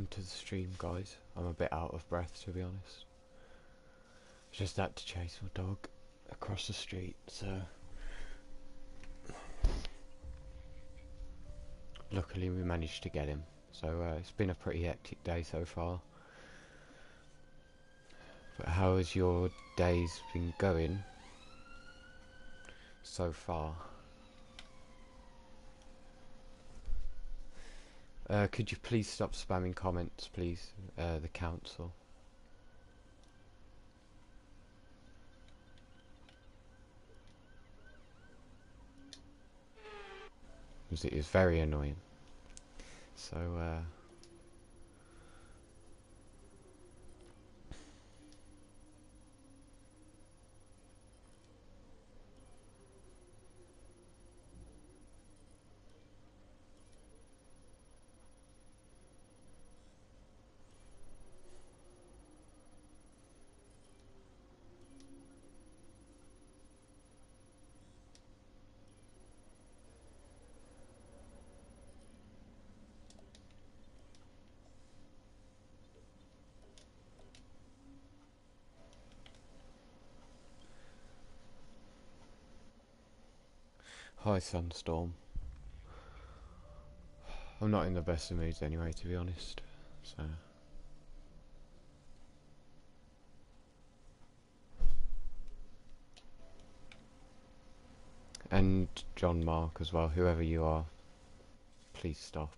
welcome to the stream, guys. I'm a bit out of breath, to be honest. Just had to chase my dog across the street, so luckily we managed to get him. So it's been a pretty hectic day so far. But how has your days been going so far? Could you please stop spamming comments, please, the council? Because it is very annoying. So, hi Sunstorm. I'm not in the best of moods anyway, to be honest. So. And John Mark as well, whoever you are, please stop.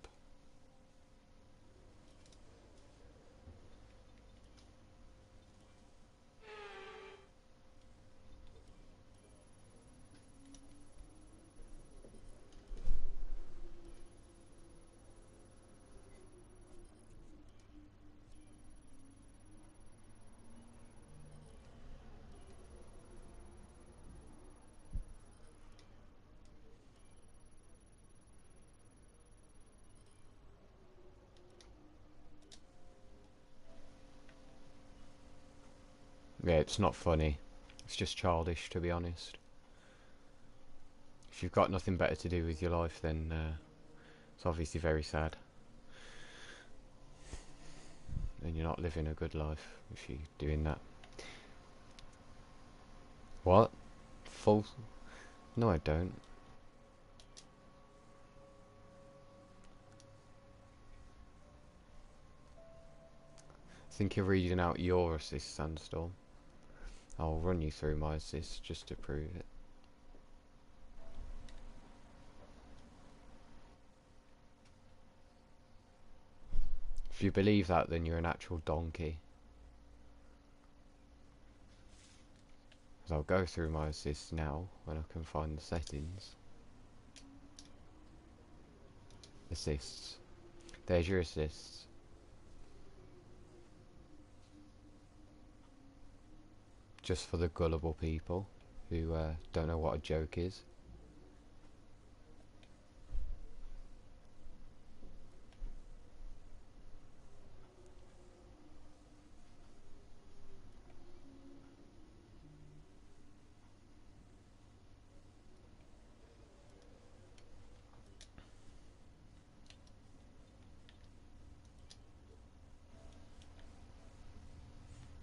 Yeah, it's not funny. It's just childish, to be honest. If you've got nothing better to do with your life, then it's obviously very sad. And you're not living a good life if you're doing that. What? False? No, I don't. I think you're reading out your assist, Sandstorm. I'll run you through my assist just to prove it. If you believe that, then you're an actual donkey. Because I'll go through my assists now when I can find the settings. Assists. There's your assists. Just for the gullible people who don't know what a joke is.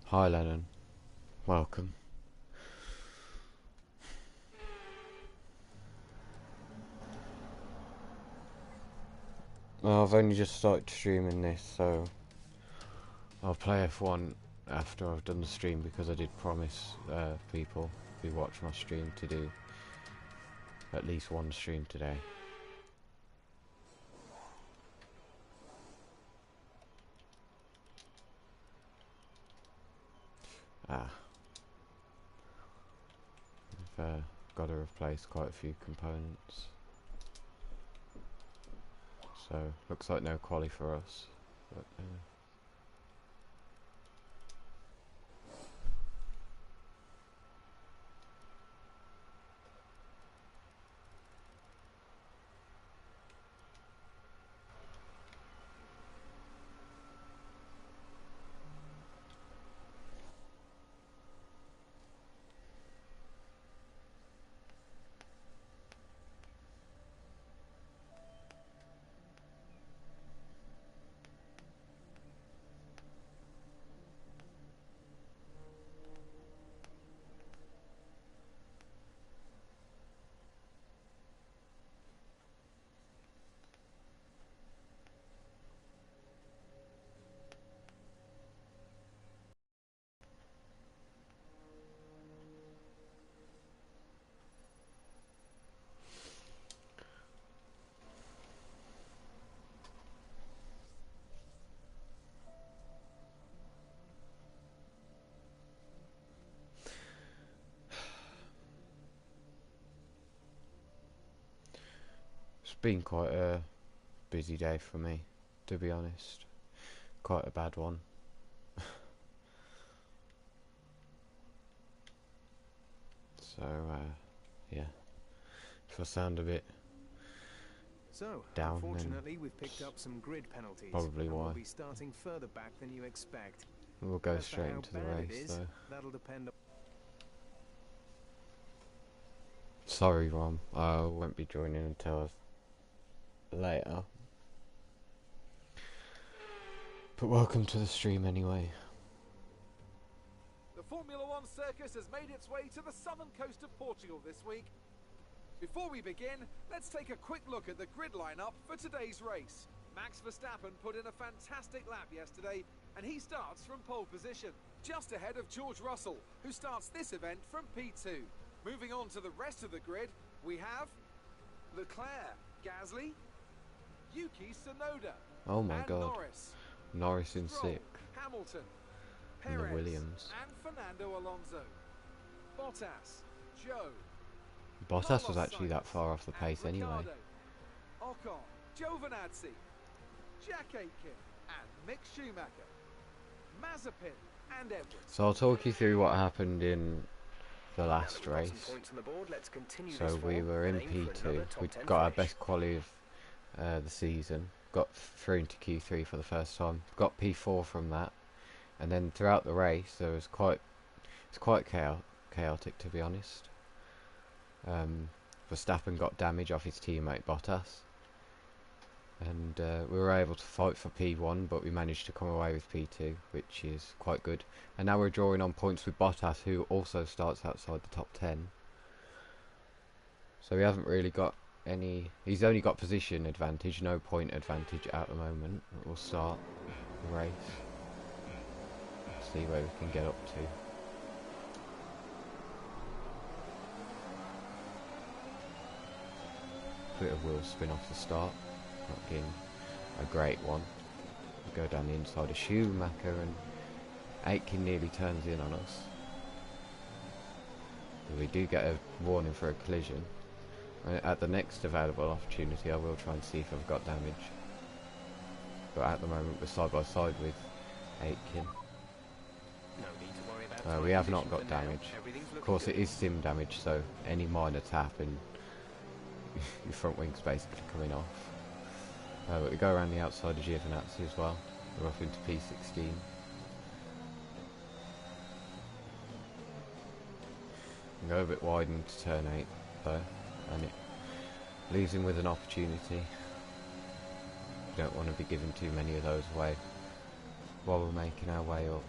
Hi Lennon, welcome. Well, I've only just started streaming this, so I'll play F1 after I've done the stream, because I did promise people who watch my stream to do at least one stream today. I've got to replace quite a few components. So, looks like no quali for us. But, been quite a busy day for me, to be honest. Quite a bad one. So, yeah. If I sound a bit down, unfortunately, we've picked up some grid penalties. Probably why. We'll be starting further back than you expect. We'll go As to straight how into the bad it race, is, though. that'll depend on... Sorry, Rom. I won't be joining until later. But welcome to the stream anyway. The Formula One circus has made its way to the southern coast of Portugal this week. Before we begin, let's take a quick look at the grid lineup for today's race. Max Verstappen put in a fantastic lap yesterday, and he starts from pole position, just ahead of George Russell, who starts this event from P2. Moving on to the rest of the grid, we have Leclerc, Gasly, Yuki Tsunoda, Oh my and god. Norris in Stroll, 6th. Hamilton, In the Perez, Williams. and Fernando Alonso. Bottas, Joe. Bottas was actually that far off the pace anyway. Ricciardo, Ocon, Giovinazzi, Jack Aitken, and Mick Schumacher, Mazepin, and Edwards. So I'll talk you through what happened in the last race. So we were in P2. We got our best quali of the season. Got through into Q3 for the first time. Got P4 from that, and then throughout the race there was it's quite chaotic, to be honest. Verstappen got damage off his teammate Bottas, and we were able to fight for P1, but we managed to come away with P2, which is quite good. And now we're drawing on points with Bottas, who also starts outside the top 10. So we haven't really got any... He's only got position advantage, no point advantage at the moment. We'll start the race. See where we can get up to. Bit of wheel spin off the start, not getting a great one. We go down the inside of Schumacher, and Aitken nearly turns in on us. We do get a warning for a collision. At the next available opportunity I will try and see if I've got damage, but at the moment we're side by side with Aitken. We have not got damage. Of course it is sim damage, so any minor tap and your front wing's basically coming off. But we go around the outside of Giovinazzi as well. We're off into P16. We go a bit wide into turn 8 though, and it leaves him with an opportunity. You don't want to be giving too many of those away while we're making our way up.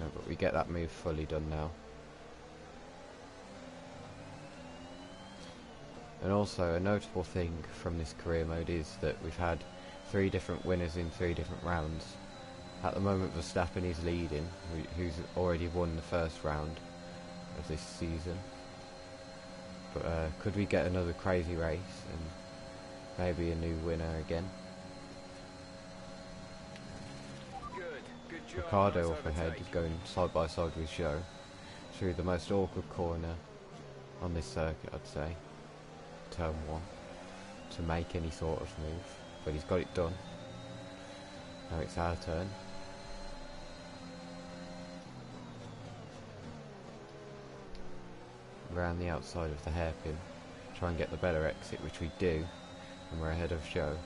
No, but we get that move fully done now. And also a notable thing from this career mode is that we've had 3 different winners in 3 different rounds. At the moment Verstappen is leading, who's already won the first round of this season. But could we get another crazy race and maybe a new winner again? Ricciardo off ahead is going side by side with Joe through the most awkward corner on this circuit, I'd say, turn 1, to make any sort of move, but he's got it done. Now it's our turn. Around the outside of the hairpin, try and get the better exit, which we do, and we're ahead of Joe.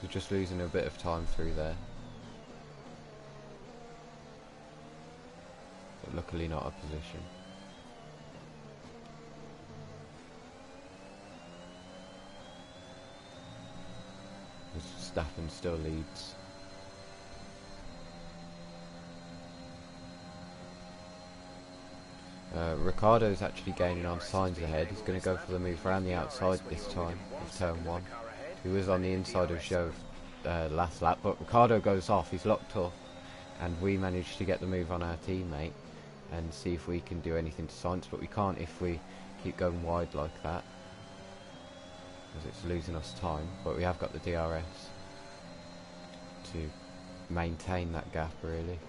We're just losing a bit of time through there. But luckily not a position. Verstappen still leads. Ricciardo's actually gaining on Sainz ahead. He's going to go for the move around the outside this time of turn 1. He was on the inside of Joe last lap, but Ricardo goes off, he's locked up, and we manage to get the move on our teammate and see if we can do anything to Sainz, but we can't if we keep going wide like that, because it's losing us time. But we have got the DRS to maintain that gap, really.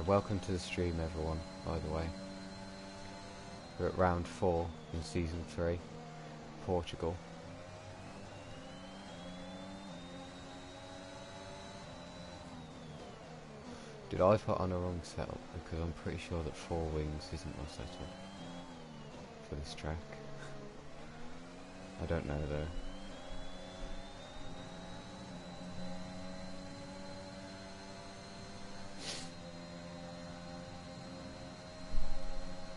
Welcome to the stream, everyone, by the way. We're at round 4 in season 3, Portugal. Did I put on a wrong setup? Because I'm pretty sure that 4 wings isn't my setup for this track. I don't know though.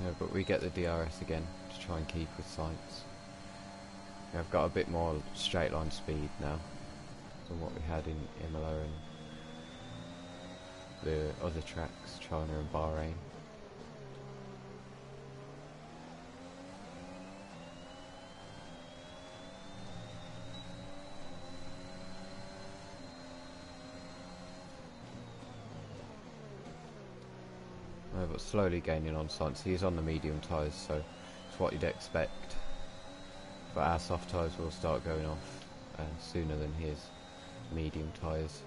No, but we get the DRS again to try and keep with Sainz. I've got a bit more straight line speed now than what we had in Imola and the other tracks, China and Bahrain. But slowly gaining on Sainz. He's on the medium tyres, so it's what you'd expect. But our soft tyres will start going off sooner than his medium tyres.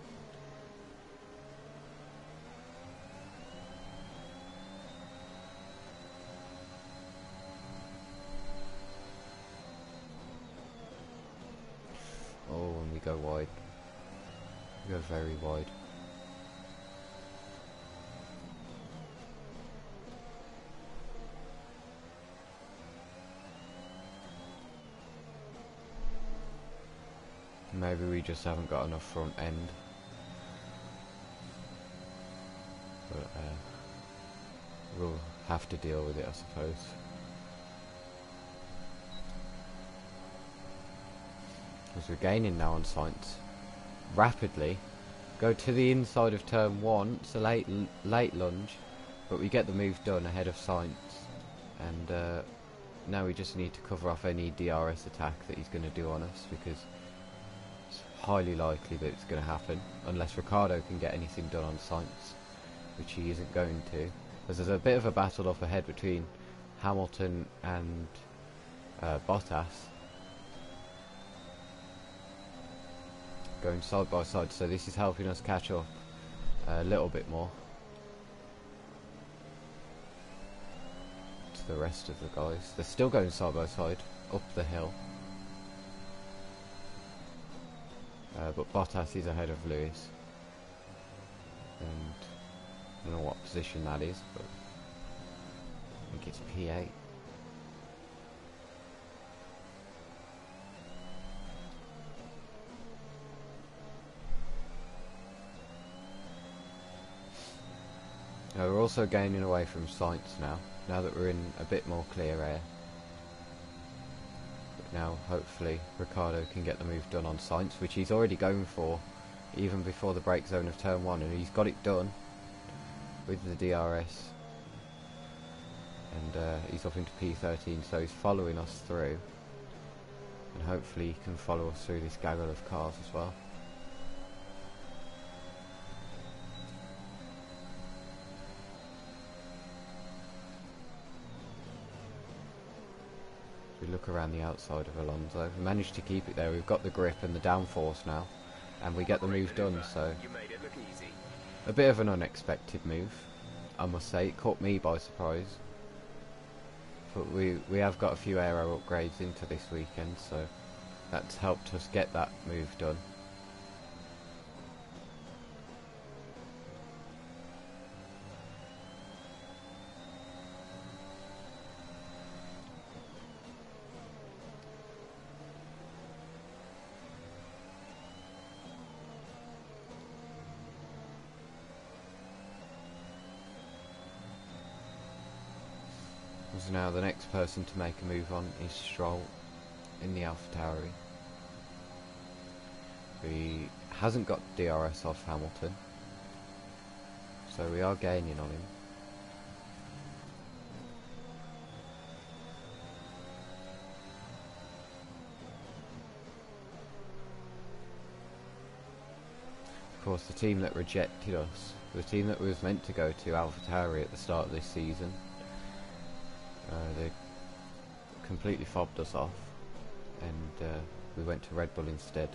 Oh, and we go wide. We go very wide. Maybe we just haven't got enough front end. But we'll have to deal with it, I suppose. Because we're gaining now on Sainz rapidly. Go to the inside of turn 1. It's a late lunge, but we get the move done ahead of Sainz. And now we just need to cover off any DRS attack that he's going to do on us, because it's highly likely that it's going to happen, unless Ricardo can get anything done on Sainz, which he isn't going to. Because there's a bit of a battle up ahead between Hamilton and Bottas, going side by side, so this is helping us catch up a little bit more to the rest of the guys. They're still going side by side up the hill. But Bottas is ahead of Lewis, and I don't know what position that is, but I think it's P8. We're also gaining away from Sainz now that we're in a bit more clear air. Now hopefully Ricardo can get the move done on Sainz, which he's already going for even before the brake zone of turn 1, and he's got it done with the DRS, and he's up into P13, so he's following us through, and hopefully he can follow us through this gaggle of cars as well. We look around the outside of Alonso. We managed to keep it there. We've got the grip and the downforce now, and we get the move done. So a bit of an unexpected move, I must say. It caught me by surprise, but we have got a few aero upgrades into this weekend, so that's helped us get that move done. So now the next person to make a move on is Stroll in the AlphaTauri. He hasn't got DRS off Hamilton, so we are gaining on him. Of course, the team that rejected us, the team that was meant to go to AlphaTauri at the start of this season, they completely fobbed us off, and we went to Red Bull instead.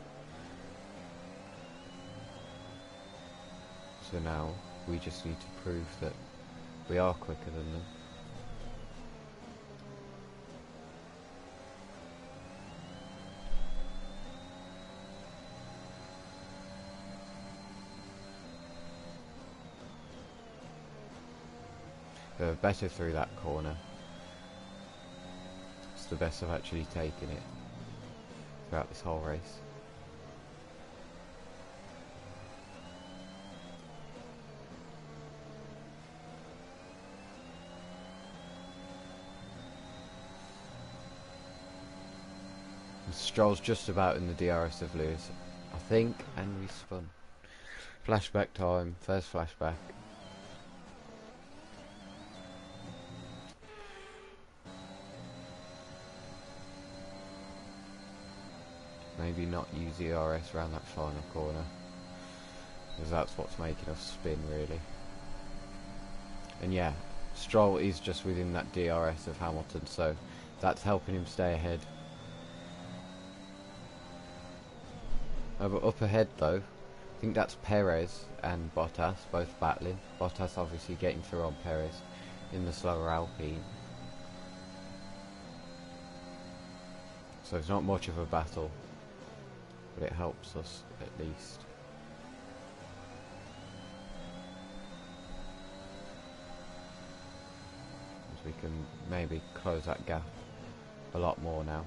So now we just need to prove that we are quicker than them. Better through that corner. It's the best I've actually taken it throughout this whole race. And Stroll's just about in the DRS of Lewis, I think, and we spun. Flashback time, first flashback. Maybe not use the DRS around that final corner, because that's what's making us spin really. And yeah, Stroll is just within that DRS of Hamilton, so that's helping him stay ahead. But up ahead though, I think that's Perez and Bottas both battling. Bottas obviously getting through on Perez in the slower Alpine. So it's not much of a battle, but it helps us at least. As we can maybe close that gap a lot more now.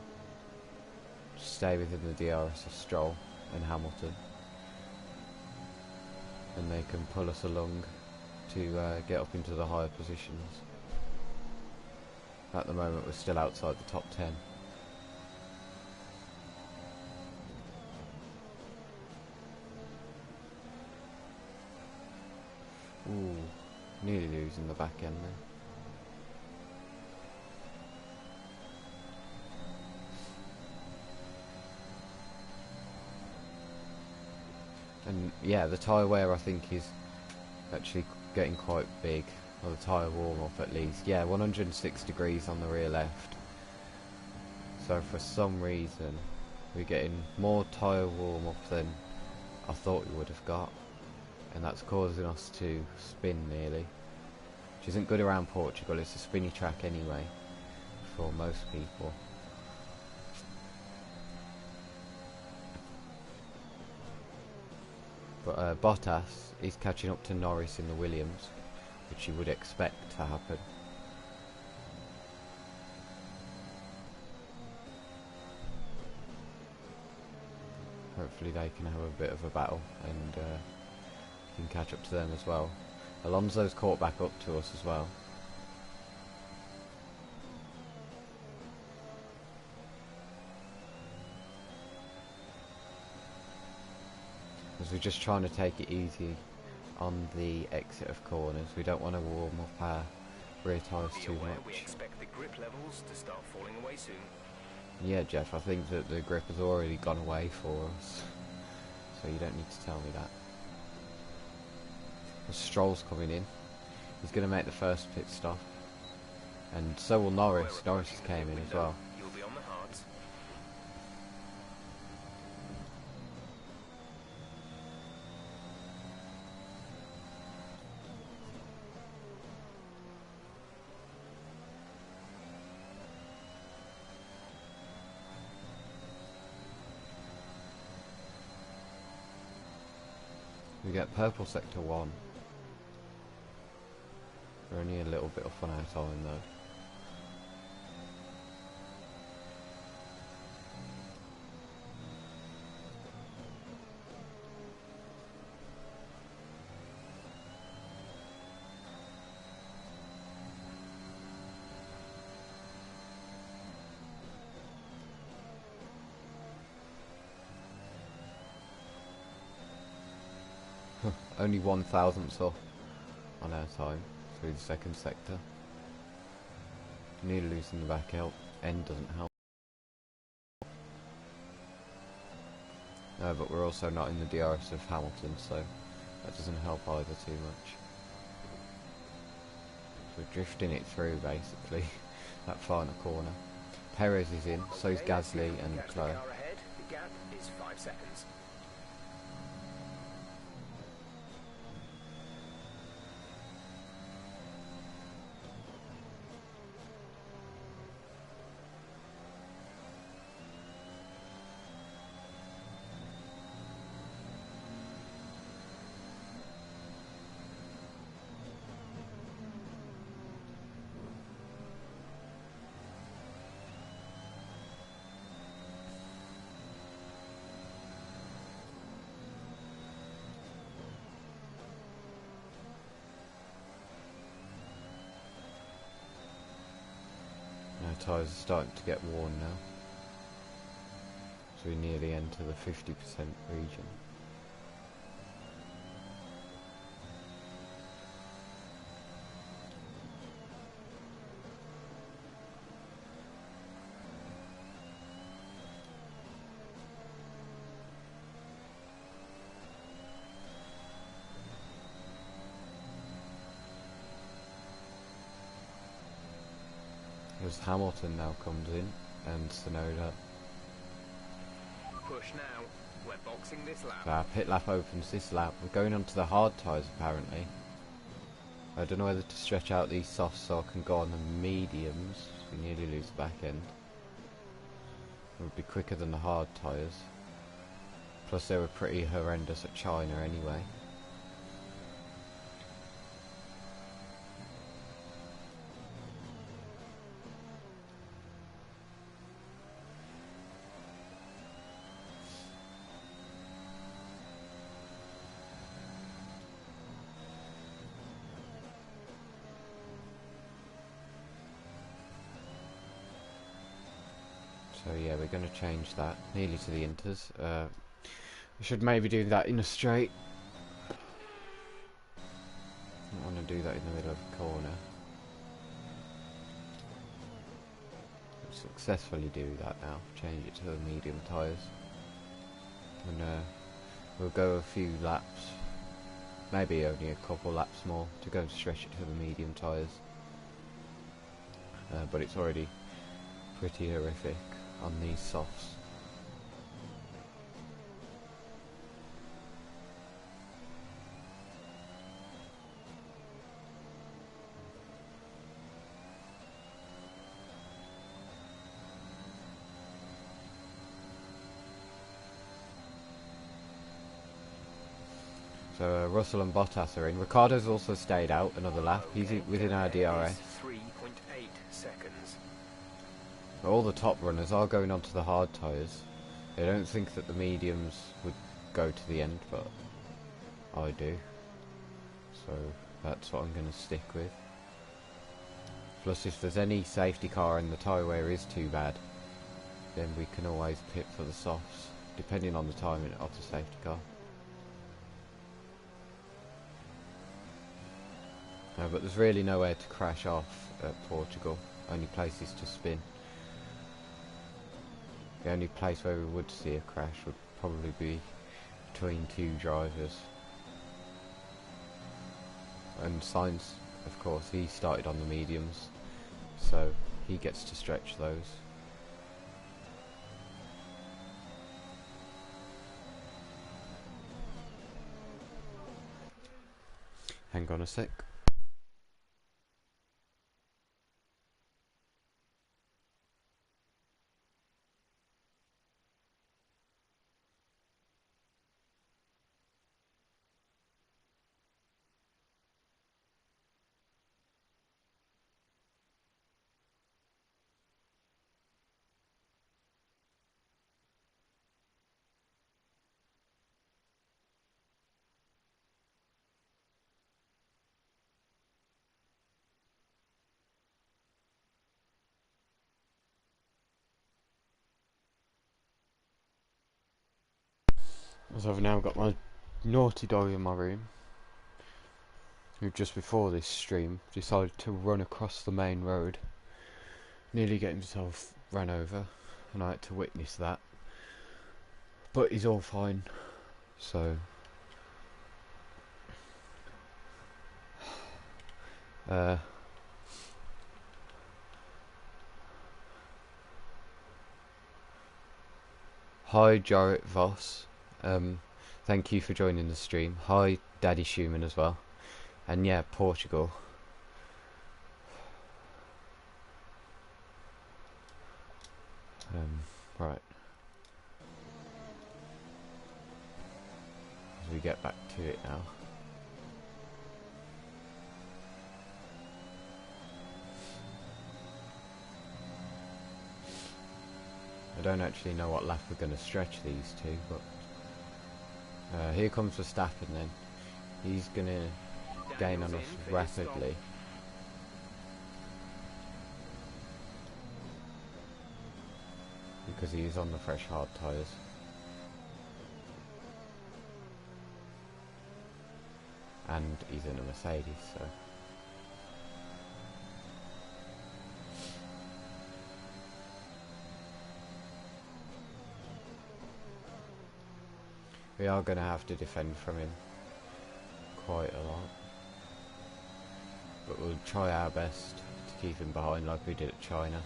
Stay within the DRS of Stroll and Hamilton, and they can pull us along to get up into the higher positions. At the moment we're still outside the top 10. Ooh, nearly losing the back end there. And yeah, the tyre wear I think is actually getting quite big, or the tyre warm off at least. Yeah, 106 degrees on the rear left. So for some reason we're getting more tyre warm up than I thought we would have got. And that's causing us to spin nearly, which isn't good around Portugal. It's a spinny track anyway for most people. But Bottas is catching up to Norris in the Williams, which you would expect to happen. Hopefully they can have a bit of a battle and can catch up to them as well. Alonso's caught back up to us as well. As we're just trying to take it easy on the exit of corners. We don't want to warm up our rear tyres too much. We expect the grip levels to start falling away soon. Yeah, Jeff, I think that the grip has already gone away for us, so you don't need to tell me that. Stroll's coming in. He's going to make the first pit stop, and so will Norris. Norris has came in as well. You'll be on the hards. We get purple sector 1. We're only a little bit off on our time though. Only 1,000th off on our time through the second sector. Nearly losing the back end doesn't help. No, but we're also not in the DRS of Hamilton, so that doesn't help either too much. So we're drifting it through basically, that final corner. Perez is in, so is Gasly and Leclerc. The gap is 5 seconds. Our tyres are starting to get worn now, so we're near the end to the 50% region. As Hamilton now comes in, and Sonoda. Push now. We're boxing this lap. So our pit lap opens this lap. We're going on to the hard tyres apparently. I don't know whether to stretch out these softs so I can go on the mediums. We nearly lose the back end. It would be quicker than the hard tyres. Plus they were pretty horrendous at China anyway. So yeah, we're going to change that nearly to the inters. We should maybe do that in a straight. I don't want to do that in the middle of a corner. We'll successfully do that now. Change it to the medium tyres. And we'll go a few laps. Maybe only a couple laps more to go and stretch it to the medium tyres. But it's already pretty horrific on these softs. So Russell and Bottas are in. Ricciardo's also stayed out another lap. He's within our DRS. 3.8 seconds. All the top runners are going onto the hard tyres. They don't think that the mediums would go to the end, but I do. So that's what I'm going to stick with. Plus if there's any safety car and the tyre wear is too bad, then we can always pit for the softs, depending on the timing of the safety car. But there's really nowhere to crash off at Portugal, only places to spin. The only place where we would see a crash would probably be between two drivers. And Sainz, of course, he started on the mediums, so he gets to stretch those. Hang on a sec. So I've now got my naughty dog in my room, who just before this stream decided to run across the main road, nearly get himself ran over, and I had to witness that. But he's all fine, so hi Jarrett Voss, thank you for joining the stream. Hi Daddy Schumann as well. And yeah, Portugal. Right. As we get back to it now. I don't actually know what lap we're going to stretch these two, but here comes Verstappen then. He's going to gain on us rapidly. Because he is on the fresh hard tyres. And he's in a Mercedes, so... we are going to have to defend from him quite a lot. But we'll try our best to keep him behind like we did at China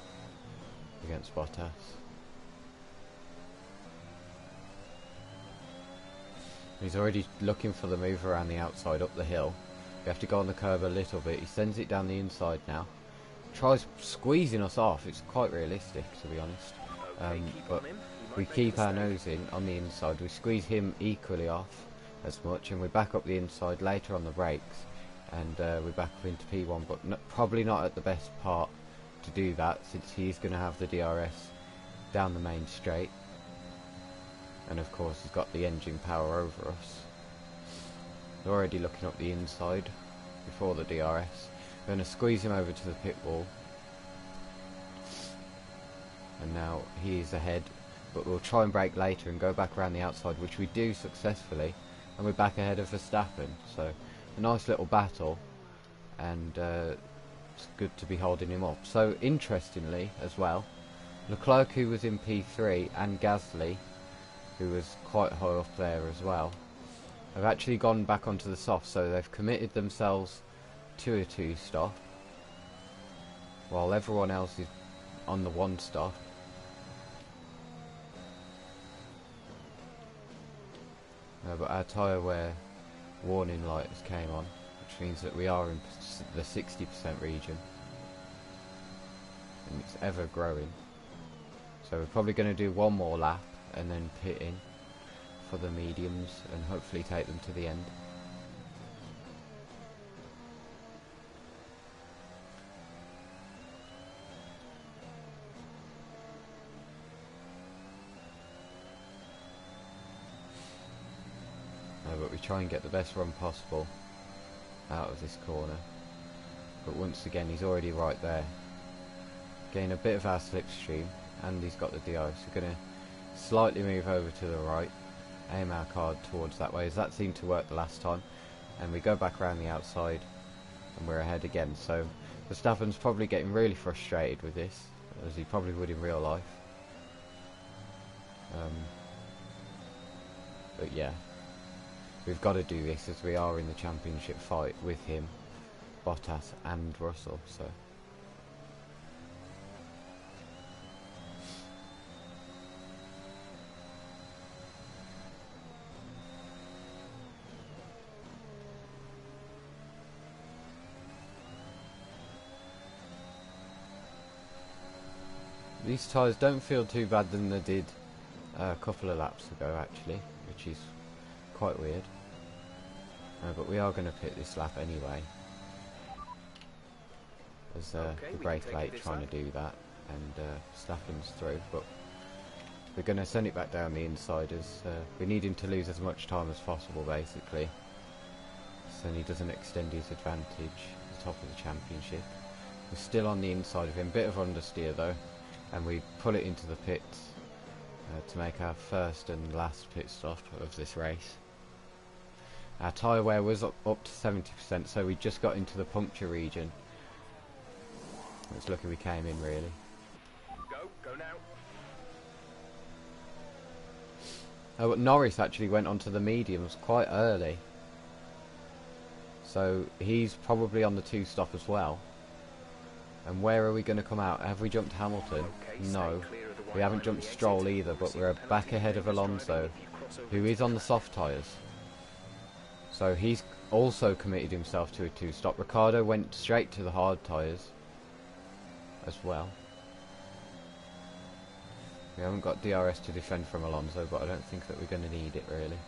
against Bottas. He's already looking for the move around the outside up the hill. We have to go on the curb a little bit. He sends it down the inside now. Tries squeezing us off. It's quite realistic, to be honest. But we keep our nose in on the inside. We squeeze him equally off as much, and we back up the inside later on the brakes, and we back up into P1. But probably not at the best part to do that, since he's going to have the DRS down the main straight. And of course he's got the engine power over us. We're already looking up the inside before the DRS. We're going to squeeze him over to the pit wall. And now he is ahead, but we'll try and brake later and go back around the outside, which we do successfully. And we're back ahead of Verstappen. So a nice little battle, and it's good to be holding him up. So interestingly as well, Leclerc, who was in P3, and Gasly, who was quite high up there as well, have actually gone back onto the soft, so they've committed themselves to a 2-stop, while everyone else is on the 1-stop. But our tyre wear warning lights came on, which means that we are in the 60% region, and it's ever growing. So we're probably going to do one more lap and then pit in for the mediums and hopefully take them to the end. But we try and get the best run possible out of this corner. But once again, he's already right there. Gain a bit of our slipstream, and he's got the DRS. We're going to slightly move over to the right, aim our card towards that way, as that seemed to work the last time, and we go back around the outside and we're ahead again. So Verstappen's probably getting really frustrated with this, as he probably would in real life. But yeah, we've got to do this, as we are in the championship fight with him, Bottas and Russell. So these tyres don't feel too bad than they did a couple of laps ago, actually, which is quite weird. But we are going to pit this lap anyway, as we brake late trying to do that, and Verstappen's through. But we're going to send it back down the inside, as we need him to lose as much time as possible, basically, so he doesn't extend his advantage at the top of the championship. We're still on the inside of him, bit of understeer though, and we pull it into the pits to make our first and last pit stop of this race. Our tyre wear was up to 70%, so we just got into the puncture region. It's lucky we came in, really. Go now. Oh, but Norris actually went onto the mediums quite early. So he's probably on the 2-stop as well. And where are we going to come out? Have we jumped Hamilton? Okay, No. stay clear of the We white haven't line jumped on the Stroll exit. either, but Receive we're a penalty back ahead of for dangerous Alonso, driving if you cross over who into is on the track. soft tyres. So he's also committed himself to a 2-stop. Ricciardo went straight to the hard tyres as well. We haven't got DRS to defend from Alonso, but I don't think that we're going to need it really.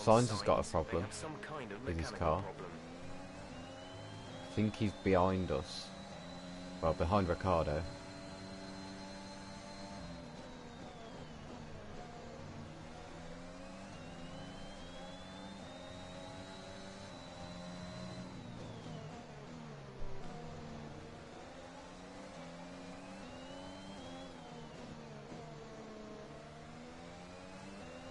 Sainz has got a problem with his car. I think he's behind us. Well, behind Ricciardo.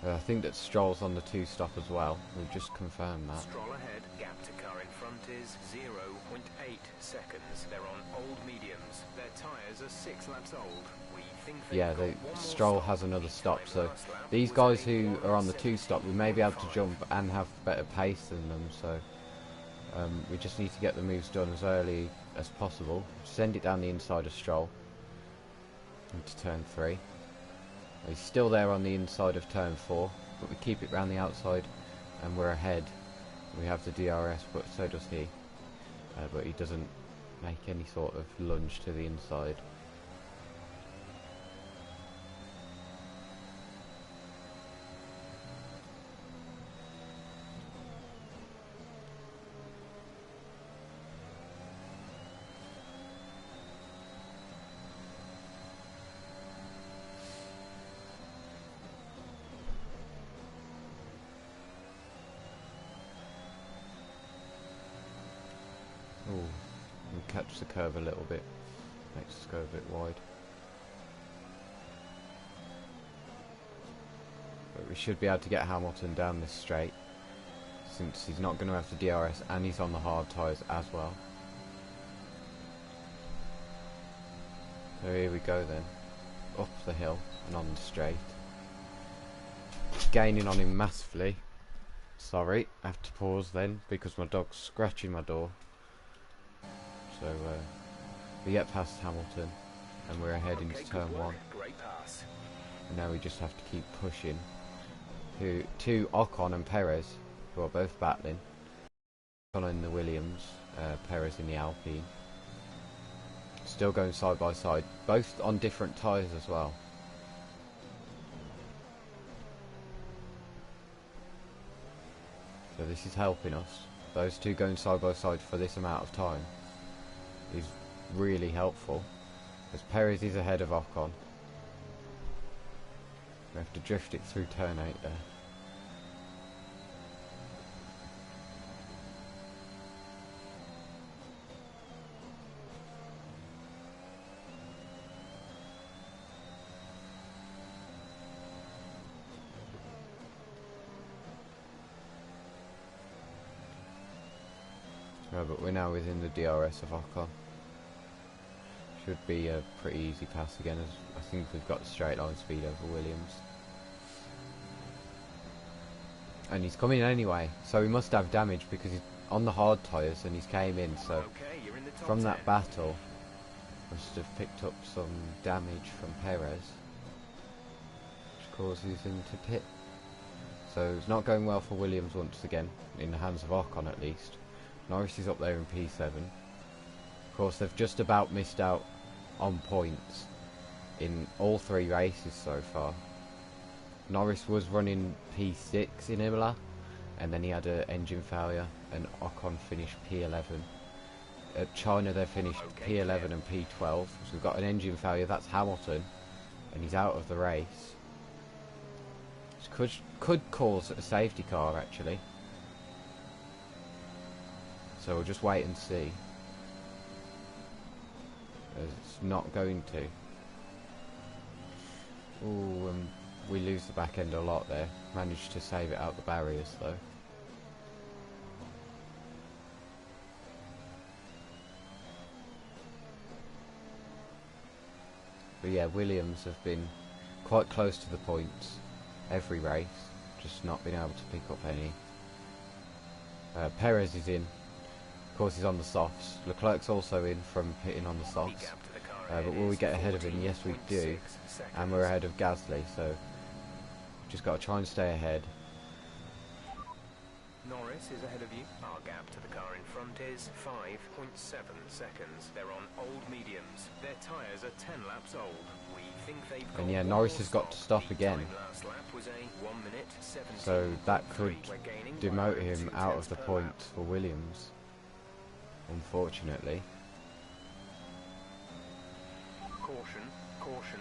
I think that Stroll's on the 2-stop as well. We've just confirmed that. Stroll ahead. Gap to car in front is 0.8 seconds. They're on old mediums. Their tyres are 6 laps old. We think Yeah, Stroll has another stop. So these guys who are on the 2-stop, we may be able to jump and have better pace than them. So we just need to get the moves done as early as possible. Send it down the inside of Stroll into turn 3. He's still there on the inside of turn 4, but we keep it round the outside and we're ahead. We have the DRS, but so does he. But he doesn't make any sort of lunge to the inside. Ooh, and catch the curve a little bit, makes us go a bit wide. But we should be able to get Hamilton down this straight, since he's not going to have the DRS and he's on the hard tyres as well. So here we go then, up the hill and on the straight. Gaining on him massively. Sorry, I have to pause then because my dog's scratching my door. So we get past Hamilton and we're ahead into turn 1. Great pass. And now we just have to keep pushing to Ocon and Perez, who are both battling. Ocon in the Williams, Perez in the Alpine. Still going side by side, both on different tyres as well. So this is helping us. Those two going side by side for this amount of time is really helpful, as Perez is ahead of Ocon. We have to drift it through turn 8 there. No, but we're now within the DRS of Ocon. Should be a pretty easy pass again, as I think we've got the straight line speed over Williams. And he's coming anyway, so he must have damage because he's on the hard tyres and he's came in, so Okay, you're in the top from 10. that battle must have picked up some damage from Perez, which causes him to pit. So it's not going well for Williams once again, in the hands of Ocon at least. Norris is up there in P7. Of course, they've just about missed out on points in all 3 races so far. Norris was running P6 in Imola, and then he had an engine failure, and Ocon finished P11. At China they finished P11 and P12, so we've got an engine failure, that's Hamilton, and he's out of the race. This could cause a safety car actually. So we'll just wait and see. It's not going to. Ooh, we lose the back end a lot there. Managed to save it out the barriers though. But yeah, Williams have been quite close to the points every race, just not been able to pick up any. Perez is in. Of course, he's on the softs. Leclerc's also in from hitting on the softs. But will we get ahead of him? Yes, we do. And we're ahead of Gasly, so just got to try and stay ahead. Norris is ahead of you. Our gap to the car in front is 5.7 seconds. They're on old mediums. Their tyres are 10 laps old. We think they've got And yeah, Norris has got to stop again. Last lap was a 1 minute 17. So that could demote him out of the points for Williams, unfortunately. Caution, caution.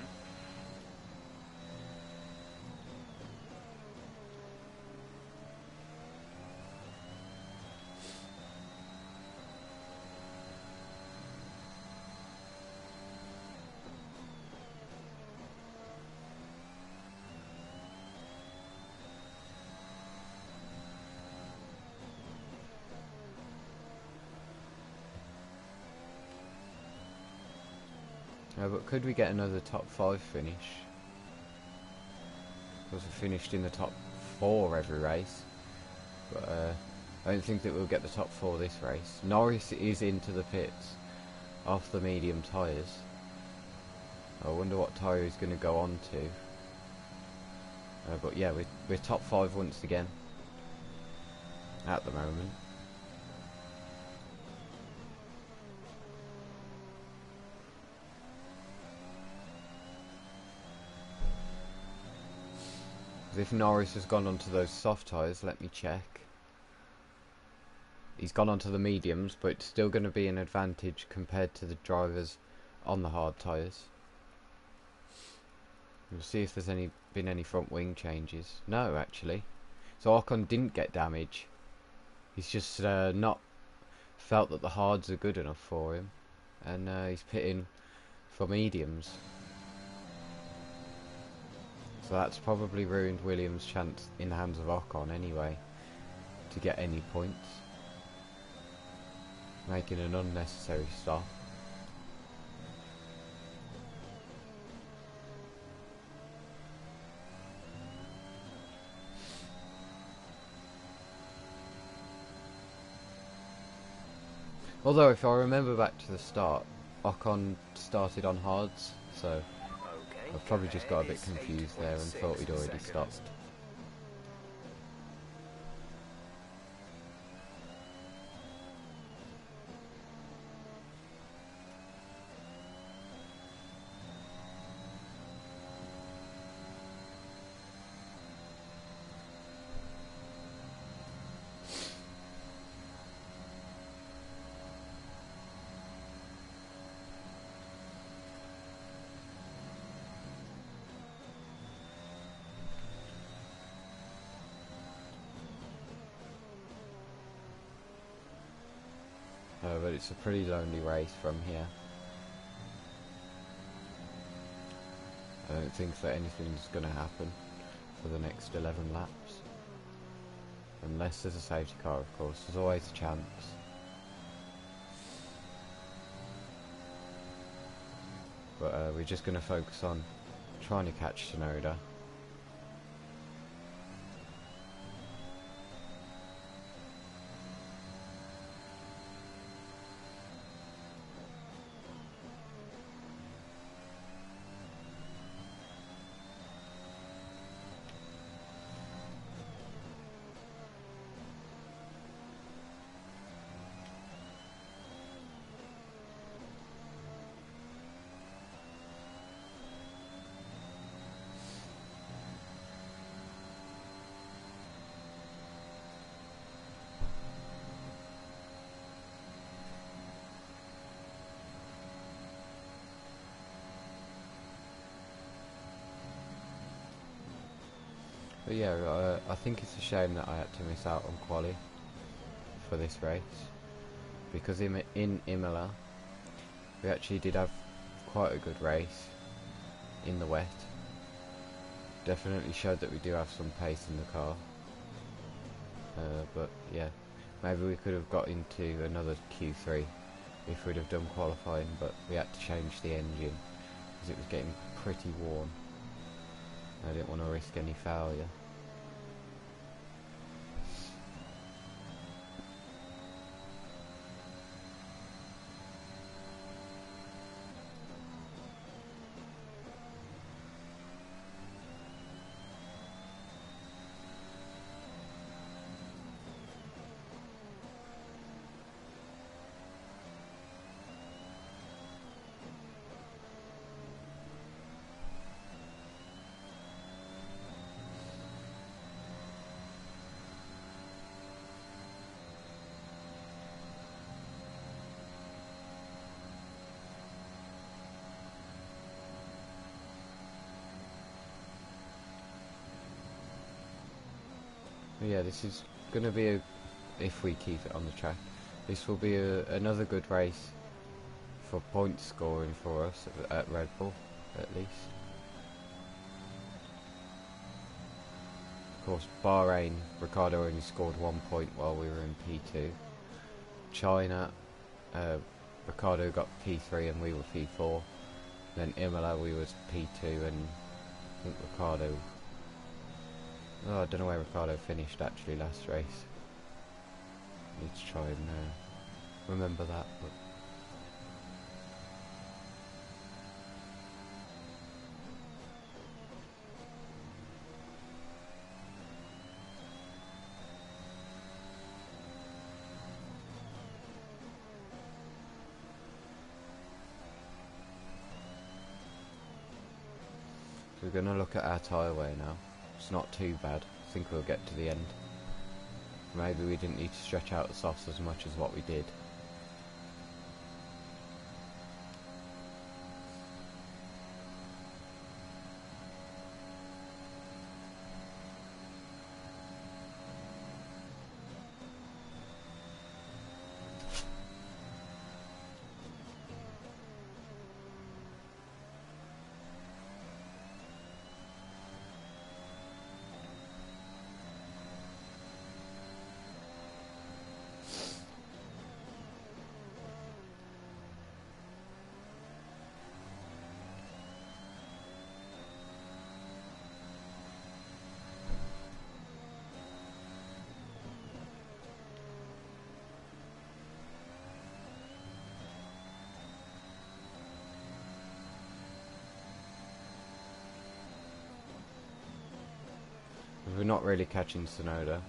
But could we get another top 5 finish? Because we finished in the top 4 every race. But I don't think that we'll get the top 4 this race. Norris is into the pits off the medium tyres. I wonder what tyre he's going to go on to. But yeah, we're top 5 once again at the moment. If Norris has gone onto those soft tyres, let me check. He's gone onto the mediums, but it's still going to be an advantage compared to the drivers on the hard tyres. We'll see if there's been any front wing changes. No, actually. So Ocon didn't get damage. He's just not felt that the hards are good enough for him, and he's pitting for mediums. So that's probably ruined Williams' chance in the hands of Ocon anyway to get any points, making an unnecessary stop. Although if I remember back to the start, Ocon started on hards, so I've probably just got a bit confused there and thought we'd already stopped. But it's a pretty lonely race from here. I don't think that anything's going to happen for the next 11 laps. Unless there's a safety car, of course. There's always a chance. But we're just going to focus on trying to catch Tsunoda. But yeah, I think it's a shame that I had to miss out on quali for this race. because in Imola we actually did have quite a good race in the wet. Definitely showed that we do have some pace in the car. But yeah, maybe we could have got into another Q3 if we'd have done qualifying, but we had to change the engine because it was getting pretty warm. I didn't want to risk any failure. Yeah, this is going to be if we keep it on the track, this will be another good race for point scoring for us at Red Bull, at least. Of course, Bahrain, Ricardo only scored 1 point while we were in P2. China, Ricardo got P3 and we were P4. Then Imola, we was P2 and I think Ricardo... Oh, I don't know where Ricardo finished actually last race. Need to try and remember that. But so we're going to look at our tyre wear now. It's not too bad. I think we'll get to the end. Maybe we didn't need to stretch out the softs as much as what we did. We're not really catching Tsunoda.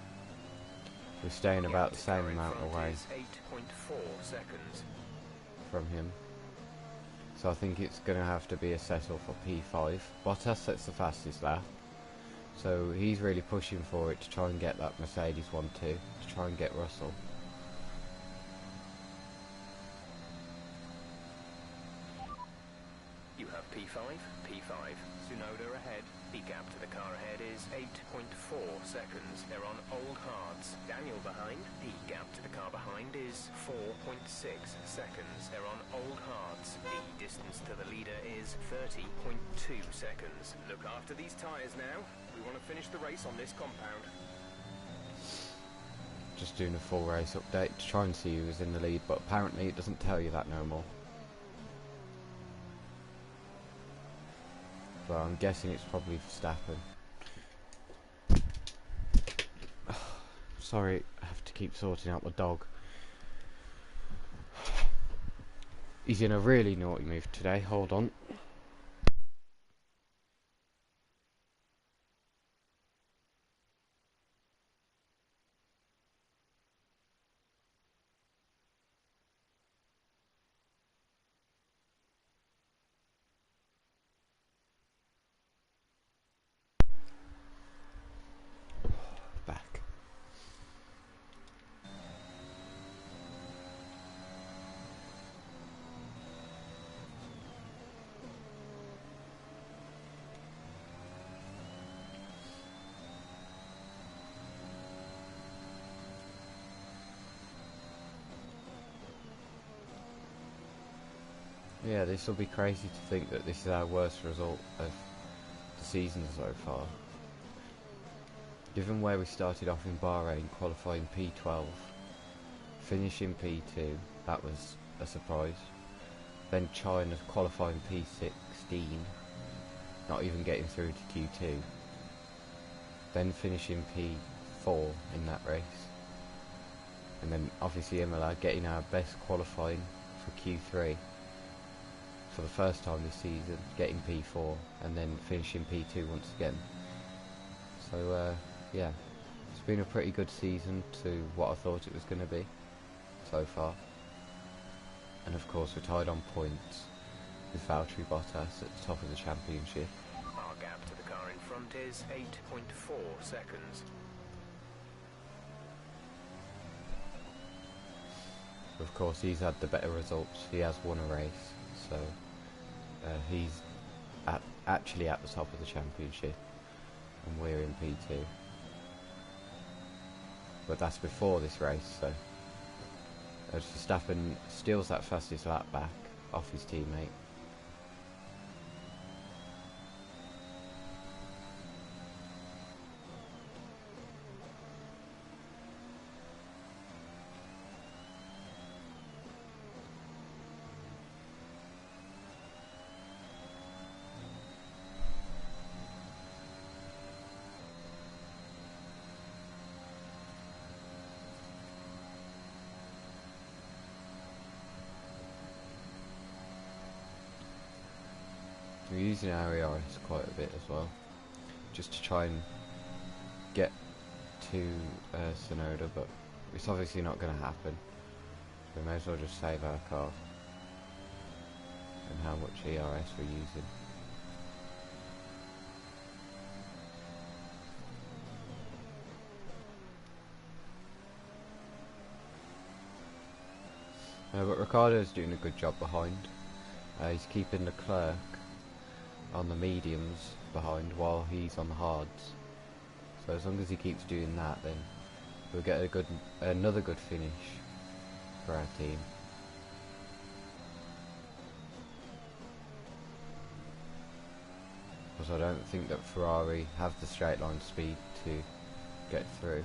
We're staying about the same amount away 8.4 seconds from him. So I think it's going to have to be a settle for P5. Bottas sets the fastest lap. So he's really pushing for it to try and get that Mercedes 1-2, to try and get Russell. You have P5, P5. Tsunoda ahead. The gap to the car ahead is 8.4 seconds. They're on old hards. Daniel behind. The gap to the car behind is 4.6 seconds. They're on old hards. The distance to the leader is 30.2 seconds. Look after these tyres now. We want to finish the race on this compound. Just doing a full race update to try and see who was in the lead, but apparently it doesn't tell you that no more. But I'm guessing it's probably Verstappen. Sorry, I have to keep sorting out my dog. He's in a really naughty mood today, hold on. Back. Yeah, this will be crazy to think that this is our worst result of the season so far. Given where we started off in Bahrain, qualifying P12, finishing P2, that was a surprise. Then China qualifying P16, not even getting through to Q2. Then finishing P4 in that race. And then obviously Imola getting our best qualifying for Q3 for the first time this season, getting P4 and then finishing P2 once again. So yeah, it's been a pretty good season to what I thought it was going to be so far. And of course we're tied on points with Valtteri Bottas at the top of the championship. Our gap to the car in front is 8.4 seconds. Of course he's had the better results, he has won a race, so he's actually at the top of the championship and we're in P2. But that's before this race, so as Verstappen steals that fastest lap back off his teammate. We're using our ERS quite a bit as well, just to try and get to Sonoda, but it's obviously not going to happen. So we may as well just save our car and how much ERS we're using. But Ricciardo's doing a good job behind. He's keeping Leclerc on the mediums behind while he's on the hards. So as long as he keeps doing that, then we'll get another good finish for our team. Because I don't think that Ferrari have the straight line speed to get through.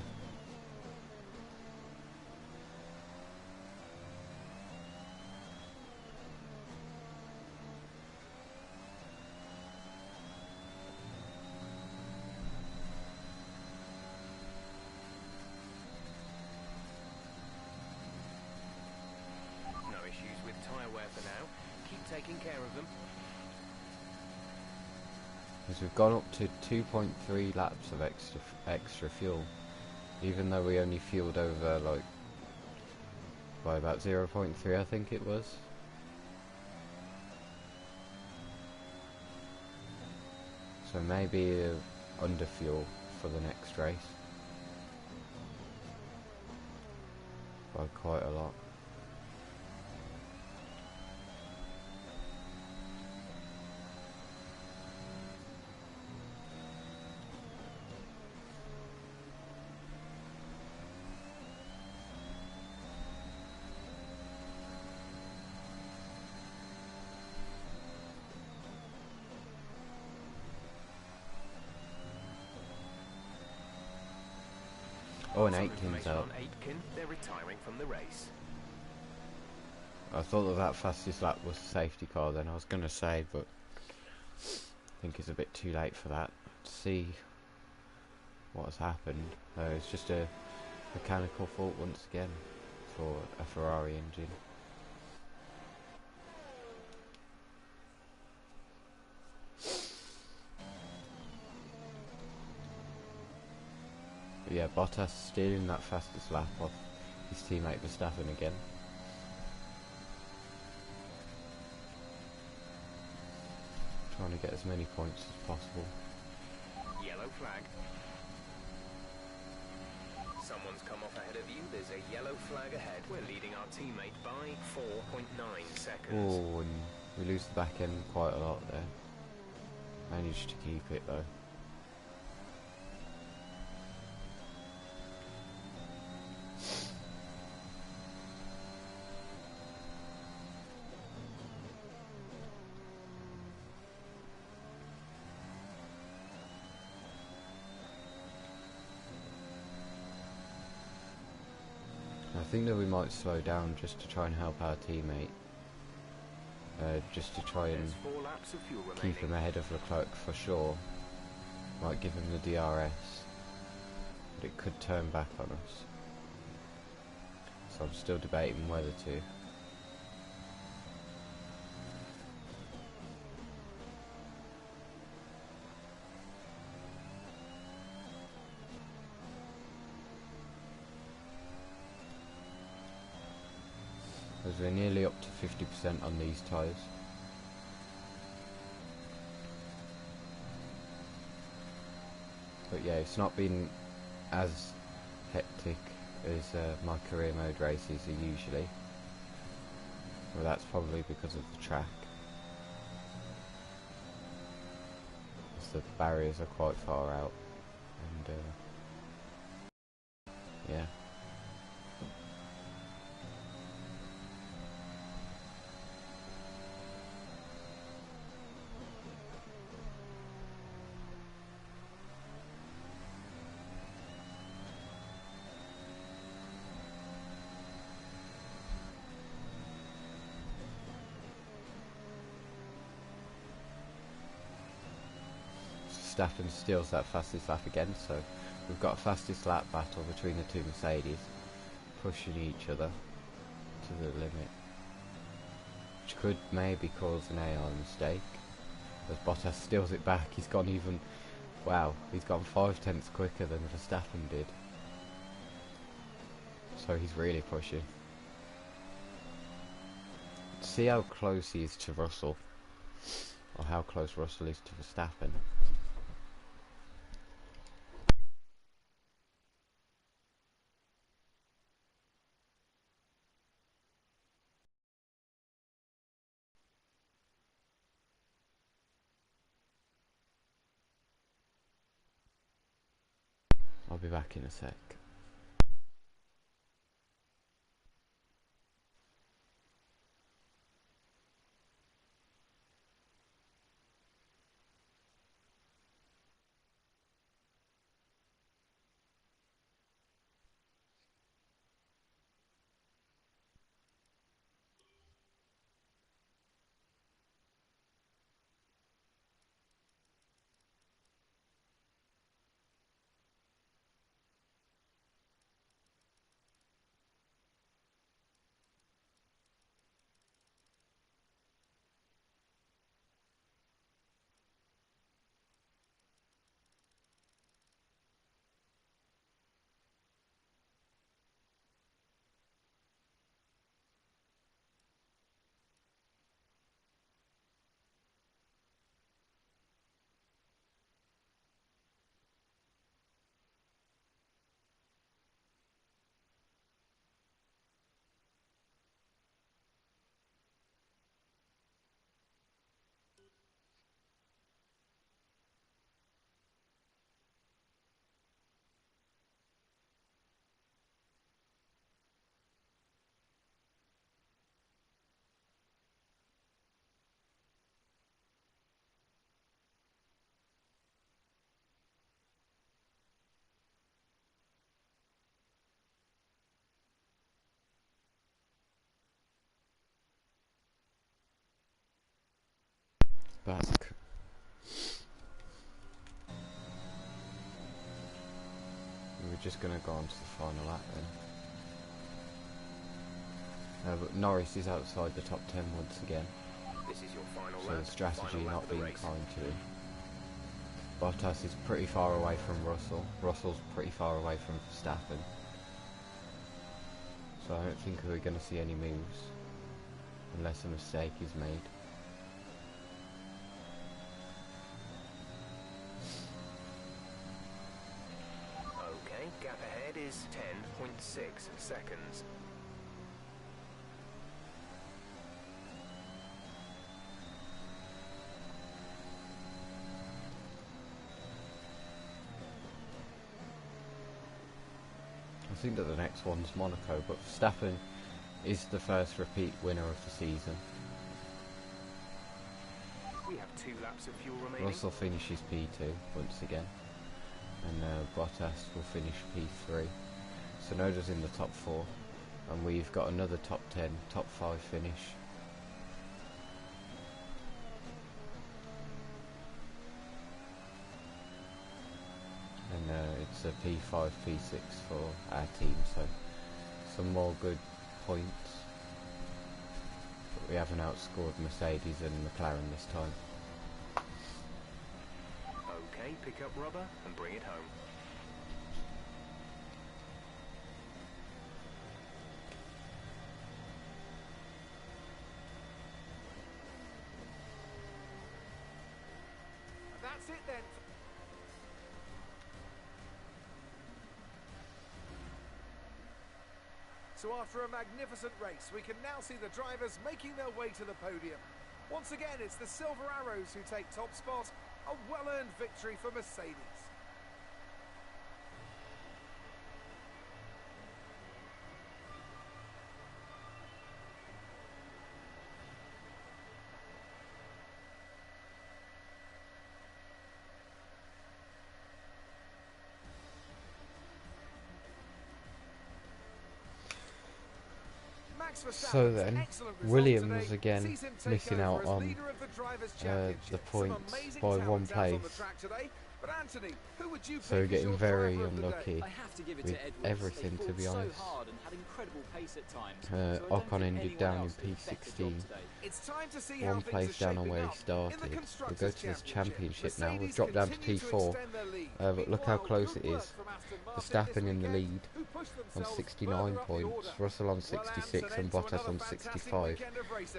Tyre wear for now. Keep taking care of them. Because we've gone up to 2.3 laps of extra fuel, even though we only fueled over like by about 0.3 I think it was. So maybe under fuel for the next race by quite a lot. Oh, and Aitken's out. Aitken, they're retiring from the race. I thought that fastest lap was a safety car then, I was going to say, but I think it's a bit too late for that. Let's see what has happened. It's just a mechanical fault once again for a Ferrari engine. But yeah, Bottas stealing that fastest lap off his teammate Verstappen again. Trying to get as many points as possible. Yellow flag. Someone's come off ahead of you. There's a yellow flag ahead. We're leading our teammate by 4.9 seconds. Oh, and we lose the back end quite a lot there. Managed to keep it though. think that we might slow down just to try and help our teammate. Just to try and There's 4 laps of fuel keep remaining. him ahead of Leclerc for sure. Might give him the DRS, but it could turn back on us. So I'm still debating whether to. As we're nearly up to 50% on these tyres. But yeah, it's not been as hectic as my career mode races are usually. Well, that's probably because of the track. As the barriers are quite far out. And yeah. Verstappen steals that fastest lap again, so we've got a fastest lap battle between the two Mercedes, pushing each other to the limit, which could maybe cause an AI mistake. As Bottas steals it back, he's gone even, wow, he's gone 5/10 quicker than Verstappen did. So he's really pushing. See how close he is to Russell, or how close Russell is to Verstappen. I'll be back in a sec. Back. We're just going to go on to the final lap then. But Norris is outside the top 10 once again. This is your final So lap. the strategy Final lap not of the being race. kind to him. Bottas is pretty far away from Russell. Russell's pretty far away from Verstappen. So I don't think we're going to see any moves unless a mistake is made. Okay, gap ahead is 10.6 seconds. I think that the next one's Monaco, but Verstappen is the first repeat winner of the season. We have 2 laps of fuel remaining. Russell finishes P2 once again, and Bottas will finish P3. Sonoda's in the top 4. and we've got another top 10, top 5 finish. And it's a P5, P6 for our team, so some more good points. But we haven't outscored Mercedes and McLaren this time. Okay, pick up rubber and bring it home. That's it then. So after a magnificent race, we can now see the drivers making their way to the podium. Once again, it's the Silver Arrows who take top spot. A well-earned victory for Mercedes. So then, Williams again missing out on the points by one place, so getting very unlucky with everything, to be honest. Ocon ended down in P16, one place down on where he started. We'll go to this championship now. We've dropped down to P4, but look how close it is. Verstappen in the lead on 69 points, Russell on 66 and Bottas on 65.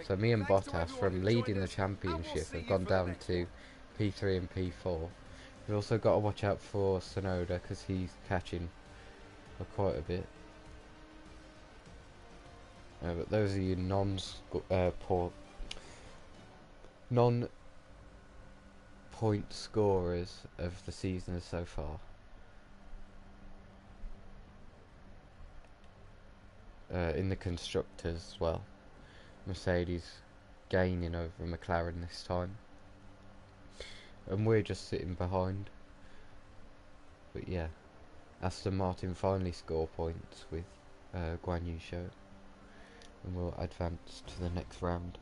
So me and Bottas, from leading the championship, have gone down to P3 and P4. We've also got to watch out for Tsunoda because he's catching quite a bit. But those are your non-point scorers of the season so far. In the constructors as well, Mercedes gaining over McLaren this time, and we're just sitting behind. But yeah, Aston Martin finally score points with Guan Yu Zhou, and we'll advance to the next round.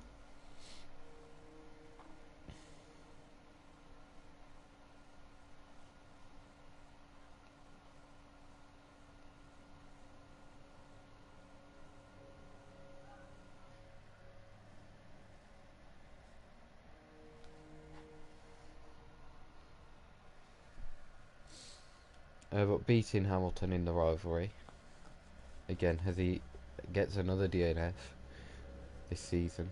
But beating Hamilton in the rivalry again, as he gets another DNF this season.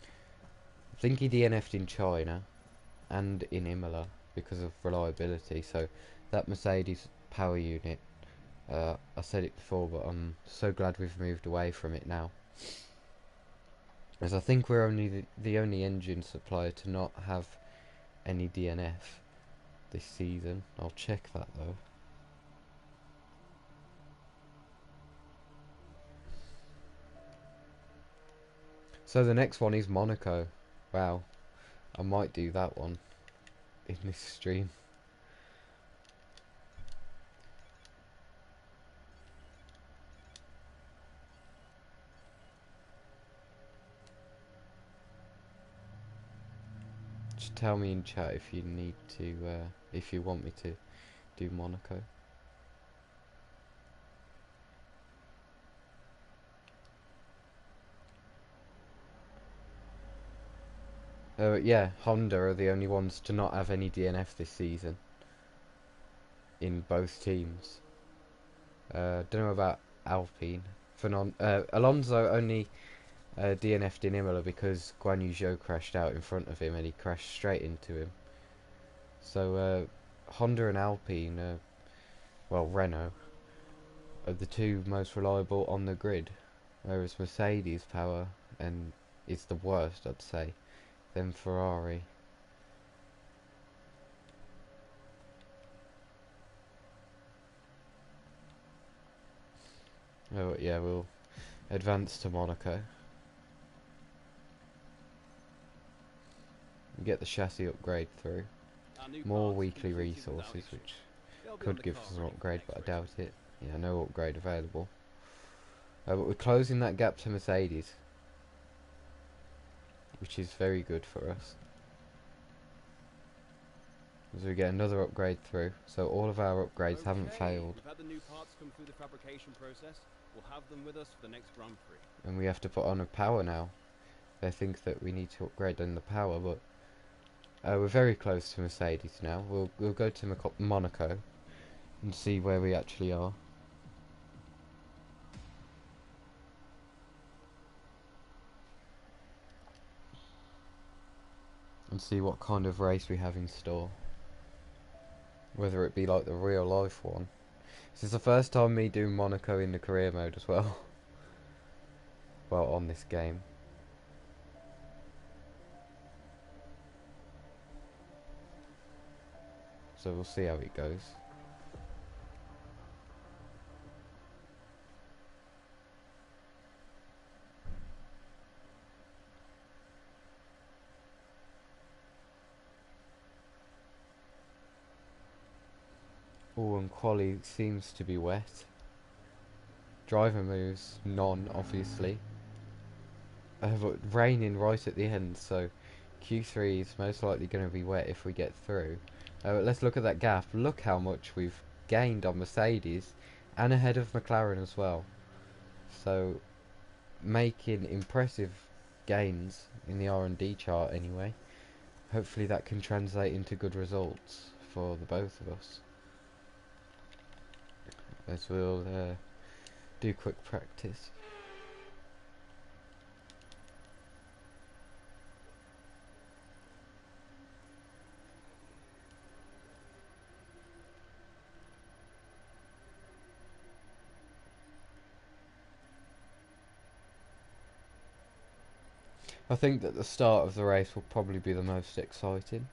I think he DNF'd in China and in Imola because of reliability, so that Mercedes power unit, I said it before, but I'm so glad we've moved away from it now, as I think we're only the only engine supplier to not have any DNF this season. I'll check that though. So the next one is Monaco. Wow, I might do that one in this stream. Just tell me in chat if you need to, if you want me to do Monaco. Yeah, Honda are the only ones to not have any DNF this season in both teams. Don't know about Alpine. Alonso only DNF'd in Imola because Guan Yu Zhou crashed out in front of him and he crashed straight into him. So Honda and Alpine, well, Renault, are the two most reliable on the grid, whereas Mercedes power and is the worst, I'd say, then Ferrari. Oh yeah, we'll advance to Monaco. Get the chassis upgrade through. More weekly resources, which could give us an upgrade, but I doubt it. Yeah, no upgrade available. But we're closing that gap to Mercedes, which is very good for us. As we get another upgrade through, so all of our upgrades haven't failed. We've had the new parts come through the fabrication process. We'll have them with us for the next Grand Prix. And we have to put on a power now. They think that we need to upgrade on the power, but we're very close to Mercedes now. We'll go to Monaco and see where we actually are. And see what kind of race we have in store. Whether it be like the real life one. This is the first time me doing Monaco in the career mode as well. Well, on this game. So we'll see how it goes. Oh, and quali seems to be wet. Driver moves, none, obviously. But raining right at the end, so Q3 is most likely going to be wet if we get through. Let's look at that gap. Look how much we've gained on Mercedes, and ahead of McLaren as well. So, making impressive gains in the R&D chart anyway. Hopefully that can translate into good results for the both of us. As we'll do quick practice. I think that the start of the race will probably be the most exciting,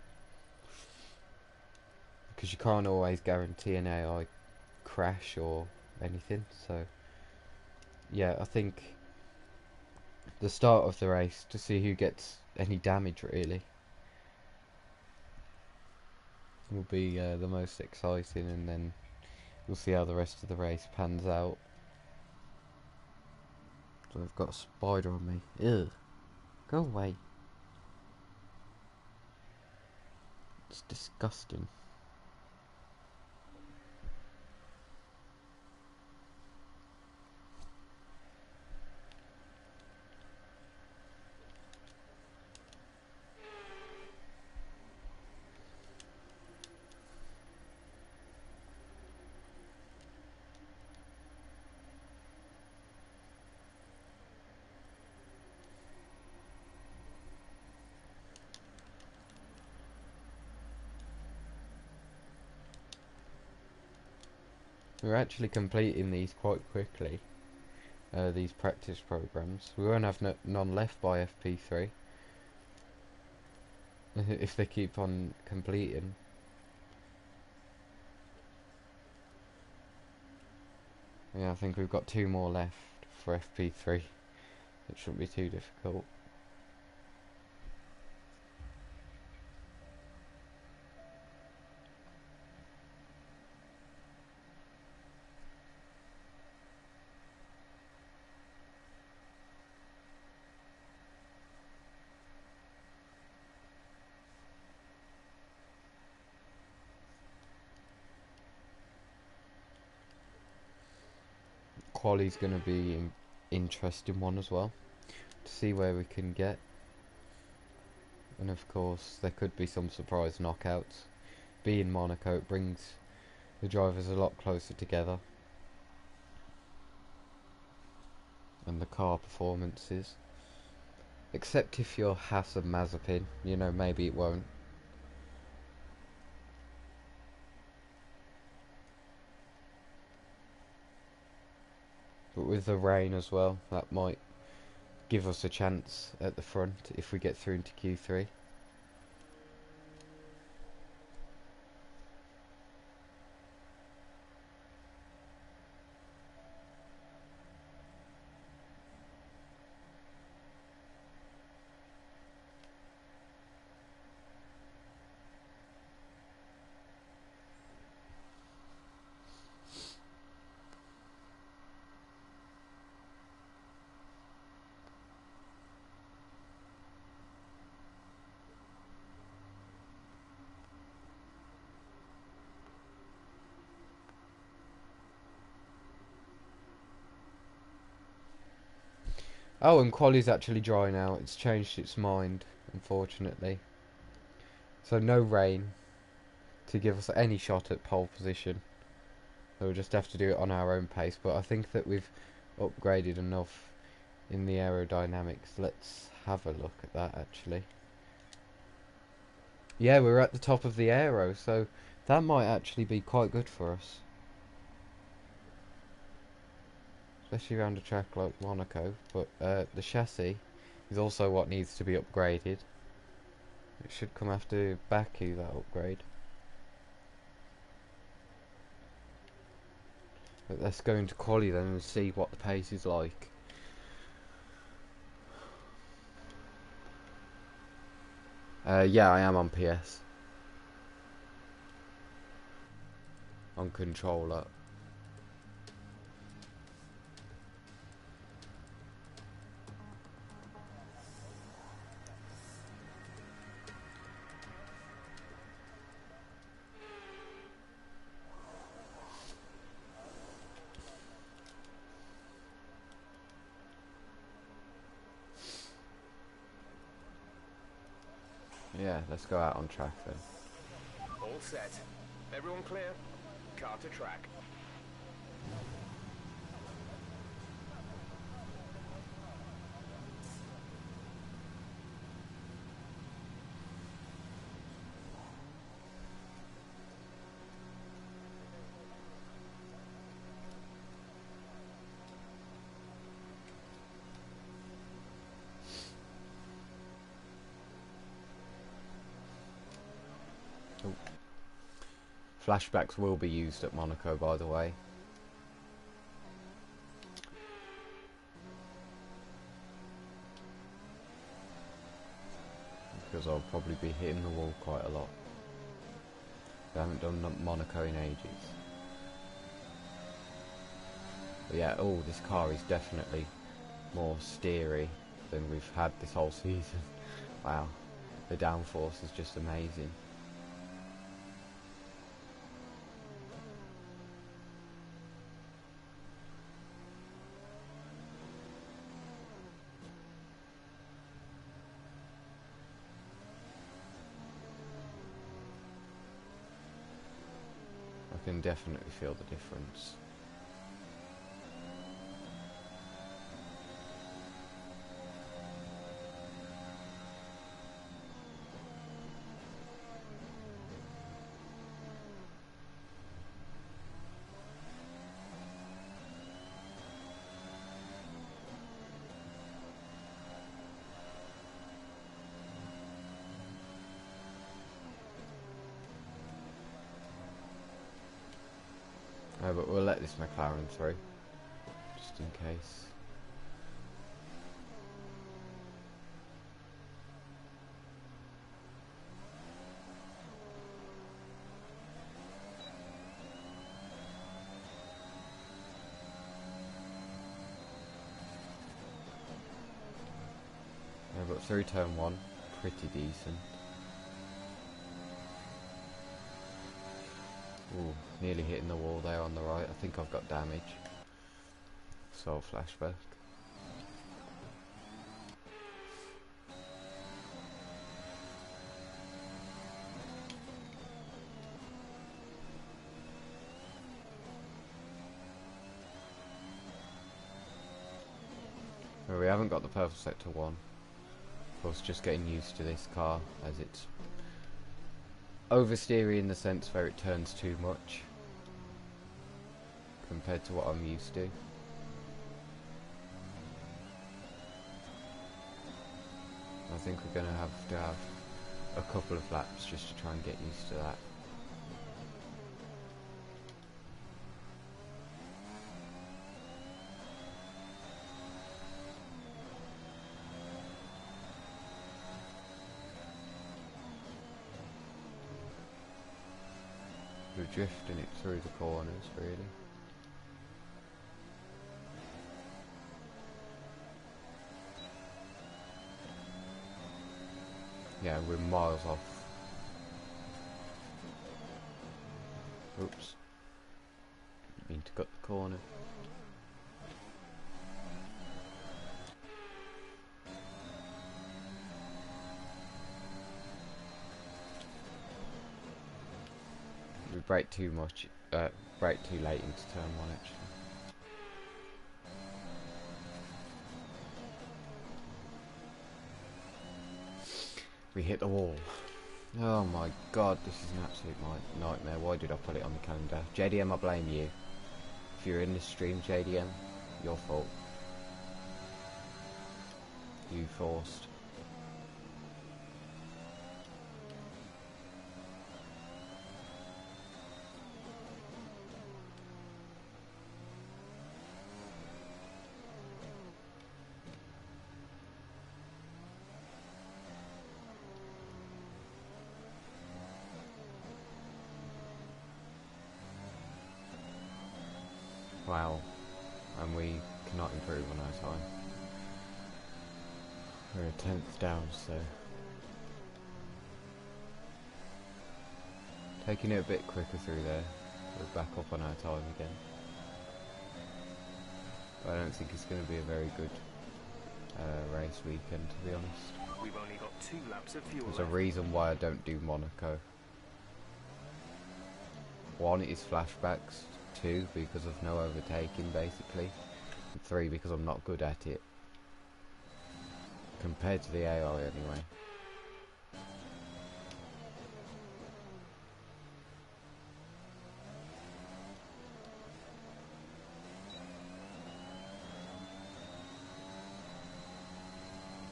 because you can't always guarantee an AI crash or anything. So yeah, I think the start of the race, to see who gets any damage really, will be the most exciting, and then we'll see how the rest of the race pans out. So I've got a spider on me. Ew. Go away. It's disgusting. We're actually completing these quite quickly, these practice programs. We won't have none left by FP3 if they keep on completing. Yeah, I think we've got 2 more left for FP3. It shouldn't be too difficult. Quali's going to be an interesting one as well, to see where we can get. And of course there could be some surprise knockouts. Being Monaco, it brings the drivers a lot closer together, and the car performances. Except if you're Haas and Mazepin, you know, maybe it won't. But with the rain as well, that might give us a chance at the front if we get through into Q3. Oh, and Quali's actually dry now. It's changed its mind, unfortunately. So no rain to give us any shot at pole position. So we'll just have to do it on our own pace. But I think that we've upgraded enough in the aerodynamics. Let's have a look at that actually. Yeah, we're at the top of the aero, so that might actually be quite good for us. Especially around a track like Monaco. But the chassis is also what needs to be upgraded. It should come after Baku, that upgrade. But let's go into quali then and see what the pace is like. Yeah, I am on PS. On controller. Yeah, let's go out on track then. All set. Everyone clear? Car to track. Oh. Flashbacks will be used at Monaco, by the way. Because I'll probably be hitting the wall quite a lot. I haven't done Monaco in ages. But yeah, oh, this car is definitely more steery than we've had this whole season. Wow, the downforce is just amazing. I can definitely feel the difference. But we'll let this McLaren through, just in case. But through turn one, pretty decent. Ooh, nearly hitting the wall there on the right. I think I've got damage. So flashback. Well, we haven't got the perfect sector one. Of course, just getting used to this car as it's oversteery in the sense where it turns too much compared to what I'm used to. I think we're going to have a couple of laps just to try and get used to that. We're drifting it through the corners, really. Yeah, we're miles off. Oops. Didn't mean to cut the corner. We brake too much, brake too late into turn 1 actually. We hit the wall. Oh my god, this is an absolute nightmare. Why did I put it on the calendar? JDM, I blame you. If you're in this stream, JDM, your fault. You forced. Wow, and we cannot improve on our time. We're a 10th down, so taking it a bit quicker through there. We're back up on our time again. But I don't think it's going to be a very good race weekend, to be honest. We've only got 2 laps of fuel There's left. a reason why I don't do Monaco. 1 is flashbacks, 2 because of no overtaking basically, and 3 because I'm not good at it. Compared to the AI anyway.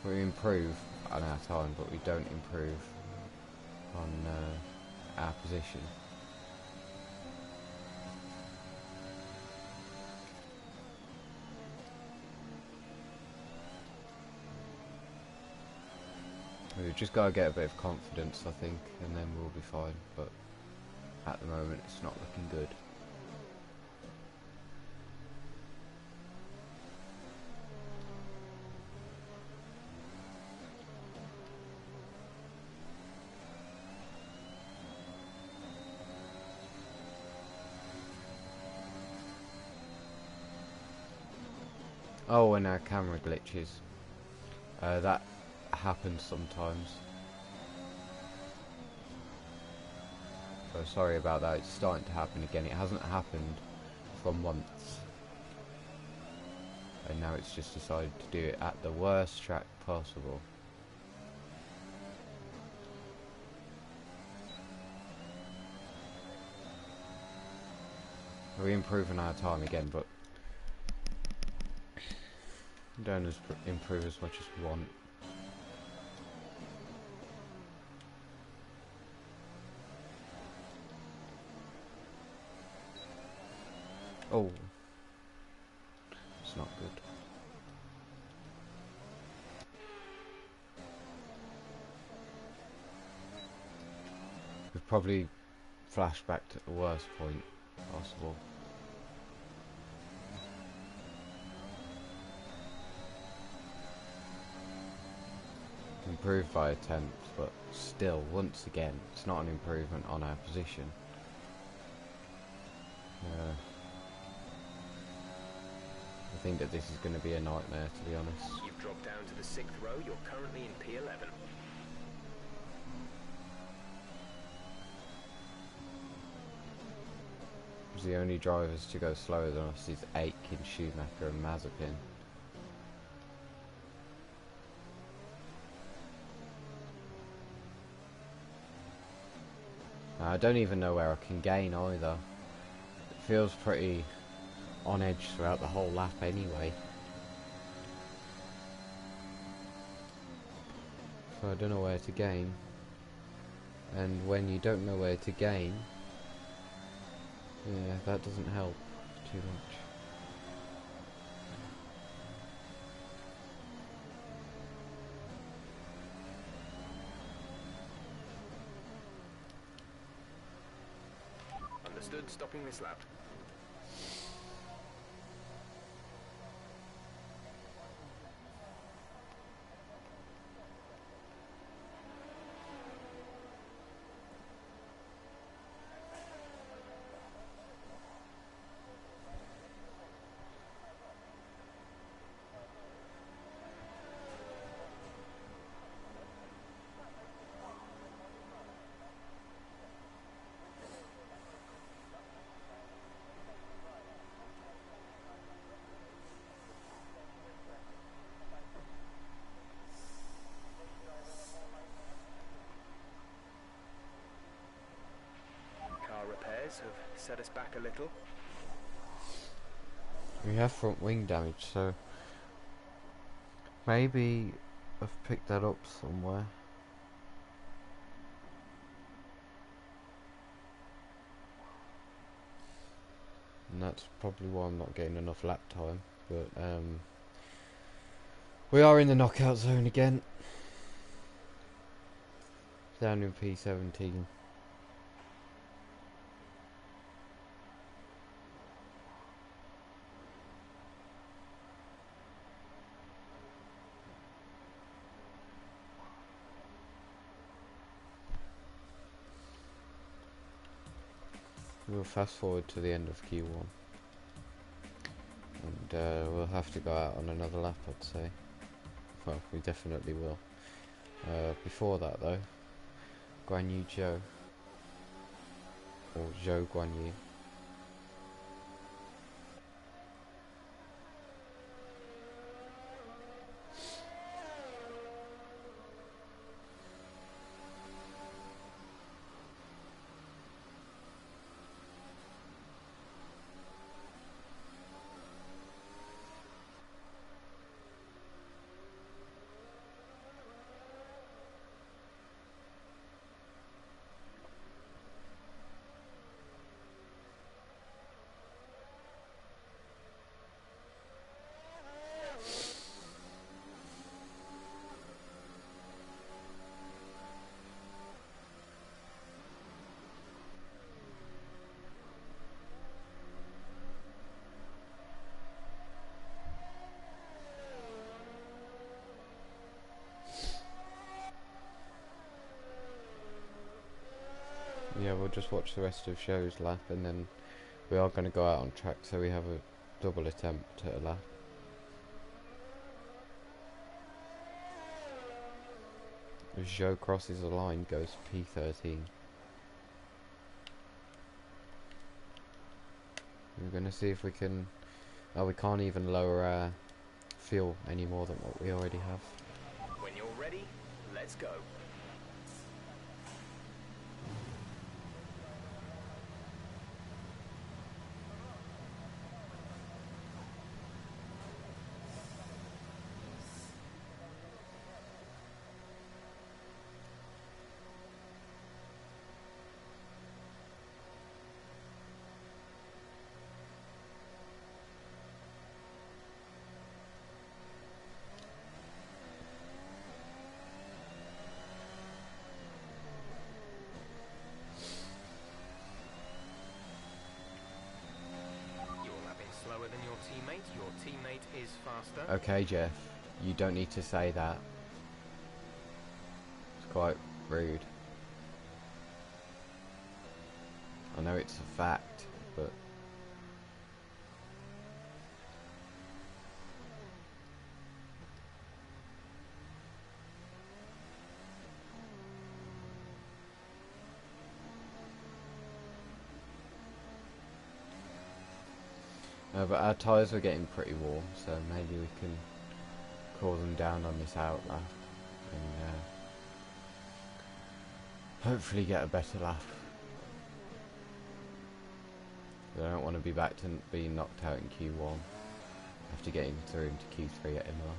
We improve on our time, but we don't improve on our position. We've just got to get a bit of confidence, I think, and then we'll be fine, but at the moment it's not looking good. Oh, and our camera glitches. That happens sometimes. So sorry about that, it's starting to happen again. It hasn't happened for months. And now it's just decided to do it at the worst track possible. We're improving our time again, but don't improve as much as we want. Oh, it's not good. We've probably flashed back to the worst point possible. Improved by attempts, but still, once again, it's not an improvement on our position. I think that this is going to be a nightmare, to be honest. You've dropped down to the 6th row. You're currently in P11. The only drivers to go slower than us is Aitken, Schumacher and Mazepin. I don't even know where I can gain either. It feels pretty on edge throughout the whole lap anyway. So I don't know where to gain. And when you don't know where to gain, yeah, that doesn't help too much. Understood, stopping this lap. tyres have set us back a little. We have front wing damage, so maybe I've picked that up somewhere. And that's probably why I'm not getting enough lap time, but we are in the knockout zone again. Down in P17. We'll fast forward to the end of Q1. And we'll have to go out on another lap, I'd say. Well, we definitely will. Before that though, Guan Yu Zhou, or Zhou Guan Yu. Yeah, we'll just watch the rest of Zhou's lap, and then we are going to go out on track, so we have a double attempt at a lap. If Zhou crosses the line, goes P13. We're going to see if we can... Oh, we can't even lower our fuel any more than what we already have. When you're ready, let's go. Slower than your teammate. Your teammate is faster. Okay, Jeff, you don't need to say that. It's quite rude. I know it's a fact, but... but our tyres are getting pretty warm, so maybe we can cool them down on this out lap and hopefully get a better lap. I don't want to be back to being knocked out in Q1 after getting through into Q3 at Imola.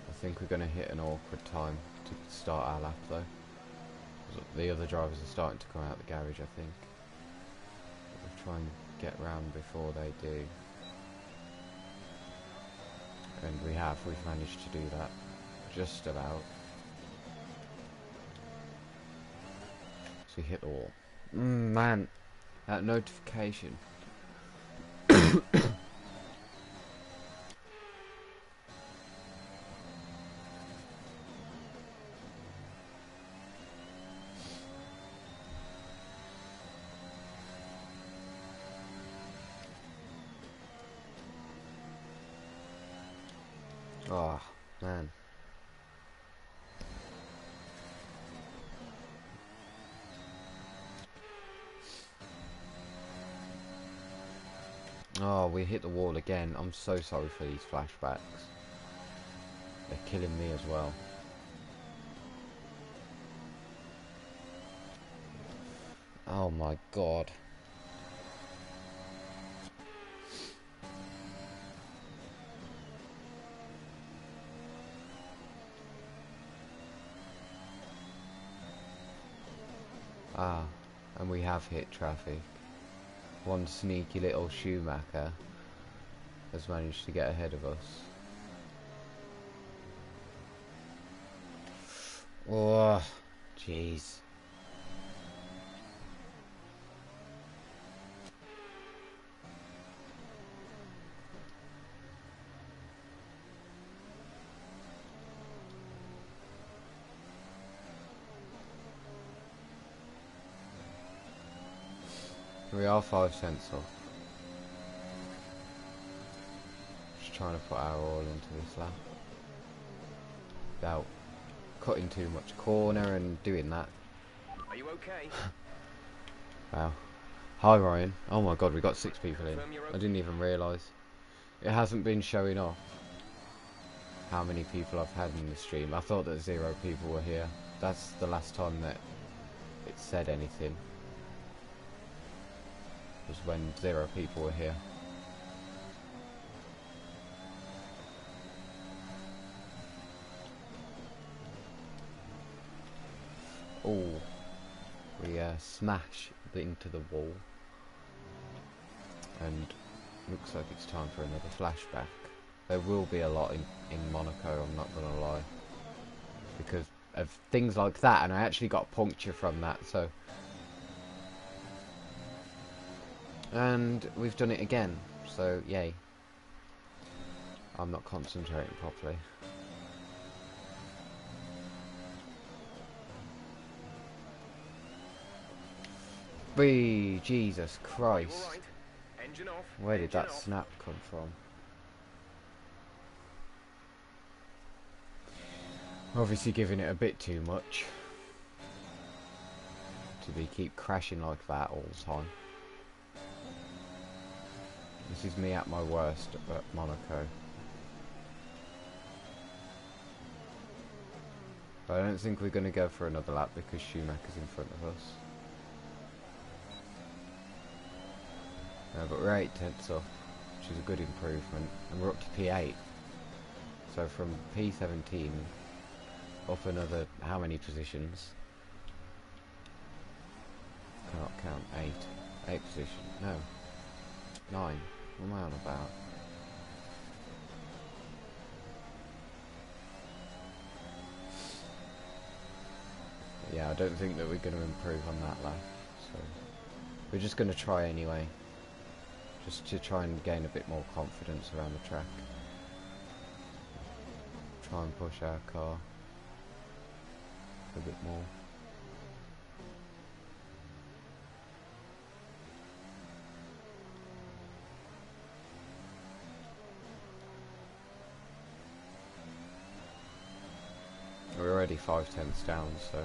I think we're going to hit an awkward time to start our lap though. The other drivers are starting to come out the garage, I think. We'll try and get round before they do. And we've managed to do that. Just about. So we hit the wall. Man, that notification. Oh, man. Oh, we hit the wall again. I'm so sorry for these flashbacks. They're killing me as well. Oh my god. Ah, and we have hit traffic. One sneaky little Schumacher has managed to get ahead of us. Oh, jeez. We are 5 cents off. Just trying to put our all into this lap. Without cutting too much corner and doing that. Are you okay? Wow. Hi Ryan. Oh my god, we got 6 people in. Confirm you're I didn't even realise. It hasn't been showing off how many people I've had in the stream. I thought that 0 people were here. That's the last time that it said anything. Was when 0 people were here. Oh, we smash into the wall, and looks like it's time for another flashback. There will be a lot in Monaco, I'm not gonna lie, because of things like that, and I actually got puncture from that, so. And we've done it again, so yay. I'm not concentrating properly. Jesus Christ. You all right? Engine off. Where did Engine that off. snap come from? Obviously giving it a bit too much. To keep crashing like that all the time. This is me at my worst at Monaco. But I don't think we're going to go for another lap because Schumacher's in front of us. But we're 8 tenths off, which is a good improvement, and we're up to P8. So from P17 up another how many positions? Cannot count. 8 positions. No, 9. What am I on about? Yeah, I don't think that we're going to improve on that lap, so we're just going to try anyway. Just to try and gain a bit more confidence around the track. Try and push our car a bit more. We're already 5 tenths down, so.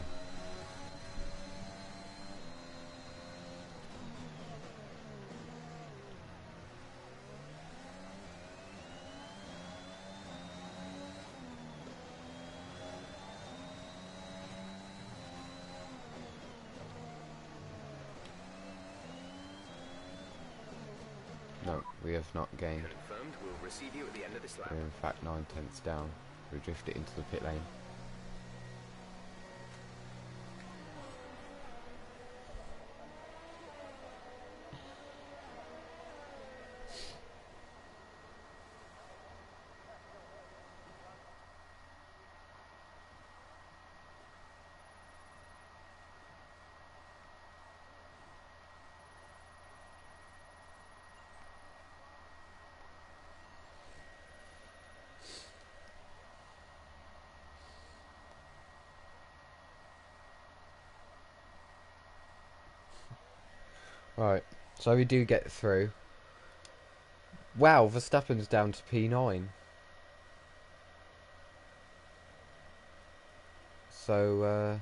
No, we have not gained. Confirmed. We'll receive you at the end of this lap. We're in fact 9 tenths down. We drifted into the pit lane. Right, so we do get through. Wow, Verstappen's down to P9. So,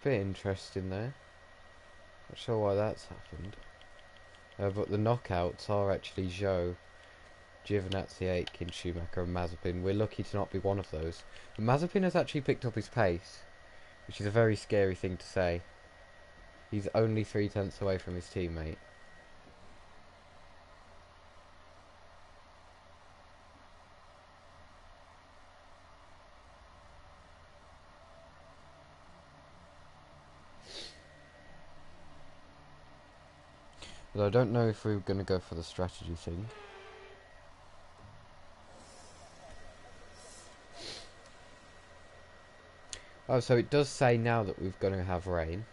bit interesting there. Not sure why that's happened. But the knockouts are actually Zhou, Giovinazzi, Aitken, Schumacher and Mazepin. We're lucky to not be one of those. But Mazepin has actually picked up his pace, which is a very scary thing to say. He's only 3/10 away from his teammate. But I don't know if we're going to go for the strategy thing. Oh, so it does say now that we're going to have rain.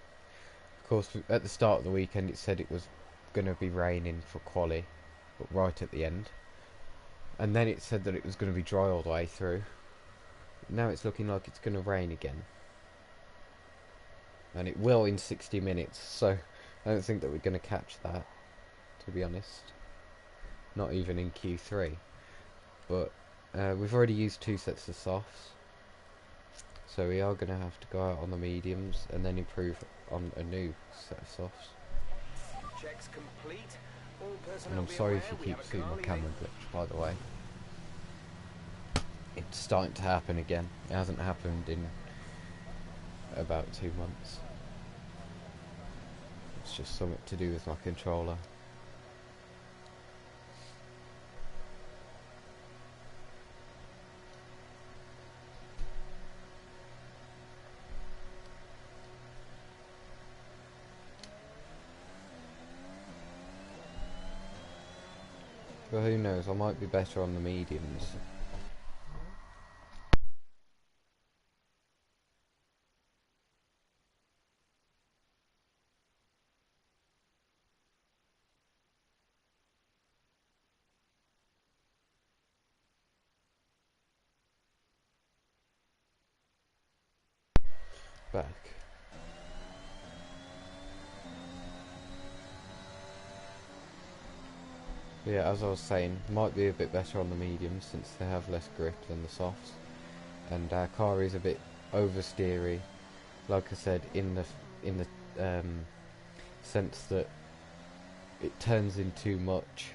Of course, at the start of the weekend it said it was going to be raining for quali, but right at the end. And then it said that it was going to be dry all the way through. Now it's looking like it's going to rain again. And it will in 60 minutes, so I don't think that we're going to catch that, to be honest. Not even in Q3. But we've already used 2 sets of softs. So we are going to have to go out on the mediums and then improve on a new set of softs. Checks complete. All And I'm sorry if you keep seeing my camera glitch, by the way. It's starting to happen again. It hasn't happened in about 2 months. It's just something to do with my controller. But who knows, I might be better on the mediums. Back. Yeah, as I was saying, might be a bit better on the mediums since they have less grip than the softs, and our car is a bit oversteery. Like I said, in the sense that it turns in too much,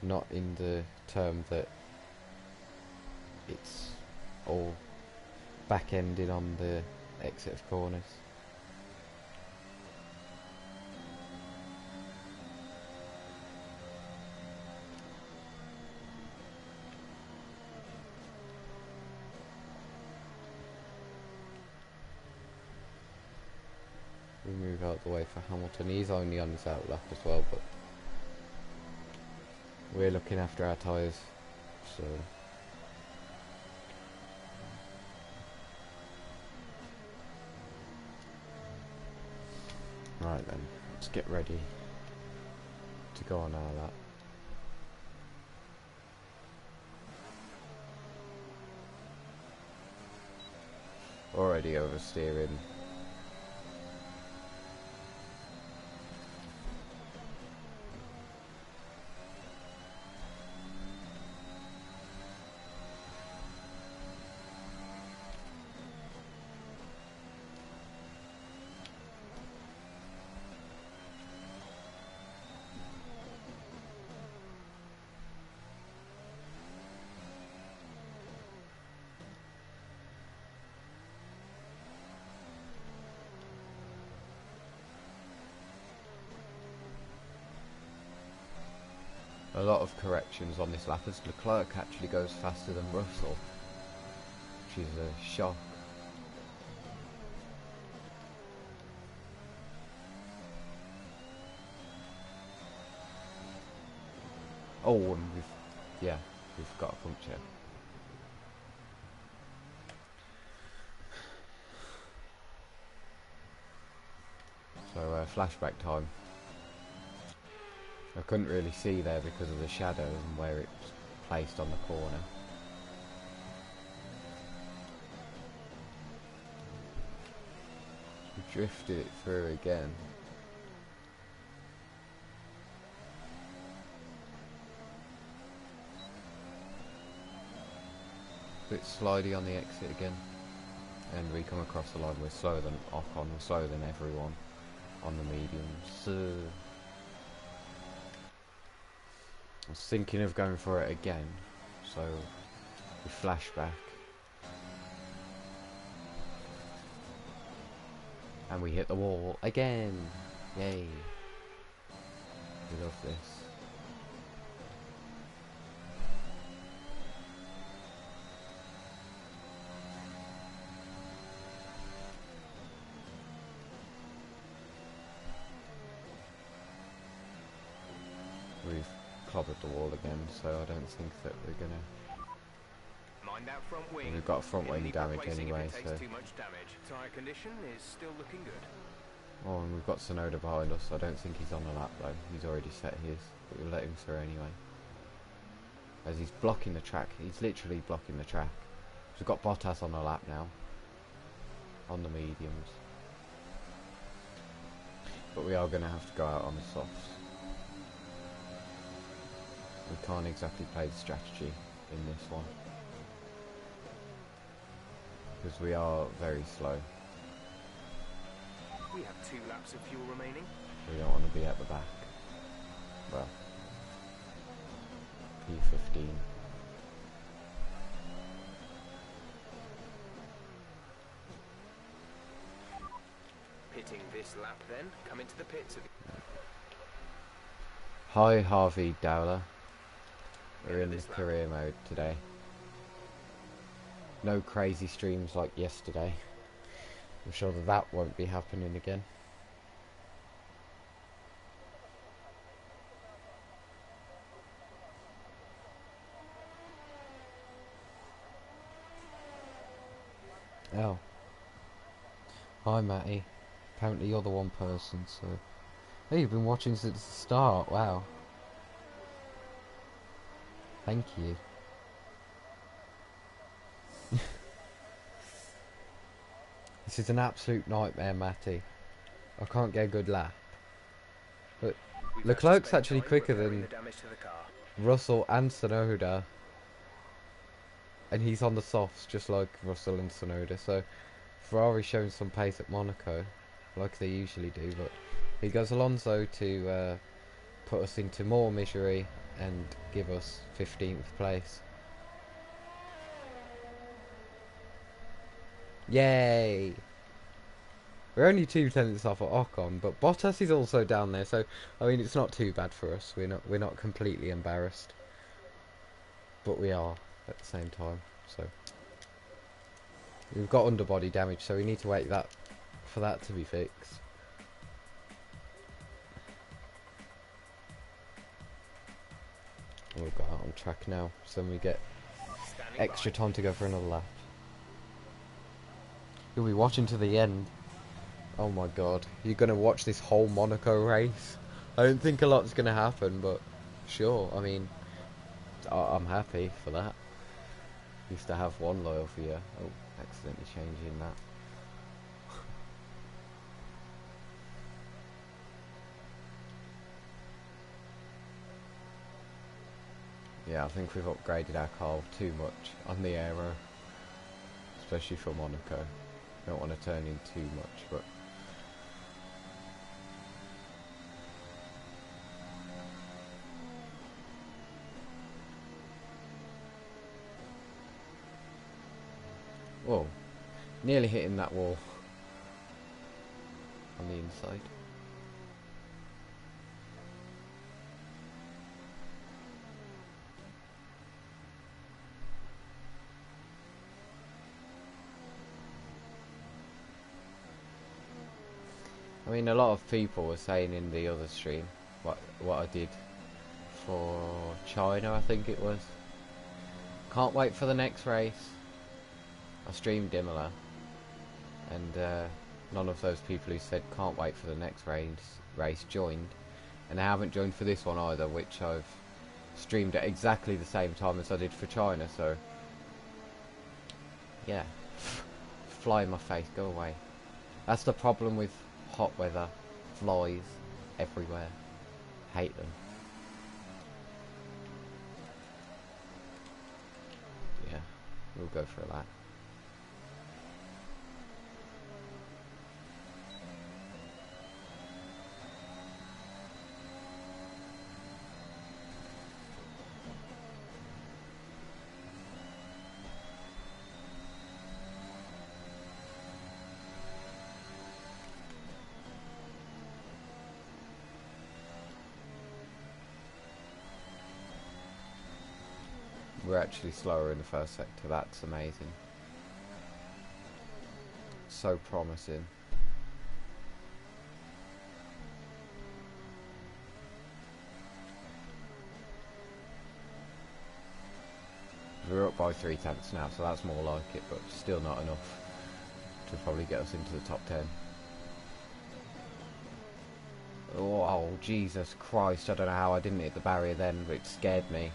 not in the term that it's all back-ended on the exit of corners. We move out the way for Hamilton. He's only on his outlap as well, but we're looking after our tyres, so right then, let's get ready to go on our lap. Already oversteering. A lot of corrections on this lap as Leclerc actually goes faster than Russell, which is a shock. Oh, and we've got a puncture. So flashback time. I couldn't really see there because of the shadows and where it's placed on the corner. We drifted it through again. Bit slidey on the exit again. And we come across the line. We're slower than Ocon, we're slower than everyone on the mediums. was thinking of going for it again, so we flash back. And we hit the wall again! Yay! We love this. We've clobbered the wall again, so I don't think that we're gonna... Mind that front wing. We've got front wing damage anyway, if it so... takes too much damage. Tyre condition is still looking good. Oh, and we've got Sonoda behind us. I don't think he's on the lap though. He's already set his, but we'll let him through anyway. As he's blocking the track. He's literally blocking the track. So we've got Bottas on the lap now. On the mediums. But we are going to have to go out on the softs. We can't exactly play the strategy in this one. Because we are very slow. We have 2 laps of fuel remaining. We don't want to be at the back. Well, P15. Pitting this lap then. Come into the pits. Hi Harvey Dowler. We're in this career mode today. No crazy streams like yesterday. I'm sure that that won't be happening again. Oh. Hi Matty. Apparently you're the one person, so... Hey, you've been watching since the start, wow. Thank you. This is an absolute nightmare, Matty. I can't get a good lap. But Leclerc's actually quicker than Russell and Tsunoda. And he's on the softs, just like Russell and Tsunoda. So Ferrari's showing some pace at Monaco, like they usually do. But he goes Alonso to put us into more misery and give us 15th place. Yay! We're only 2 tenths off at Ocon, but Bottas is also down there, so I mean it's not too bad for us. We're not completely embarrassed, but we are at the same time. So we've got underbody damage, so we need to wait for that to be fixed. We'll go out on track now, so then we get extra time to go for another lap. You'll be watching to the end. Oh my god, you're going to watch this whole Monaco race? I don't think a lot's going to happen, but sure, I mean, I'm happy for that. Used to have one loyal viewer. Oh, accidentally changing that. Yeah, I think we've upgraded our car too much on the aero, especially for Monaco. Don't want to turn in too much, but whoa, nearly hitting that wall on the inside. I mean, a lot of people were saying in the other stream what I did for China, I think it was. Can't wait for the next race. I streamed Imola, and none of those people who said can't wait for the next race joined, and they haven't joined for this one either, which I've streamed at exactly the same time as I did for China. So yeah, fly in my face, go away. That's the problem with hot weather, flies everywhere, hate them. Yeah, we'll go for a lap. We're actually slower in the first sector. That's amazing. So promising. We're up by 3/10 now, so that's more like it, but still not enough to probably get us into the top 10. Oh, Jesus Christ, I don't know how I didn't hit the barrier then, but it scared me.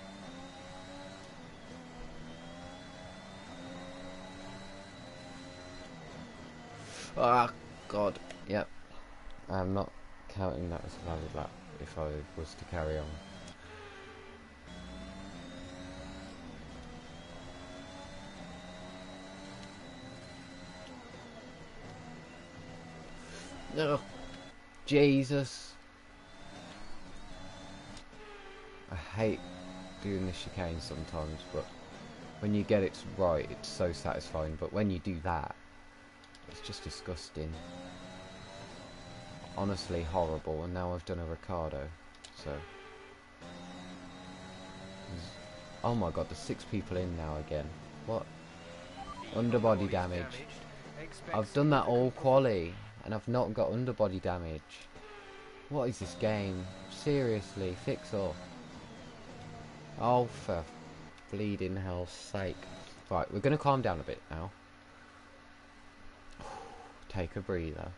Ah, God, yep. I'm not counting that as a valid lap if I was to carry on. Ugh, Jesus. I hate doing the chicane sometimes, but when you get it right, it's so satisfying. But when you do that, it's just disgusting. Honestly horrible. And now I've done a Ricardo, so... Oh my God, there's 6 people in now again. What? Underbody damage. I've done that all quali, and I've not got underbody damage. What is this game? Seriously, fix up. Oh, for bleeding hell's sake. Right, we're going to calm down a bit now. Take a breather.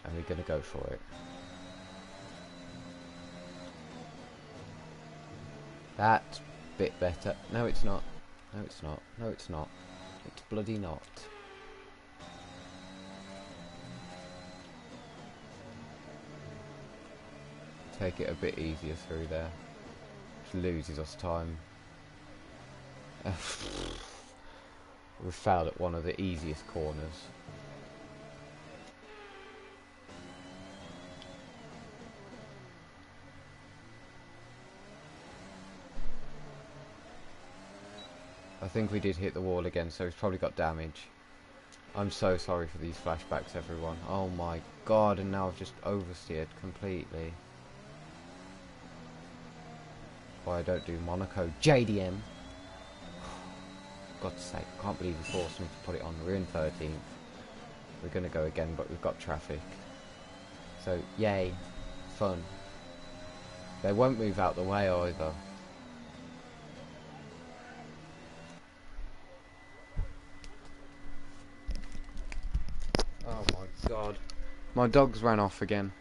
And we're going to go for it. That's a bit better. No, it's not. No, it's not. No, it's not. It's bloody not. Take it a bit easier through there. Which loses us time. We failed at one of the easiest corners. I think we did hit the wall again, so he's probably got damage. I'm so sorry for these flashbacks, everyone. Oh my God, and now I've just oversteered completely. Why I don't do Monaco. JDM! God's sake, I can't believe he forced me to put it on. We're in 13th. We're going to go again, but we've got traffic. So, yay. Fun. They won't move out the way either. Oh my God. My dogs ran off again.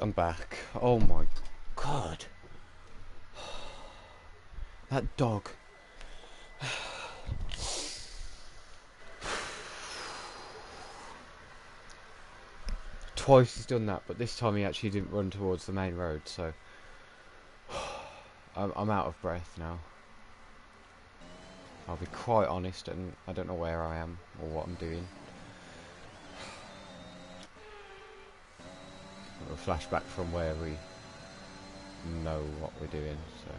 I'm back. Oh my God. That dog. Twice he's done that, but this time he actually didn't run towards the main road, so... I'm out of breath now. I'll be quite honest, and I don't know where I am or what I'm doing. a flashback from where we know what we're doing. So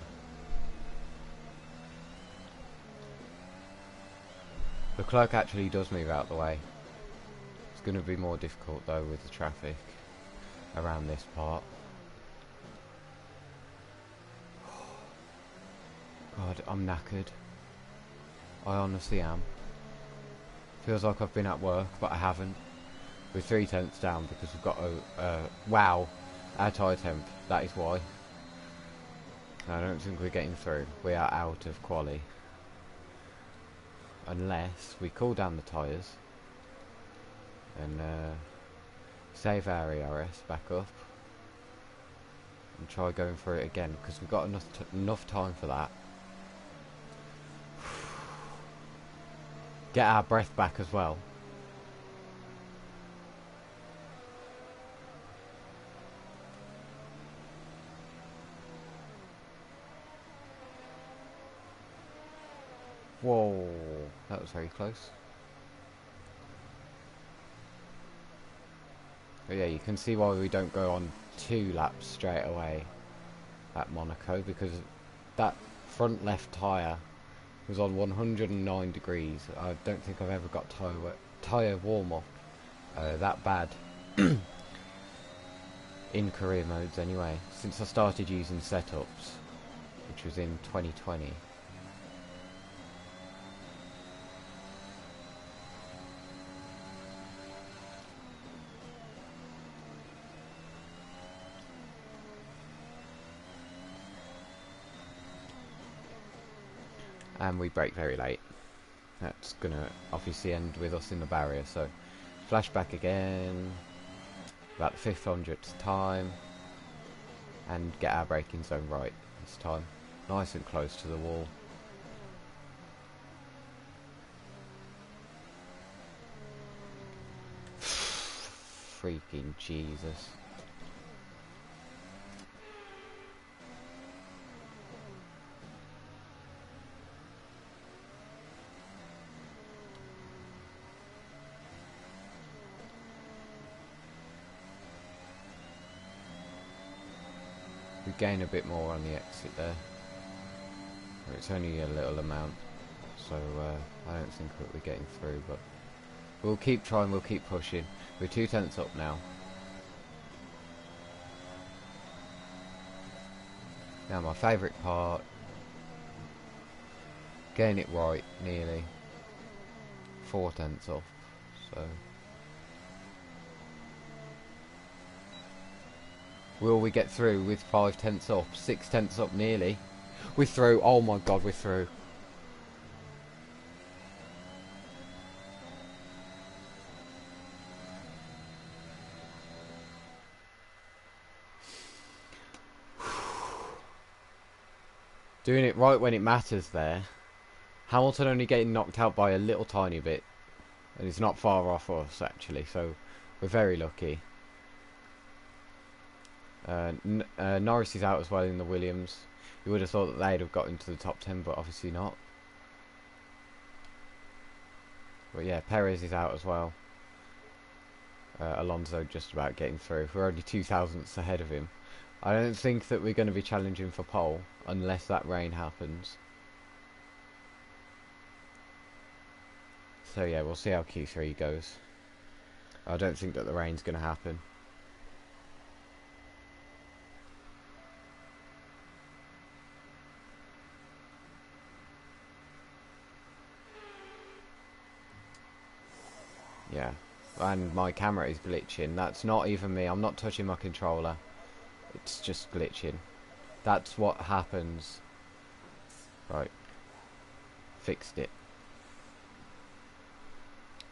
the cloak actually does move out the way. It's going to be more difficult though with the traffic around this part. God, I'm knackered. I honestly am. Feels like I've been at work, but I haven't. We're 3/10 down because we've got a wow, our tyre temp. That is why. I don't think we're getting through. We are out of quali. Unless we cool down the tyres and save our ERS back up and try going through it again, because we've got enough time for that. Get our breath back as well. Whoa, that was very close. But yeah, you can see why we don't go on 2 laps straight away at Monaco, because that front left tyre was on 109 degrees. I don't think I've ever got tyre warm up that bad in career modes anyway, since I started using setups, which was in 2020. And we brake very late. That's gonna obviously end with us in the barrier, so flashback again, about the 500th time, and get our braking zone right this time, nice and close to the wall. Freaking Jesus. We gain a bit more on the exit there. It's only a little amount, so I don't think that we're getting through, but we'll keep trying, we'll keep pushing. We're 2/10 up now. Now my favourite part, getting it right nearly. 4/10 off, so will we get through with 5/10 up? 6/10 up nearly. We're through. Oh my god, we're through. Doing it right when it matters there. Hamilton only getting knocked out by a little tiny bit, and it's not far off us actually, so we're very lucky. Norris is out as well in the Williams. You would have thought that they'd have got into the top 10, but obviously not. But yeah, Perez is out as well. Alonso just about getting through. We're only 2 thousandths ahead of him. I don't think that we're going to be challenging for pole unless that rain happens. So yeah, we'll see how Q3 goes. I don't think that the rain's going to happen. Yeah, and my camera is glitching. That's not even me. I'm not touching my controller. It's just glitching. That's what happens. Right. Fixed it.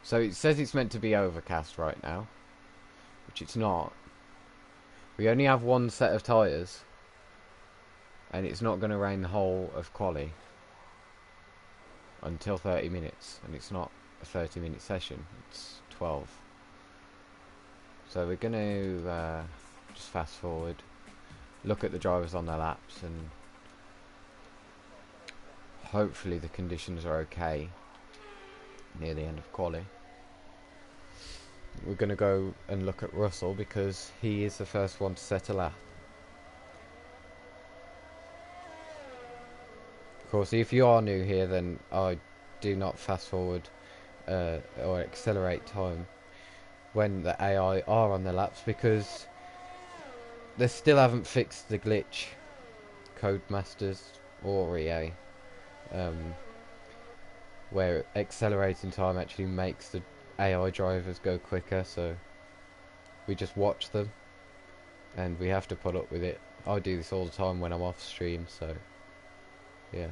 So it says it's meant to be overcast right now, which it's not. We only have one set of tyres, and it's not going to rain the whole of quali until 30 minutes, and it's not a 30-minute session, it's 12. So we're going to just fast forward, look at the drivers on their laps, and hopefully the conditions are okay near the end of quali. we're going to go and look at Russell because he is the first one to set a lap. Of course, if you are new here, then I do not fast forward or accelerate time when the AI are on the laps, because they still haven't fixed the glitch, Codemasters or EA, where accelerating time actually makes the AI drivers go quicker, so we just watch them and we have to put up with it. I do this all the time when I'm off stream, so yeah.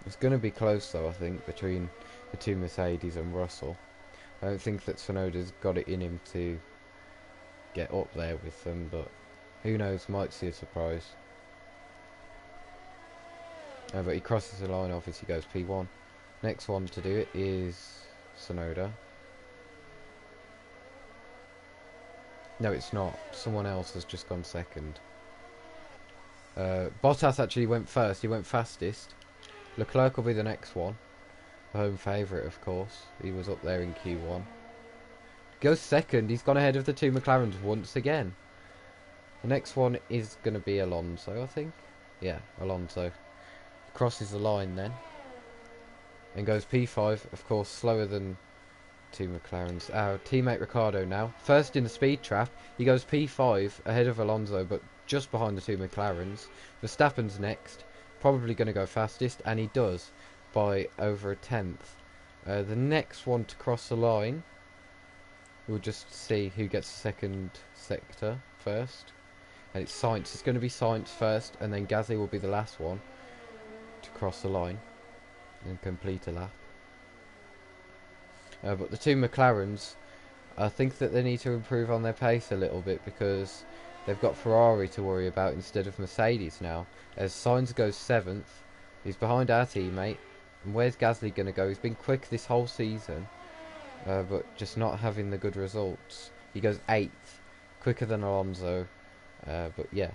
It's going to be close though, I think, between the two Mercedes and Russell. I don't think that Tsunoda's got it in him to get up there with them, but who knows, might see a surprise. But he crosses the line, obviously goes P1. Next one to do it is Tsunoda. No, it's not. Someone else has just gone second. Bottas actually went first. He went fastest. Leclerc will be the next one. The home favourite, of course. He was up there in Q1. Goes second. He's gone ahead of the two McLarens once again. The next one is going to be Alonso, I think. Yeah, Alonso. Crosses the line then. And goes P5. Of course, slower than two McLarens. Our teammate Ricciardo now. First in the speed trap. He goes P5 ahead of Alonso, but just behind the two McLarens. Verstappen's next. Probably going to go fastest, and he does by over a tenth. The next one to cross the line, we'll just see who gets the second sector first, and it's Sainz. It's going to be Sainz first, and then Gasly will be the last one to cross the line and complete a lap. But the two McLarens, I think that they need to improve on their pace a little bit, because they've got Ferrari to worry about instead of Mercedes now. As Sainz goes 7th, he's behind our teammate. And where's Gasly going to go? He's been quick this whole season, but just not having the good results. He goes 8th, quicker than Alonso, but yeah.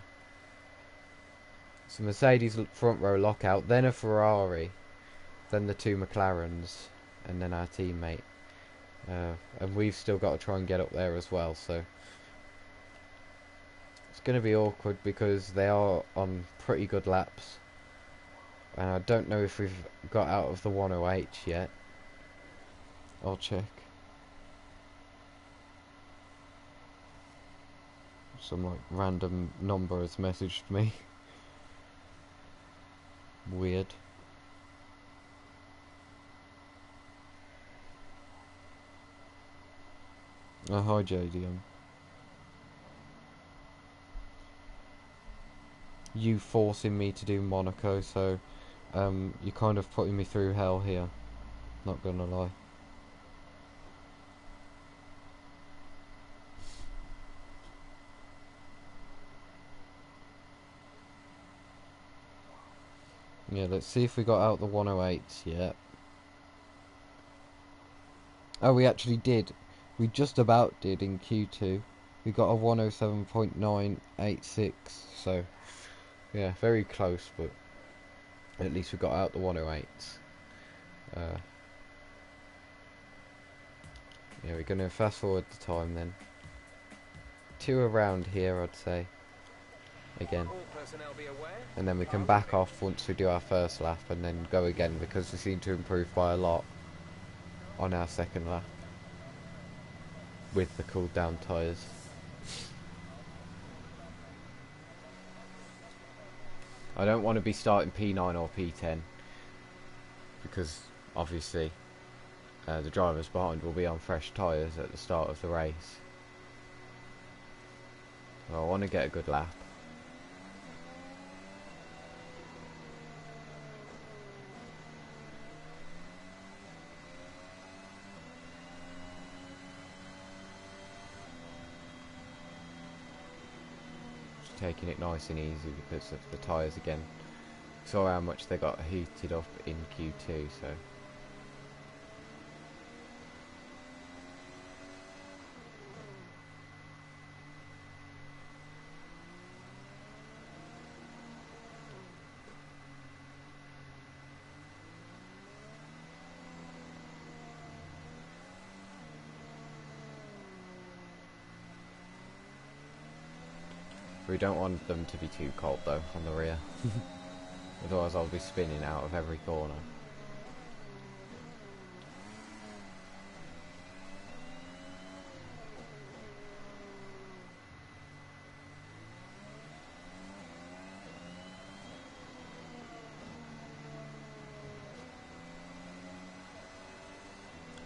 So Mercedes front row lockout, then a Ferrari, then the two McLarens, and then our teammate. And we've still got to try and get up there as well, so it's going to be awkward because they are on pretty good laps. And I don't know if we've got out of the 108 yet. I'll check. Some like random number has messaged me. Weird. Oh, hi JDM. You forcing me to do Monaco, so you're kind of putting me through hell here, not gonna lie. Yeah, let's see if we got out the 108s yet. Oh, we actually did. We just about did in Q2. We got a 107.986, so yeah, very close, but at least we got out the 108s. Yeah, we're going to fast forward the time then to around here, I'd say, again, and then we can back off once we do our first lap and then go again, because we seem to improve by a lot on our second lap with the cooled down tyres. I don't want to be starting P9 or P10 because obviously the drivers behind will be on fresh tyres at the start of the race. So I want to get a good lap. taking it nice and easy because of the tyres again. Saw how much they got heated up in Q2, so we don't want them to be too cold though on the rear. Otherwise I'll be spinning out of every corner.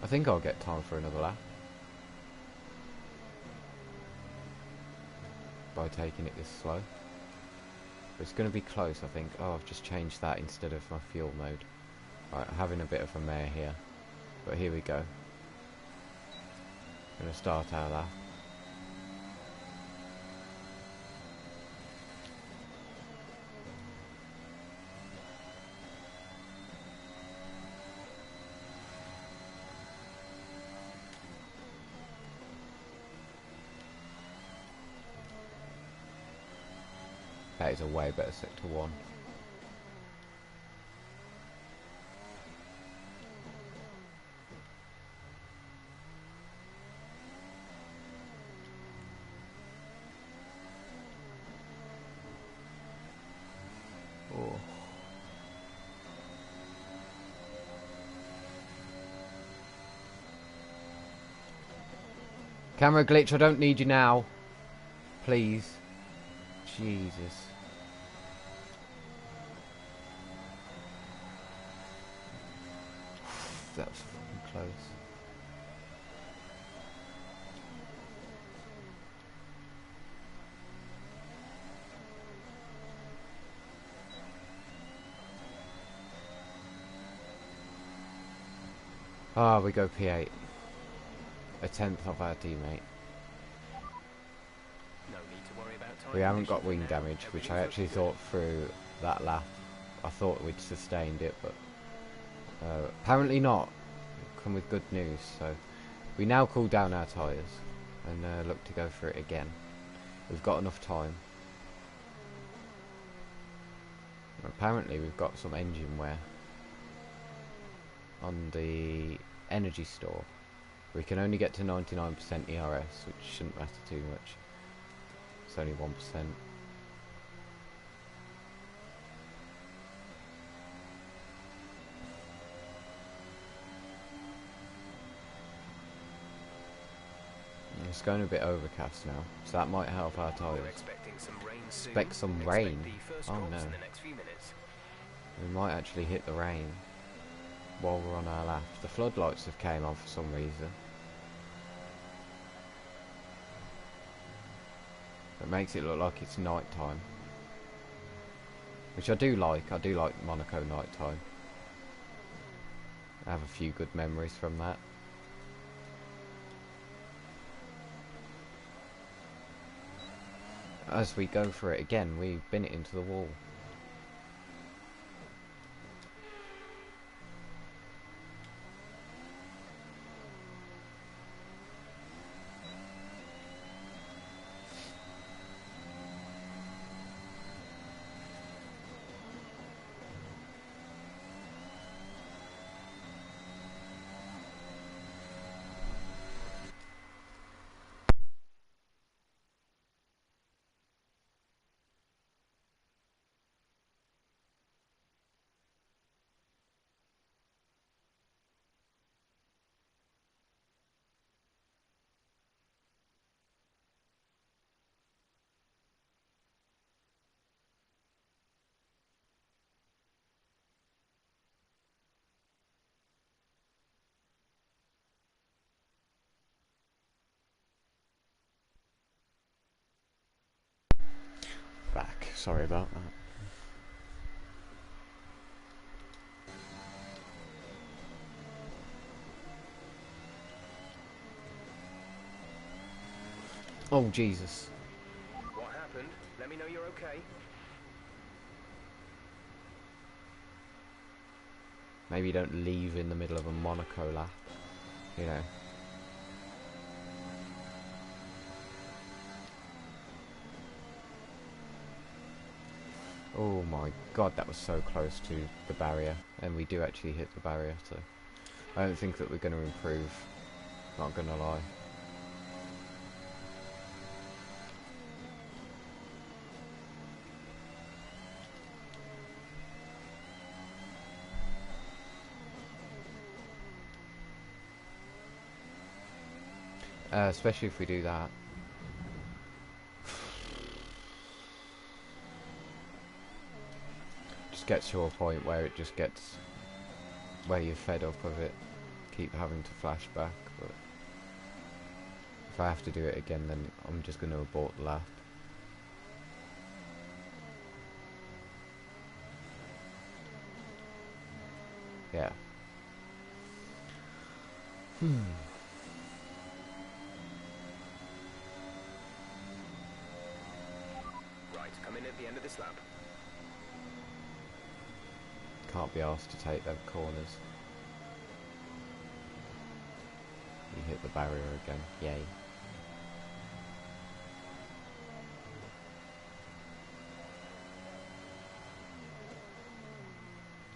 I think I'll get time for another lap by taking it this slow. But it's going to be close, I think. Oh, I've just changed that instead of my fuel mode. Right, having a bit of a mare here. But here we go. Going to start our lap. That is a way better sector 1. Oh. Camera glitch, I don't need you now. Please. Jesus. That was fucking close. Ah, we go P8. A tenth of our teammate. No need to worry about time. We haven't got wing damage, which I actually thought through that lap. I thought we'd sustained it, but apparently not. Come with good news. So we now cool down our tyres and look to go for it again. We've got enough time. Apparently we've got some engine wear on the energy store. We can only get to 99% ERS, which shouldn't matter too much. It's only 1%. It's going a bit overcast now, so that might help our tyres. We're expecting some rain soon. Expect some rain? The first Oh drops no. in the next few minutes. We might actually hit the rain while we're on our lap. The floodlights have came on for some reason. It makes it look like it's night time, which I do like. I do like Monaco night time. I have a few good memories from that. As we go for it again, we bin it into the wall. Back. Sorry about that. Oh Jesus. What happened? Let me know your okay? Maybe don't leave in the middle of a Monaco lap, you know. Oh my god, that was so close to the barrier, and we do actually hit the barrier, so I don't think that we're going to improve, not going to lie. Especially if we do that. Just gets to a point where it just gets where you're fed up of it, keep having to flash back, but if I have to do it again, then I'm just going to abort the lap. Yeah. Right, come in at the end of this lap. Can't be asked to take them corners. You hit the barrier again. Yay.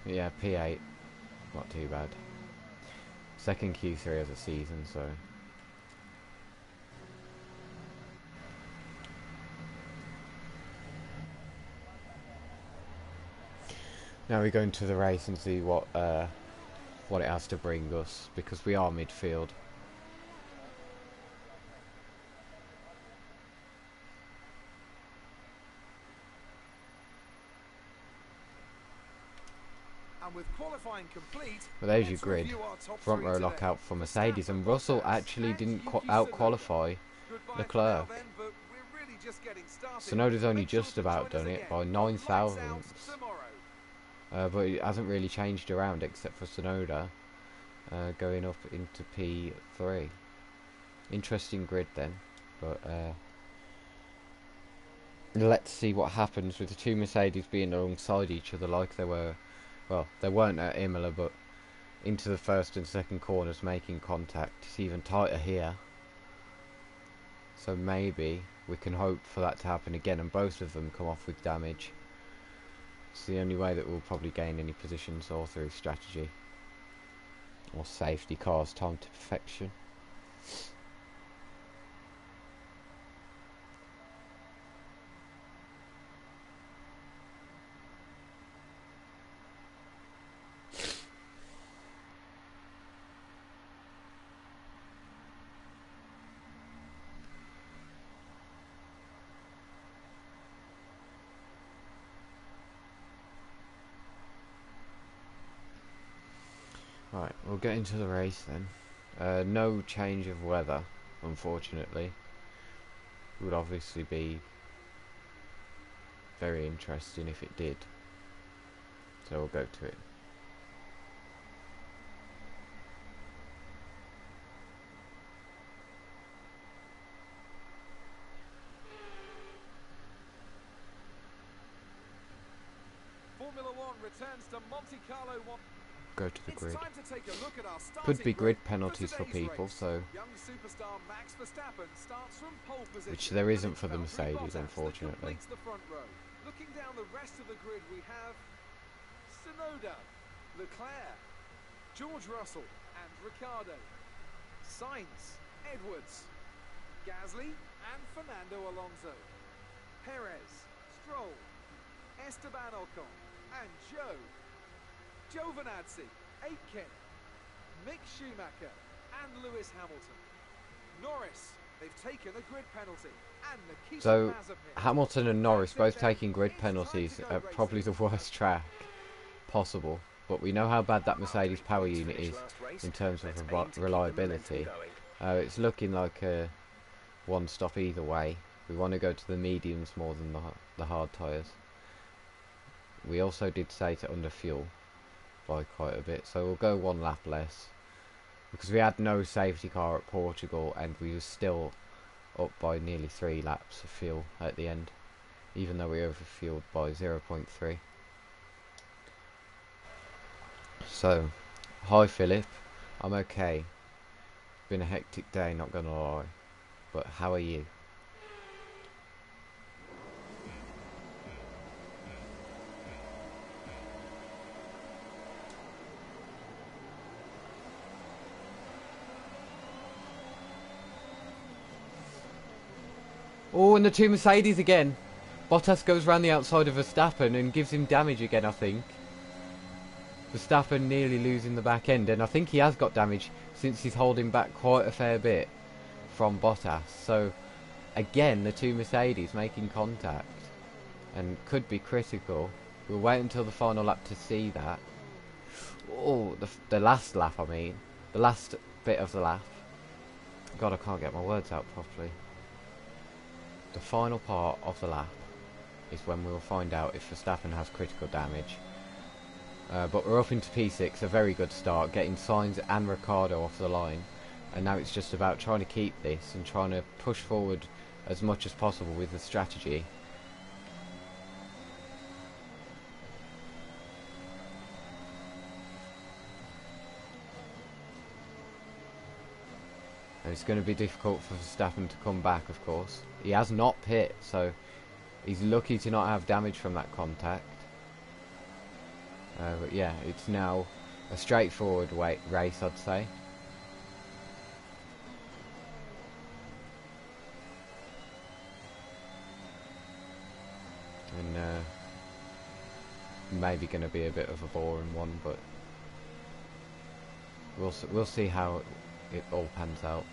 Yeah, P8. Not too bad. Second Q3 of the season, so... Now we go into the race and see what it has to bring us, because we are midfield. And with qualifying complete, But there's your let's grid. review our top Front three row today. lockout for Mercedes, and Verstappen, Russell Bottas, actually and didn't Yuki out-qualify Tsunoda. Goodbye Leclerc. for now then, but we're really just getting started. Tsunoda's only Make sure just to about join us done it again. by 9 Lights out thousandths. tomorrow. But it hasn't really changed around except for Tsunoda going up into P3. Interesting grid then, but let's see what happens with the two Mercedes being alongside each other like they were. Well, they weren't at Imola, but into the first and second corners making contact. It's even tighter here, so maybe we can hope for that to happen again and both of them come off with damage. It's the only way that we'll probably gain any positions, or through strategy or safety cars time to perfection. Right, we'll get into the race then. No change of weather, unfortunately. Would obviously be very interesting if it did. So we'll go to it. Formula One returns to Monte Carlo. Go to the It's grid. time to take a look at our Could be starting grid for penalties for today's people, race. so Young superstar Max Verstappen starts from pole position, which there isn't for the and it's Valtteri Mercedes, Bottas that unfortunately. completes the front row. Looking down the rest of the grid, we have Tsunoda, Leclerc, George Russell, and Ricciardo, Sainz, Edwards, Gasly, and Fernando Alonso, Perez, Stroll, Esteban Ocon, and Giovinazzi, Aitken, Mick Schumacher, and Lewis Hamilton. Norris, they've taken a grid penalty, and Nikita So Mazepin. Hamilton and Norris both taking grid penalties at probably the worst track possible. But we know how bad that Mercedes power unit is in terms of reliability. It's looking like a one stop either way. We want to go to the mediums more than the hard tyres. We also did say to underfuel by quite a bit, so we'll go one lap less, because we had no safety car at Portugal and we were still up by nearly 3 laps of fuel at the end. even though we overfueled by 0.3. So, hi Philip, I'm okay. Been a hectic day, not gonna lie, but how are you? Oh, and the two Mercedes again. Bottas goes round the outside of Verstappen and gives him damage again, I think. Verstappen nearly losing the back end, and I think he has got damage since he's holding back quite a fair bit from Bottas. So, again, the two Mercedes making contact, and could be critical. We'll wait until the final lap to see that. Oh, the last lap, I mean. The last bit of the lap. God, I can't get my words out properly. The final part of the lap is when we will find out if Verstappen has critical damage. But we're up into P6, a very good start, getting Sainz and Ricciardo off the line. And now it's just about trying to keep this and trying to push forward as much as possible with the strategy. And it's going to be difficult for Verstappen to come back, of course. He has not pit, so he's lucky to not have damage from that contact. But yeah, it's now a straightforward race, I'd say. And maybe going to be a bit of a boring one, but we'll see how it all pans out.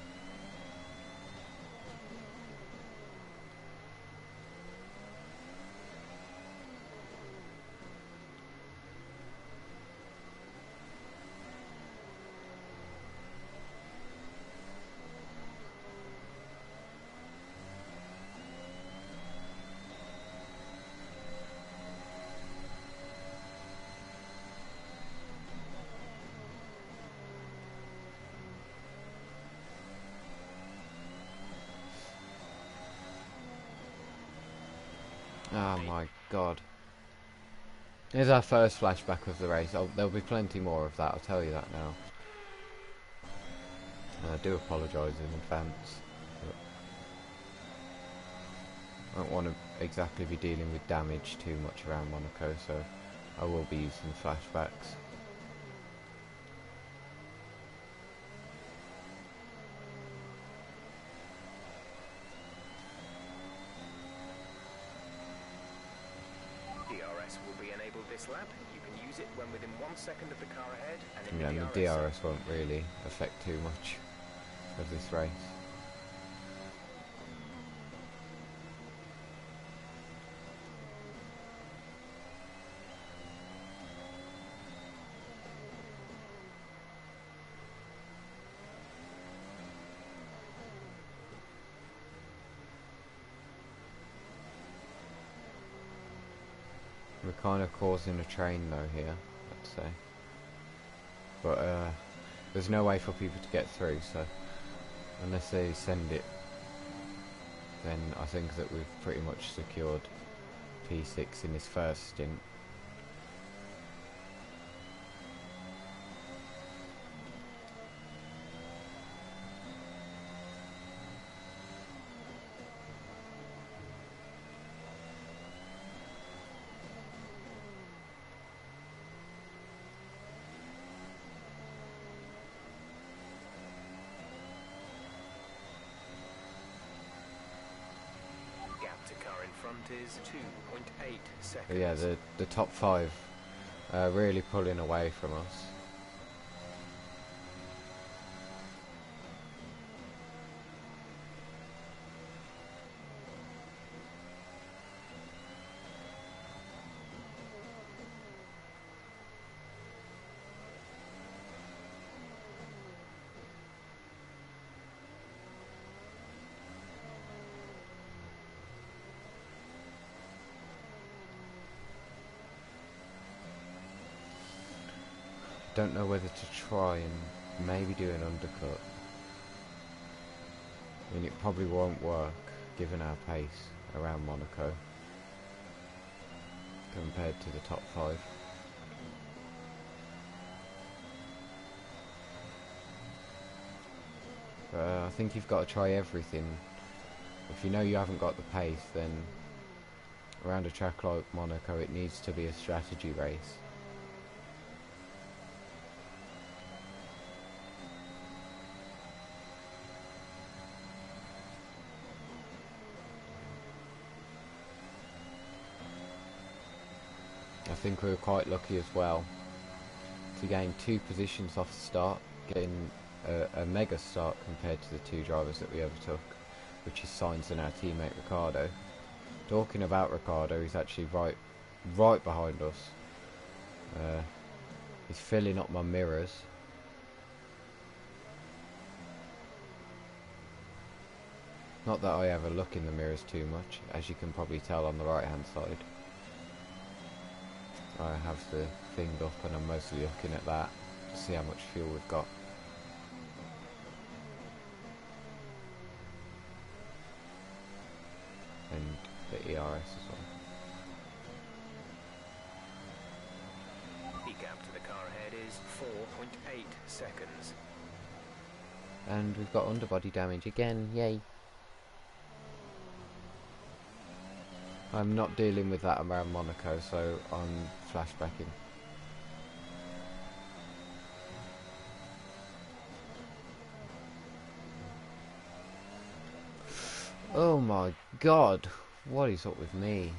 Oh my god. Here's our first flashback of the race. There'll be plenty more of that, I'll tell you that now. And I do apologise in advance. I don't want to exactly be dealing with damage too much around Monaco, so I will be using flashbacks. DRS will be enabled this lap. You can use it when within 1 second of the car ahead. And Yeah, and the DRS won't really affect too much of this race. We're kind of causing a train though here, I'd say. But there's no way for people to get through, so unless they send it, then I think that we've pretty much secured P6 in this first stint. Is 2.8 seconds. But yeah, the top five really pulling away from us. Don't know whether to try and maybe do an undercut. I mean, it probably won't work given our pace around Monaco. compared to the top 5. But I think you've got to try everything. If you know you haven't got the pace, then around a track like Monaco it needs to be a strategy race. I think we were quite lucky as well to gain 2 positions off the start, getting a mega start compared to the 2 drivers that we overtook, which is Sainz and our teammate Ricciardo. Talking about Ricciardo, he's actually right behind us. He's filling up my mirrors. Not that I ever look in the mirrors too much, as you can probably tell on the right hand side. I have the thing up and I'm mostly looking at that to see how much fuel we've got. And the ERS as well. The gap to the car ahead is 4.8 seconds. And we've got underbody damage again, yay. I'm not dealing with that around Monaco, so I'm flashbacking. Oh my god, what is up with me?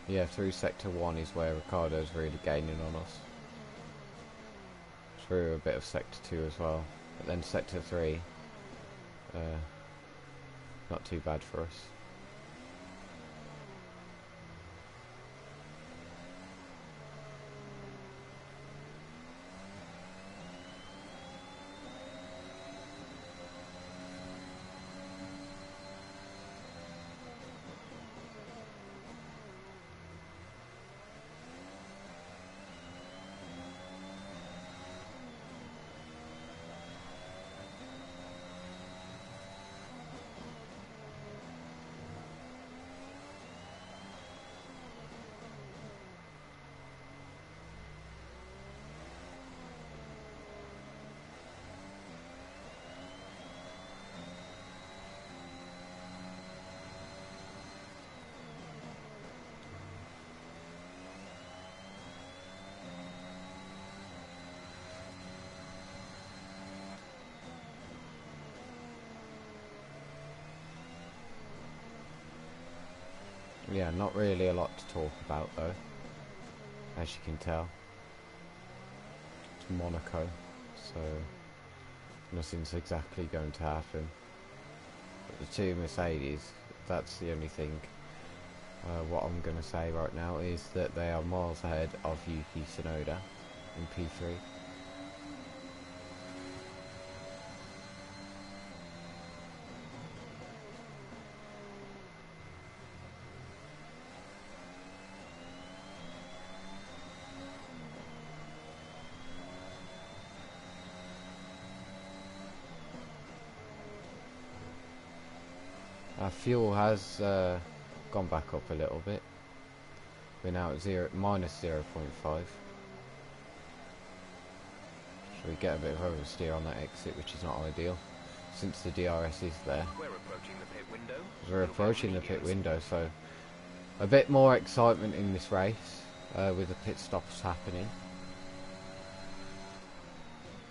Yeah, through sector 1 is where Ricciardo's really gaining on us. Through a bit of sector 2 as well. But then sector 3, not too bad for us. Yeah, not really a lot to talk about though, as you can tell. It's Monaco, so nothing's exactly going to happen. But the 2 Mercedes, that's the only thing. What I'm going to say right now is that they are miles ahead of Yuki Tsunoda in P3. Our fuel has gone back up a little bit. We're now at minus 0.5. So we get a bit of oversteer on that exit, which is not ideal, since the DRS is there. We're approaching the pit window. We're approaching the pit window, so a bit more excitement in this race with the pit stops happening.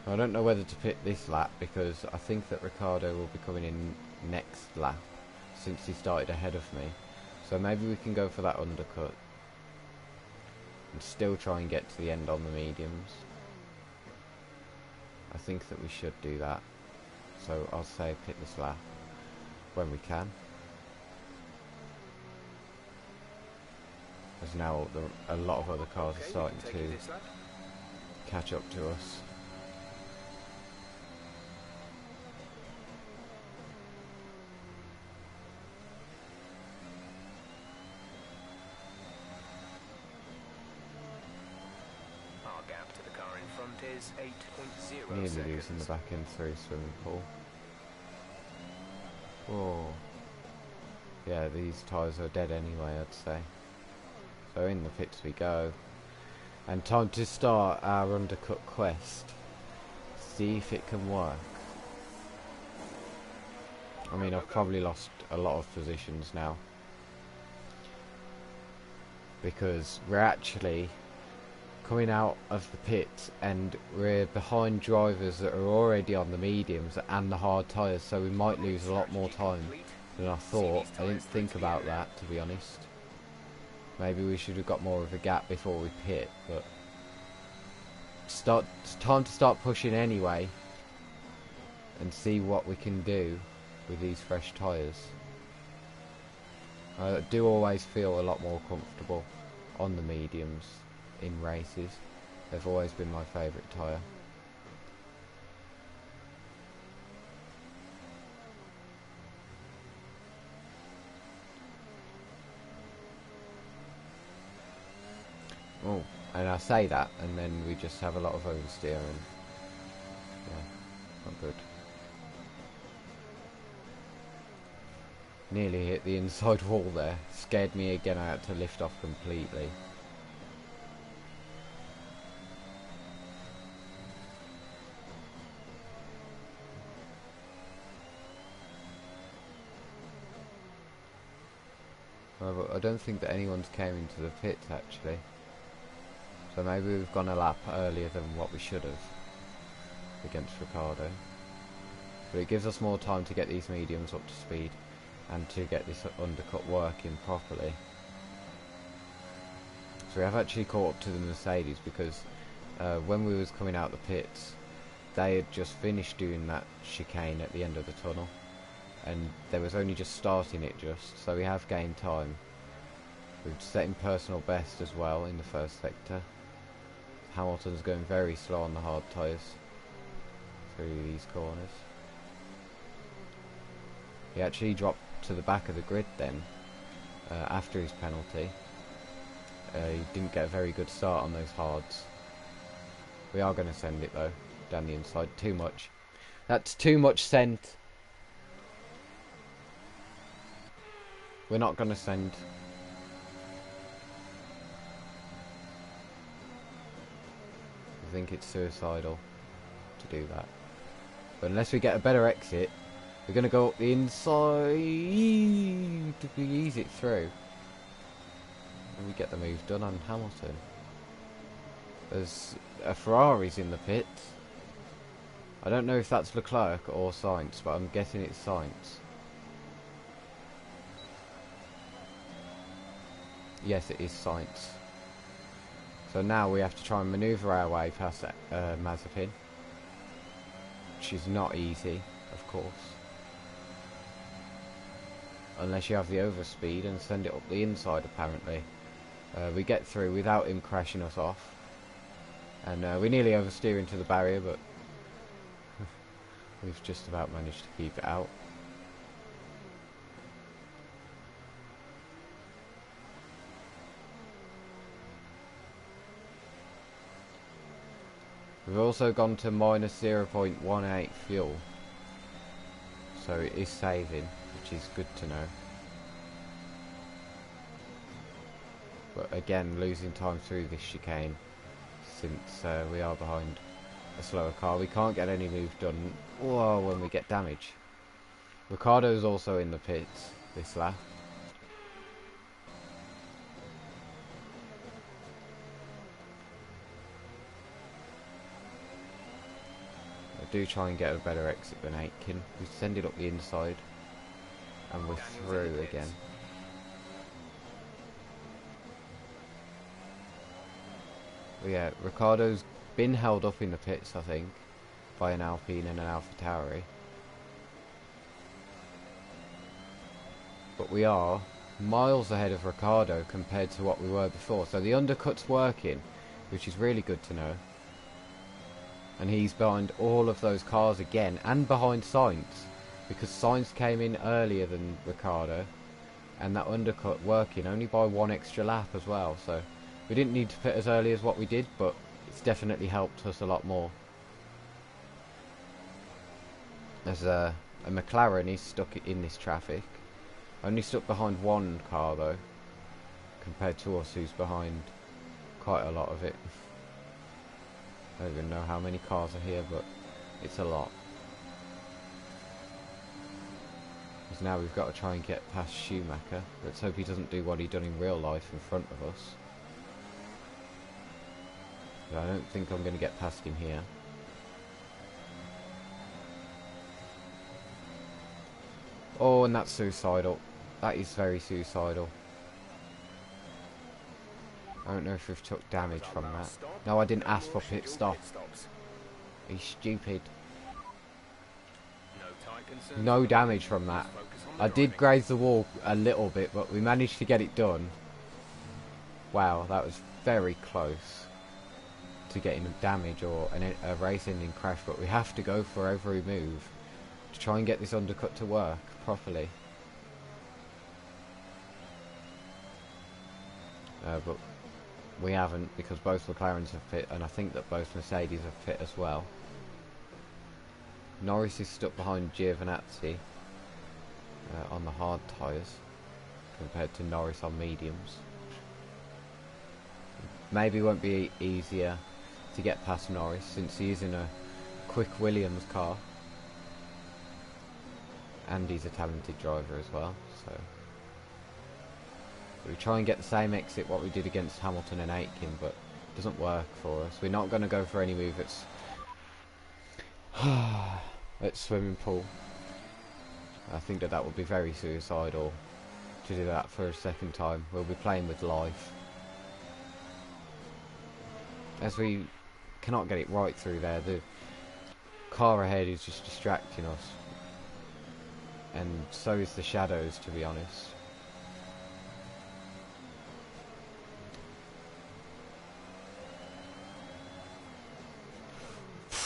I don't know whether to pit this lap because I think that Ricciardo will be coming in next lap, since he started ahead of me. So maybe we can go for that undercut and still try and get to the end on the mediums. I think that we should do that, so I'll say pit this lap when we can. As now a lot of other cars are starting to catch up to us. Our gap to the car in front is 8.0 Nearly seconds. losing the back end through swimming pool. Whoa. Yeah, these tyres are dead anyway, I'd say. So in the pits we go. And time to start our undercut quest. See if it can work. I mean, I've probably lost a lot of positions now. Because we're actually coming out of the pits and we're behind drivers that are already on the mediums and the hard tyres, so we might lose a lot more time than I thought. I didn't think about that, to be honest. Maybe we should have got more of a gap before we pit, but it's time to start pushing anyway and see what we can do with these fresh tyres. I do always feel a lot more comfortable on the mediums in races. They've always been my favourite tyre. Oh, and I say that and then we just have a lot of oversteer and yeah, not good. Nearly hit the inside wall there. Scared me again, I had to lift off completely. However, I don't think that anyone's came into the pits actually. So maybe we've gone a lap earlier than what we should have against Ricardo. But it gives us more time to get these mediums up to speed and to get this undercut working properly. So we have actually caught up to the Mercedes because when we was coming out the pits, they had just finished doing that chicane at the end of the tunnel. And they was only just starting it so we have gained time. We've set in personal best as well in the first sector. Hamilton's going very slow on the hard tyres through these corners. He actually dropped to the back of the grid then after his penalty. He didn't get a very good start on those hards. We are going to send it though down the inside. Too much. That's too much sent. We're not going to send. I think it's suicidal to do that. But unless we get a better exit, we're going to go up the inside to ease it through. And we get the move done on Hamilton. There's a Ferrari's in the pit. I don't know if that's Leclerc or Sainz, but I'm guessing it's Sainz. Yes, it is Sainz. So now we have to try and manoeuvre our way past Mazepin, which is not easy, of course. Unless you have the overspeed and send it up the inside, apparently. We get through without him crashing us off. And we nearly oversteer into the barrier, but we've just about managed to keep it out. We've also gone to minus 0.18 fuel, so it is saving, which is good to know. But again, losing time through this chicane, since we are behind a slower car. We can't get any move done when we get damage. Ricardo's also in the pits this lap. Do try and get a better exit than Aitken. We send it up the inside and we're through again. But yeah, Ricardo's been held up in the pits, I think, by an Alpine and an AlphaTauri. but we are miles ahead of Ricardo compared to what we were before. So the undercut's working, which is really good to know. And he's behind all of those cars again, and behind Sainz, because Sainz came in earlier than Ricardo, and that undercut working only by 1 extra lap as well. So we didn't need to pit as early as what we did, but it's definitely helped us a lot more. There's a McLaren, he's stuck in this traffic. Only stuck behind one car though, compared to us who's behind quite a lot of it. I don't even know how many cars are here, but it's a lot. Because now we've got to try and get past Schumacher. Let's hope he doesn't do what he done in real life in front of us. But I don't think I'm going to get past him here. Oh, and that's suicidal. That is very suicidal. I don't know if we've took damage from that. No, I didn't ask for pit stop. He's stupid. No damage from that. I did graze the wall a little bit, but we managed to get it done. Wow, that was very close to getting damage or a race-ending crash, but we have to go for every move to try and get this undercut to work properly. But we haven't, because both McLarens have pit, and I think that both Mercedes have pit as well. Norris is stuck behind Giovinazzi on the hard tyres compared to Norris on mediums. Maybe it won't be easier to get past Norris since he is in a quick Williams car, and he's a talented driver as well. So we try and get the same exit what we did against Hamilton and Aitken, but it doesn't work for us. We're not going to go for any move at swimming pool. I think that would be very suicidal to do that for a second time. We'll be playing with life, as we cannot get it right through there. The car ahead is just distracting us, and so is the shadows, to be honest.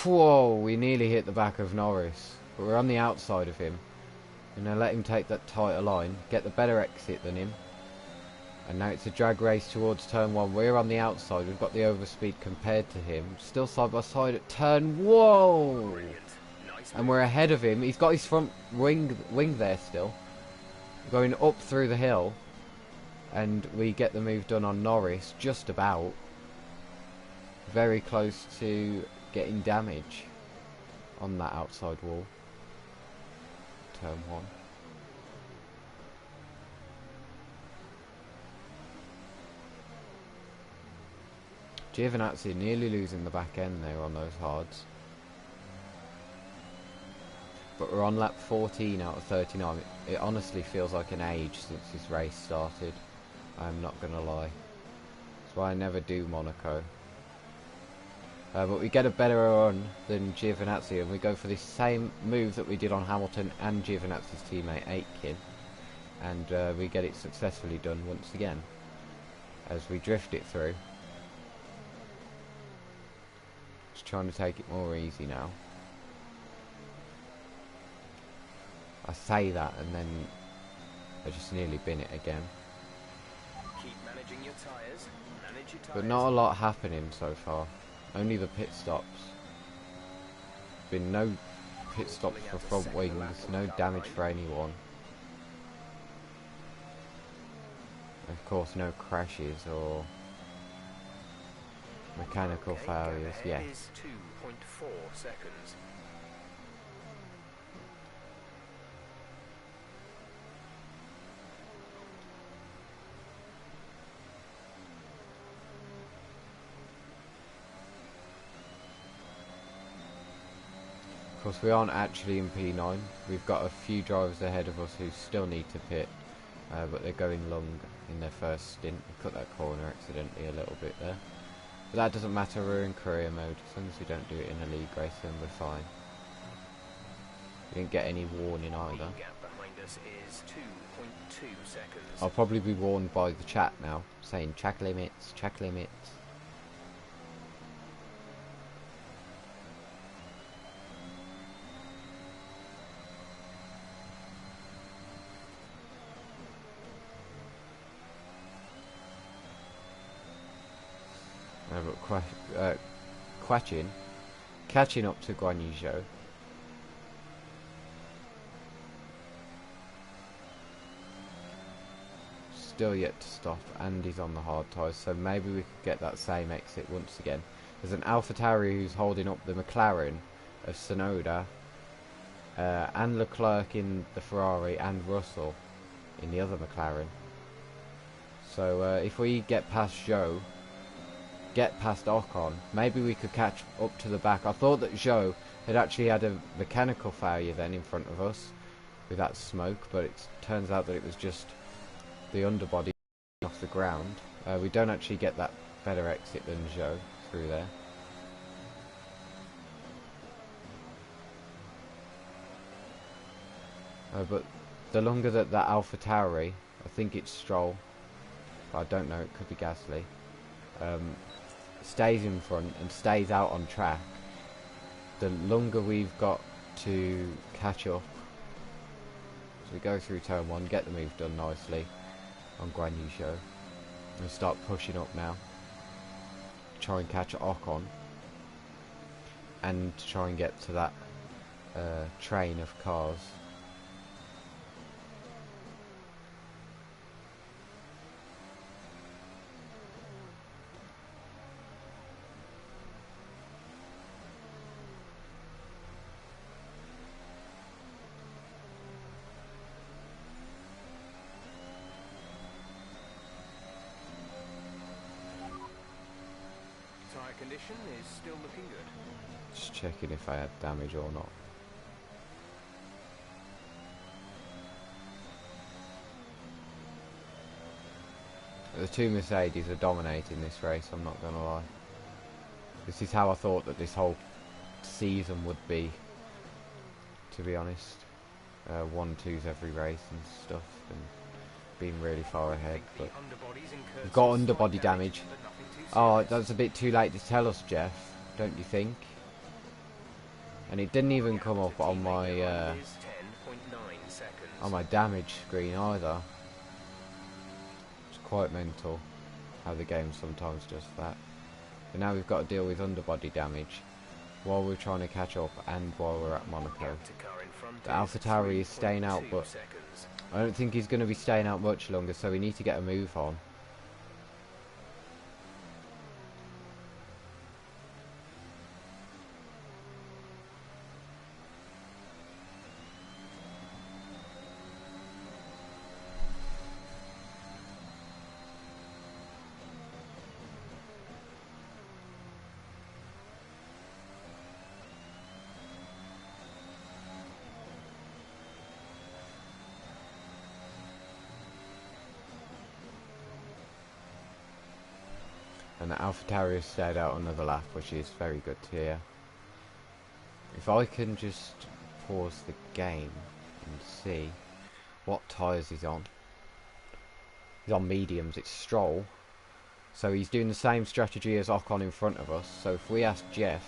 Whoa, we nearly hit the back of Norris, but we're on the outside of him. I'm going to let him take that tighter line, get the better exit than him. And now it's a drag race towards turn 1. We're on the outside, we've got the overspeed compared to him. Still side by side at turn, whoa! And we're ahead of him. He's got his front wing there still, going up through the hill. And we get the move done on Norris, just about. Very close to getting damage on that outside wall. Turn 1. Giovinazzi nearly losing the back end there on those hards. But we're on lap 14 out of 39. It honestly feels like an age since this race started. I'm not going to lie. That's why I never do Monaco. But we get a better run than Giovinazzi, and we go for this same move that we did on Hamilton and Giovinazzi's teammate Aitken, and we get it successfully done once again as we drift it through. Just trying to take it more easy now. I say that and then I just nearly bin it again. Keep managing your tyres. Manage your tyres. But not a lot happening so far. Only the pit stops. Been no pit stops for front wings, no damage for anyone. Of course, no crashes or mechanical failures. Yes. 2.4 seconds. Of course, we aren't actually in P9. We've got a few drivers ahead of us who still need to pit, but they're going long in their first stint. We cut that corner accidentally a little bit there. But that doesn't matter, we're in career mode. As long as we don't do it in a league race, then we're fine. We didn't get any warning either. Gap behind quickness is 2.2 seconds. I'll probably be warned by the chat now, saying track limits, track limits. But catching up to Guan Yu Zhou. Still yet to stop, and he's on the hard tyres, so maybe we could get that same exit once again. There's an AlphaTauri who's holding up the McLaren of Tsunoda, and Leclerc in the Ferrari, and Russell in the other McLaren. So if we get past Zhou, get past Ocon, maybe we could catch up to the back. I thought that Zhou had actually had a mechanical failure then in front of us with that smoke, but it turns out that it was just the underbody off the ground. We don't actually get that better exit than Zhou through there. But the longer that AlphaTauri, I think it's Stroll, but I don't know, it could be Gasly, stays in front and stays out on track, the longer we've got to catch up. So we go through turn 1, get the move done nicely on Guan Yu Zhou, and start pushing up now. Try and catch Ocon, and try and get to that train of cars. Tyre condition is still looking good. Just checking if I had damage or not. The two Mercedes are dominating this race, I'm not gonna lie. This is how I thought that this whole season would be, to be honest. 1-2s every race and stuff, and being really far ahead, but we've got underbody damage. Oh, that's a bit too late to tell us, Jeff, don't you think? And it didn't even come up on my damage screen either. It's quite mental how the game sometimes does that. But now we've got to deal with underbody damage while we're trying to catch up and while we're at Monaco. The AlphaTauri is staying out, but I don't think he's going to be staying out much longer, so we need to get a move on. And the AlphaTauri has stayed out another lap, which is very good to hear. If I can just pause the game and see what tyres he's on. He's on mediums, it's Stroll. So he's doing the same strategy as Ocon in front of us. So if we ask Jeff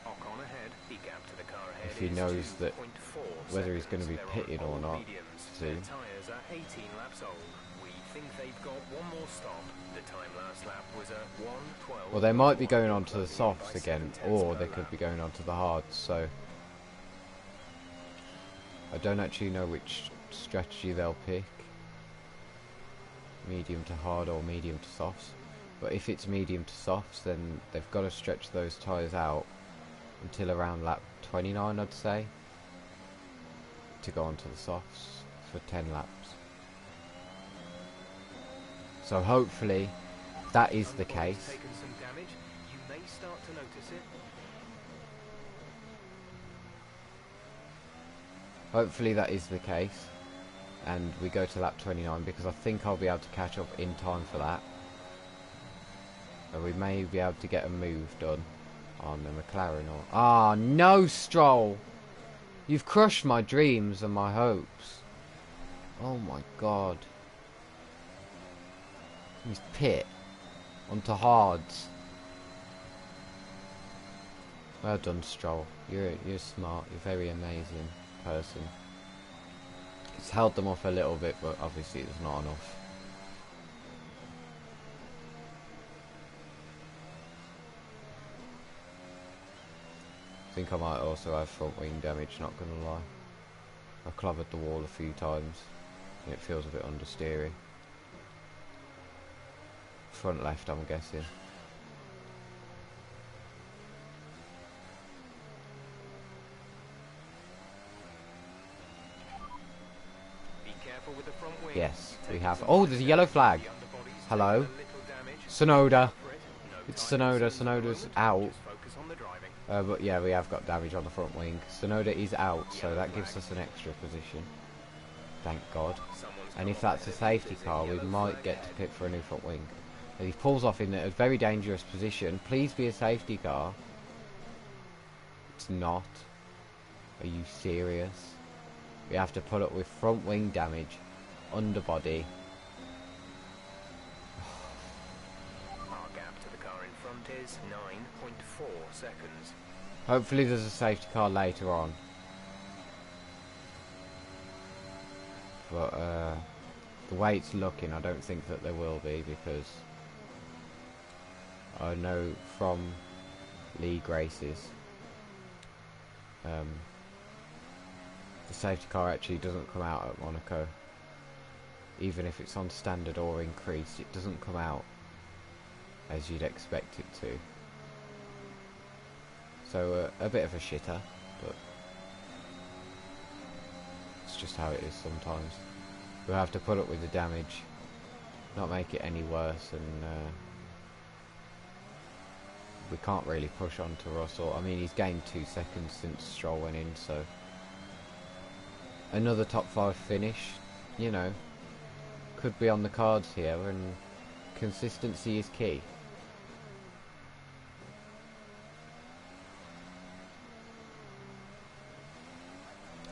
Ocon ahead, the gap to the car ahead if he is knows that 2.4 whether he's going to be seconds. pitting They're on or old not mediums. soon. Their tyres are 18 laps old. We think they've got one more stop. The time last lap was a 1:12. Well, they might be going on to the softs again, or they could be going on to the hards, so I don't actually know which strategy they'll pick. Medium to hard or medium to softs. But if it's medium to softs, then they've got to stretch those tyres out until around lap 29, I'd say, to go on to the softs for 10 laps. So hopefully that is the case. Taken some damage. You may start to notice it. Hopefully that is the case, and we go to lap 29, because I think I'll be able to catch up in time for that. And we may be able to get a move done on the McLaren or... Ah, no, Stroll! You've crushed my dreams and my hopes. Oh my god. He's pit onto hards. Well done, Stroll. You're smart. You're a very amazing person. It's held them off a little bit, but obviously it's not enough. I think I might also have front wing damage, not gonna lie. I clobbered the wall a few times and it feels a bit understeery. Front left, I'm guessing. Be careful with the front wing. Yes, we have. Oh, there's a yellow flag. Hello? Sonoda. It's Sonoda. Sonoda's out. But yeah, we have got damage on the front wing. Sonoda is out, so that gives us an extra position. Thank God. And if that's a safety car, we might get to pit for a new front wing. And he pulls off in a very dangerous position. Please be a safety car. It's not. Are you serious? We have to put up with front wing damage, underbody. Our gap to the car in front is 9.4 seconds. Hopefully there's a safety car later on. But the way it's looking, I don't think that there will be, because I know from league races the safety car actually doesn't come out at Monaco. Even if it's on standard or increased, it doesn't come out as you'd expect it to. So a bit of a shitter, but it's just how it is sometimes. We'll have to put up with the damage, not make it any worse, and we can't really push on to Russell. I mean, he's gained 2 seconds since Stroll went in, so another top 5 finish, you know, could be on the cards here, and consistency is key.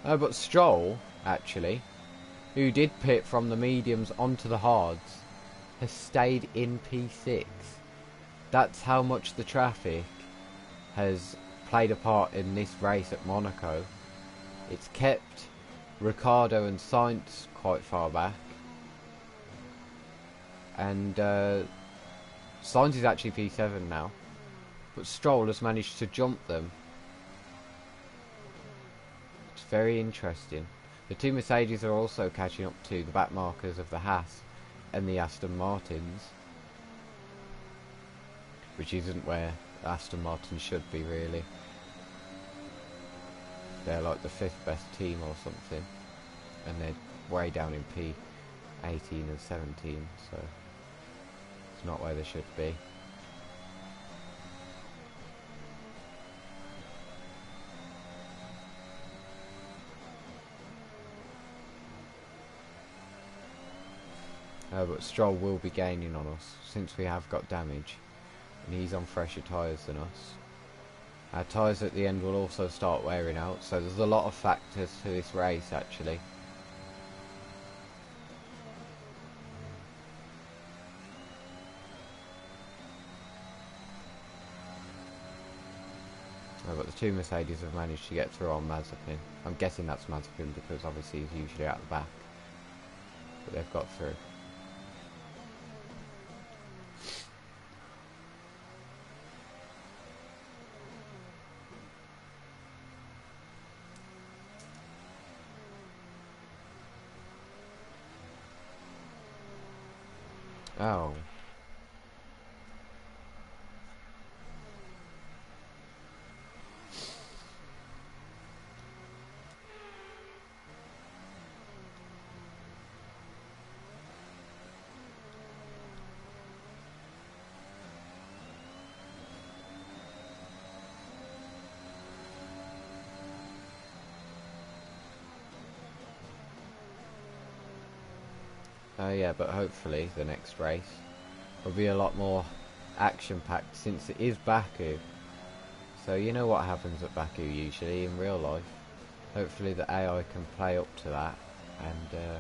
But Stroll, actually, who did pit from the mediums onto the hards, has stayed in P6. That's how much the traffic has played a part in this race at Monaco. It's kept Ricciardo and Sainz quite far back. And Sainz is actually P7 now. But Stroll has managed to jump them. It's very interesting. The two Mercedes are also catching up to the back markers of the Haas and the Aston Martins, which isn't where Aston Martin should be, really. They're like the 5th best team or something, and they're way down in P18 and 17, so it's not where they should be. But Stroll will be gaining on us, since we have got damage, and he's on fresher tyres than us. Our tyres at the end will also start wearing out, so there's a lot of factors to this race, actually. But the two Mercedes have managed to get through on Mazepin. I'm guessing that's Mazepin because obviously he's usually out the back, but they've got through. Oh. Yeah, but hopefully the next race will be a lot more action-packed, since it is Baku. So you know what happens at Baku usually in real life. Hopefully the AI can play up to that and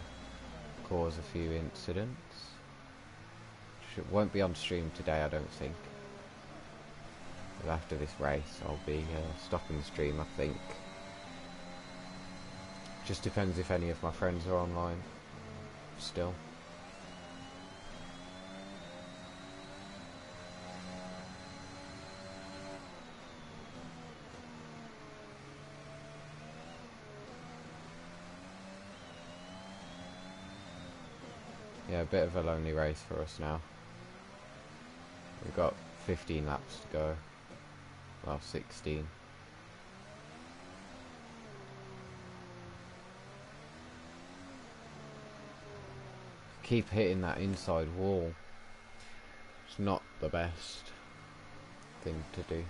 cause a few incidents. Won't be on stream today, I don't think. But after this race I'll be stopping the stream, I think. Just depends if any of my friends are online still. Yeah, a bit of a lonely race for us now. We've got 15 laps to go. Well, 16. Keep hitting that inside wall. It's not the best thing to do.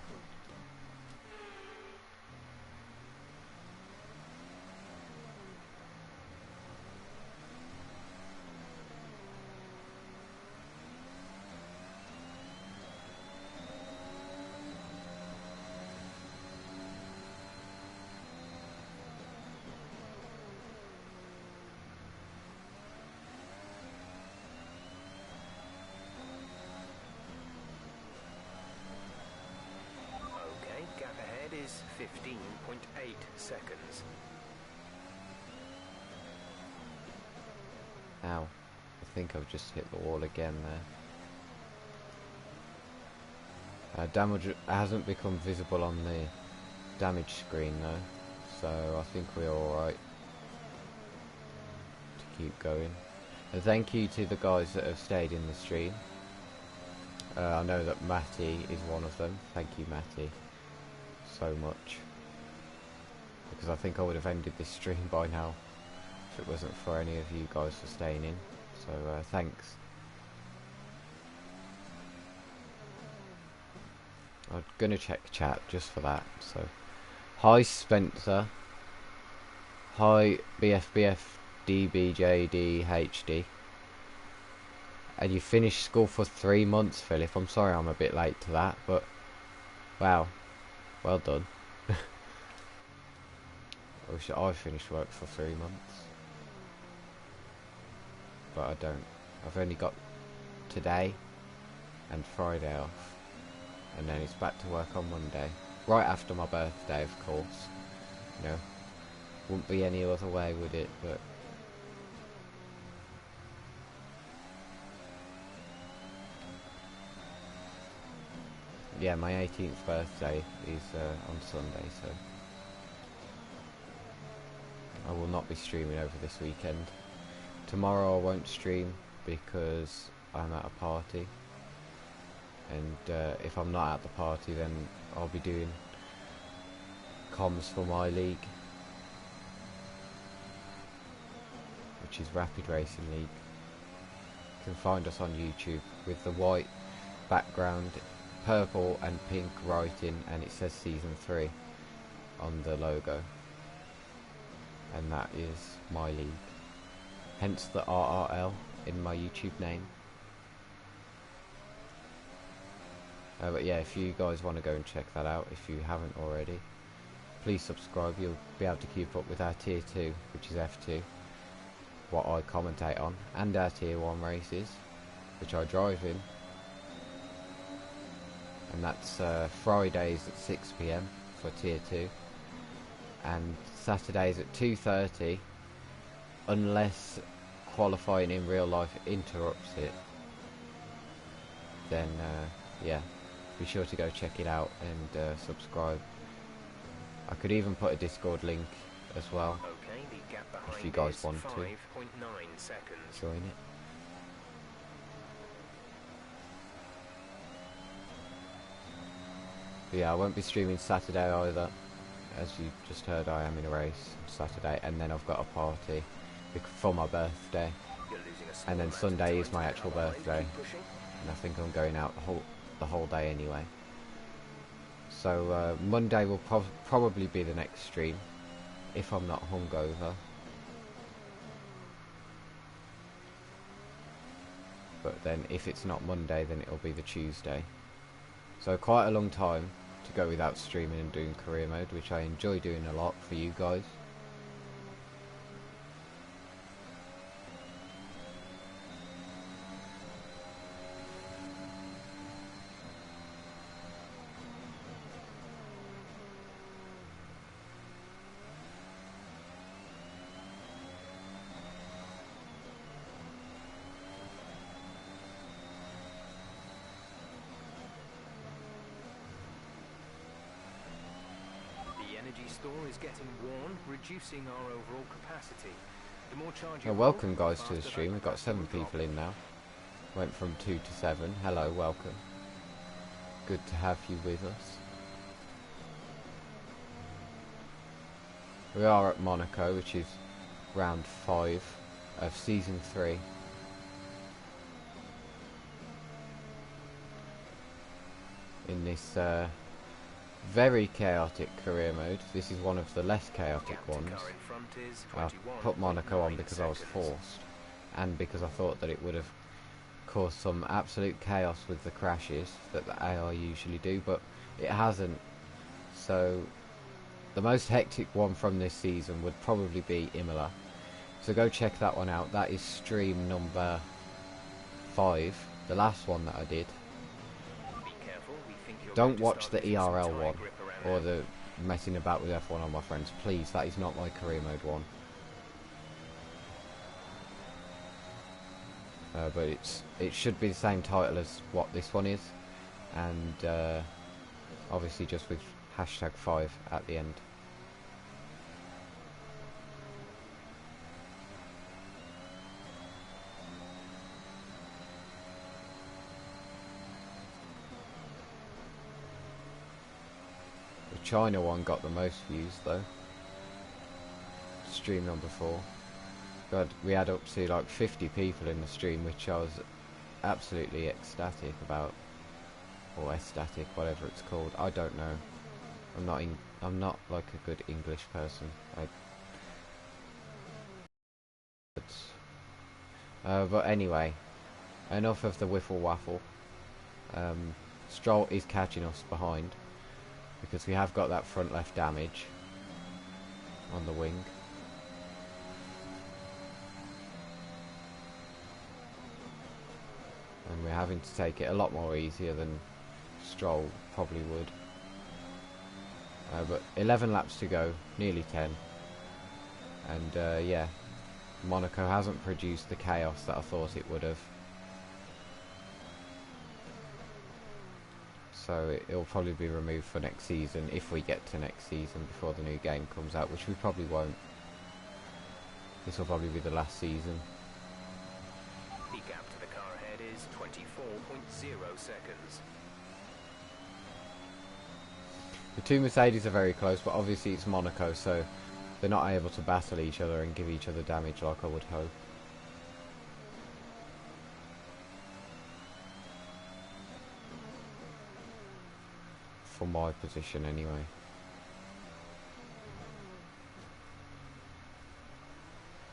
Okay, gap ahead is 15.8 seconds. Ow. I think I've just hit the wall again there. Damage hasn't become visible on the damage screen though, so I think we're alright to keep going. And thank you to the guys that have stayed in the stream. I know that Matty is one of them. Thank you, Matty, so much. Because I think I would have ended this stream by now if it wasn't for any of you guys for staying in. So thanks. I'm gonna check chat just for that. So, hi Spencer. Hi BFBF DBJDHD. And you finished school for 3 months, Philip. I'm sorry I'm a bit late to that, but wow, well done. I wish I finished work for 3 months, but I don't. I've only got today and Friday off, and then it's back to work on Monday, right after my birthday, of course. You know, wouldn't be any other way, would it? But yeah, my 18th birthday is on Sunday, so I will not be streaming over this weekend. Tomorrow I won't stream because I'm at a party, and if I'm not at the party then I'll be doing comms for my league, which is Rapid Racing League. You can find us on YouTube with the white background, purple and pink writing, and it says season 3 on the logo, and that is my league, hence the RRL in my YouTube name. But yeah, if you guys want to go and check that out, if you haven't already, please subscribe. You'll be able to keep up with our tier 2, which is F2, what I commentate on, and our tier 1 races, which I drive in. And that's Fridays at 6 PM for tier 2, and Saturdays at 2:30, unless qualifying in real life interrupts it. Then yeah, be sure to go check it out and subscribe. I could even put a Discord link as well, Okay, the gap behind if you guys is want to 5.9 seconds. join it. But yeah, I won't be streaming Saturday either. As you just heard, I am in a race Saturday, and then I've got a party for my birthday, You're losing a small and then amount of Sunday time is my to the actual car line. birthday, Keep pushing. and I think I'm going out the whole day anyway. So Monday will probably be the next stream, if I'm not hungover. But then if it's not Monday, then it'll be the Tuesday. So quite a long time to go without streaming and doing career mode, which I enjoy doing a lot for you guys. energy store is getting worn, reducing our overall capacity. The more charge you Well, hold, welcome the guys to the faster stream. that We've got 7 capacity will people drop. in now. Went from 2 to 7. Hello, welcome. Good to have you with us. We are at Monaco, which is round 5 of season 3. In this very chaotic career mode. This is one of the less chaotic Gap to ones. car in front is I put Monaco on 21.9 because I was seconds. forced, and because I thought that it would have caused some absolute chaos with the crashes that the AI usually do, but it hasn't. So the most hectic one from this season would probably be Imola. So go check that one out. That is stream number 5, the last one that I did. Be careful, we think you're Don't going to watch start the losing some ERL tyre one, grip around or there. the messing about with F1 on my friends. Please, that is not my career mode one. But it should be the same title as what this one is, and obviously just with hashtag 5 at the end. The China one got the most views though. Stream number 4. God, we had up to like 50 people in the stream, which I was absolutely ecstatic about, or ecstatic, whatever it's called. I don't know. I'm not like a good English person. But anyway, enough of the whiffle waffle. Stroll is catching us behind because we have got that front left damage on the wing. And we're having to take it a lot more easier than Stroll probably would. But 11 laps to go, nearly 10. And yeah, Monaco hasn't produced the chaos that I thought it would have. So it'll probably be removed for next season, if we get to next season before the new game comes out, which we probably won't. This will probably be the last season. The gap to the car ahead is 24.0 seconds. The two Mercedes are very close, but obviously it's Monaco, so they're not able to battle each other and give each other damage like I would hope. From my position anyway.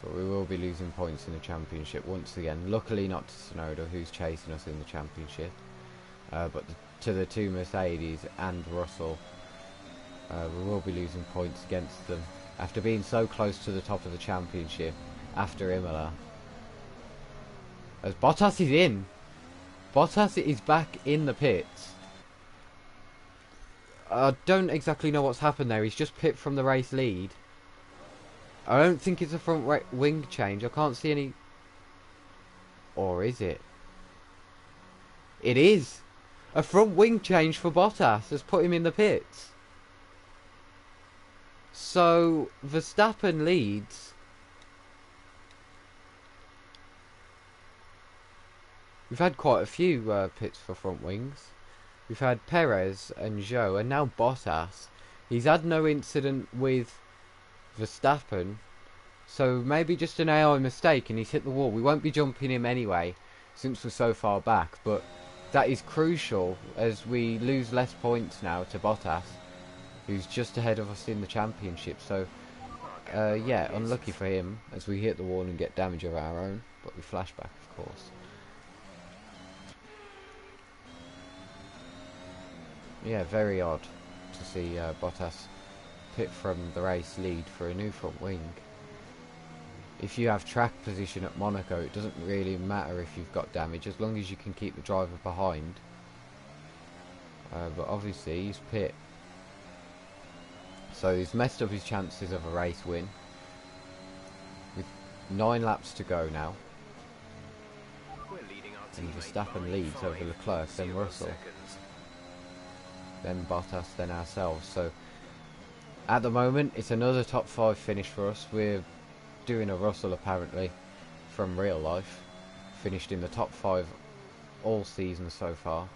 But we will be losing points in the championship once again. Luckily not to Tsunoda, who's chasing us in the championship. But to the two Mercedes and Russell, we will be losing points against them. After being so close to the top of the championship after Imola. As Bottas is in. Bottas is back in the pits. I don't exactly know what's happened there. He's just pipped from the race lead. I don't think it's a front wing change. I can't see any... Or is it? It is! A front wing change for Bottas has put him in the pits. So, Verstappen leads. We've had quite a few pits for front wings. We've had Perez and Zhou, and now Bottas. He's had no incident with Verstappen, so maybe just an AI mistake and he's hit the wall. We won't be jumping him anyway, since we're so far back, but that is crucial as we lose less points now to Bottas, who's just ahead of us in the championship. So, yeah, unlucky for him as we hit the wall and get damage of our own, but we flash back, of course. Yeah, very odd to see Bottas pit from the race lead for a new front wing. If you have track position at Monaco, it doesn't really matter if you've got damage, as long as you can keep the driver behind. But obviously he's pit. So he's messed up his chances of a race win. With 9 laps to go now. We're leading our And teammate Verstappen by leads over Leclerc, then 5.0 Russell. seconds. Then Bottas, then ourselves. So at the moment, it's another top 5 finish for us. We're doing a Russell apparently from real life. Finished in the top 5 all season so far.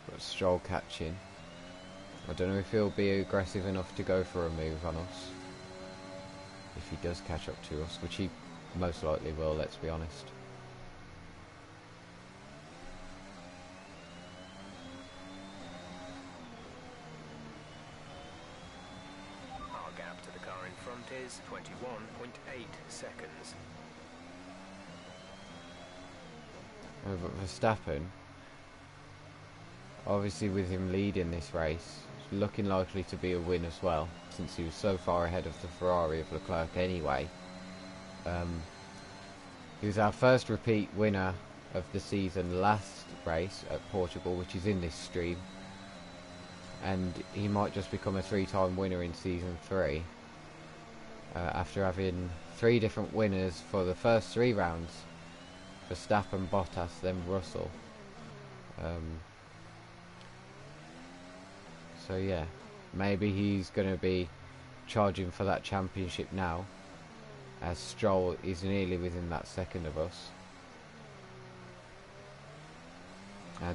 Got Stroll catching. I don't know if he'll be aggressive enough to go for a move on us. If he does catch up to us, which he most likely will, let's be honest. Our gap to the car in front is 21.8 seconds. But Verstappen, obviously with him leading this race, looking likely to be a win as well, since he was so far ahead of the Ferrari of Leclerc anyway. He was our first repeat winner of the season last race at Portugal, which is in this stream, and he might just become a 3-time winner in season 3 after having 3 different winners for the first 3 rounds: Verstappen, Bottas, then Russell. So yeah, maybe he's going to be charging for that championship now, as Stroll is nearly within that second of us.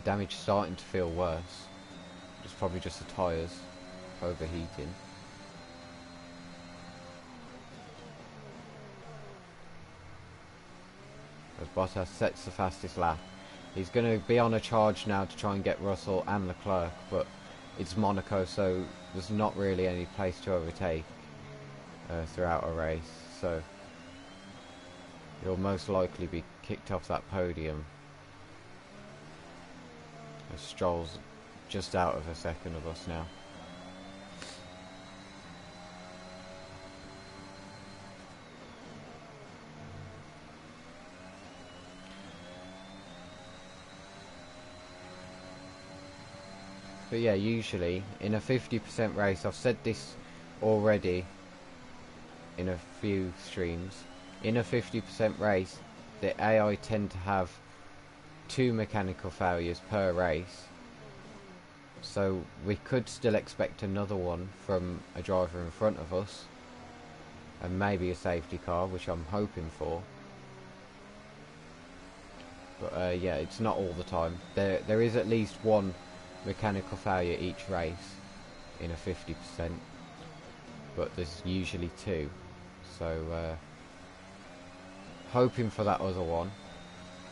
Damage starting to feel worse. It's probably just the tyres overheating. As Bottas sets the fastest lap. He's going to be on a charge now to try and get Russell and Leclerc, but it's Monaco, so there's not really any place to overtake throughout a race, so you'll most likely be kicked off that podium. Stroll's just out of a second of us now. But yeah, usually in a 50% race, I've said this already in a few streams, in a 50% race the AI tend to have 2 mechanical failures per race, so we could still expect another one from a driver in front of us, and maybe a safety car, which I'm hoping for. But yeah, it's not all the time. There is at least 1 mechanical failure each race in a 50%, but there's usually 2, so hoping for that other one,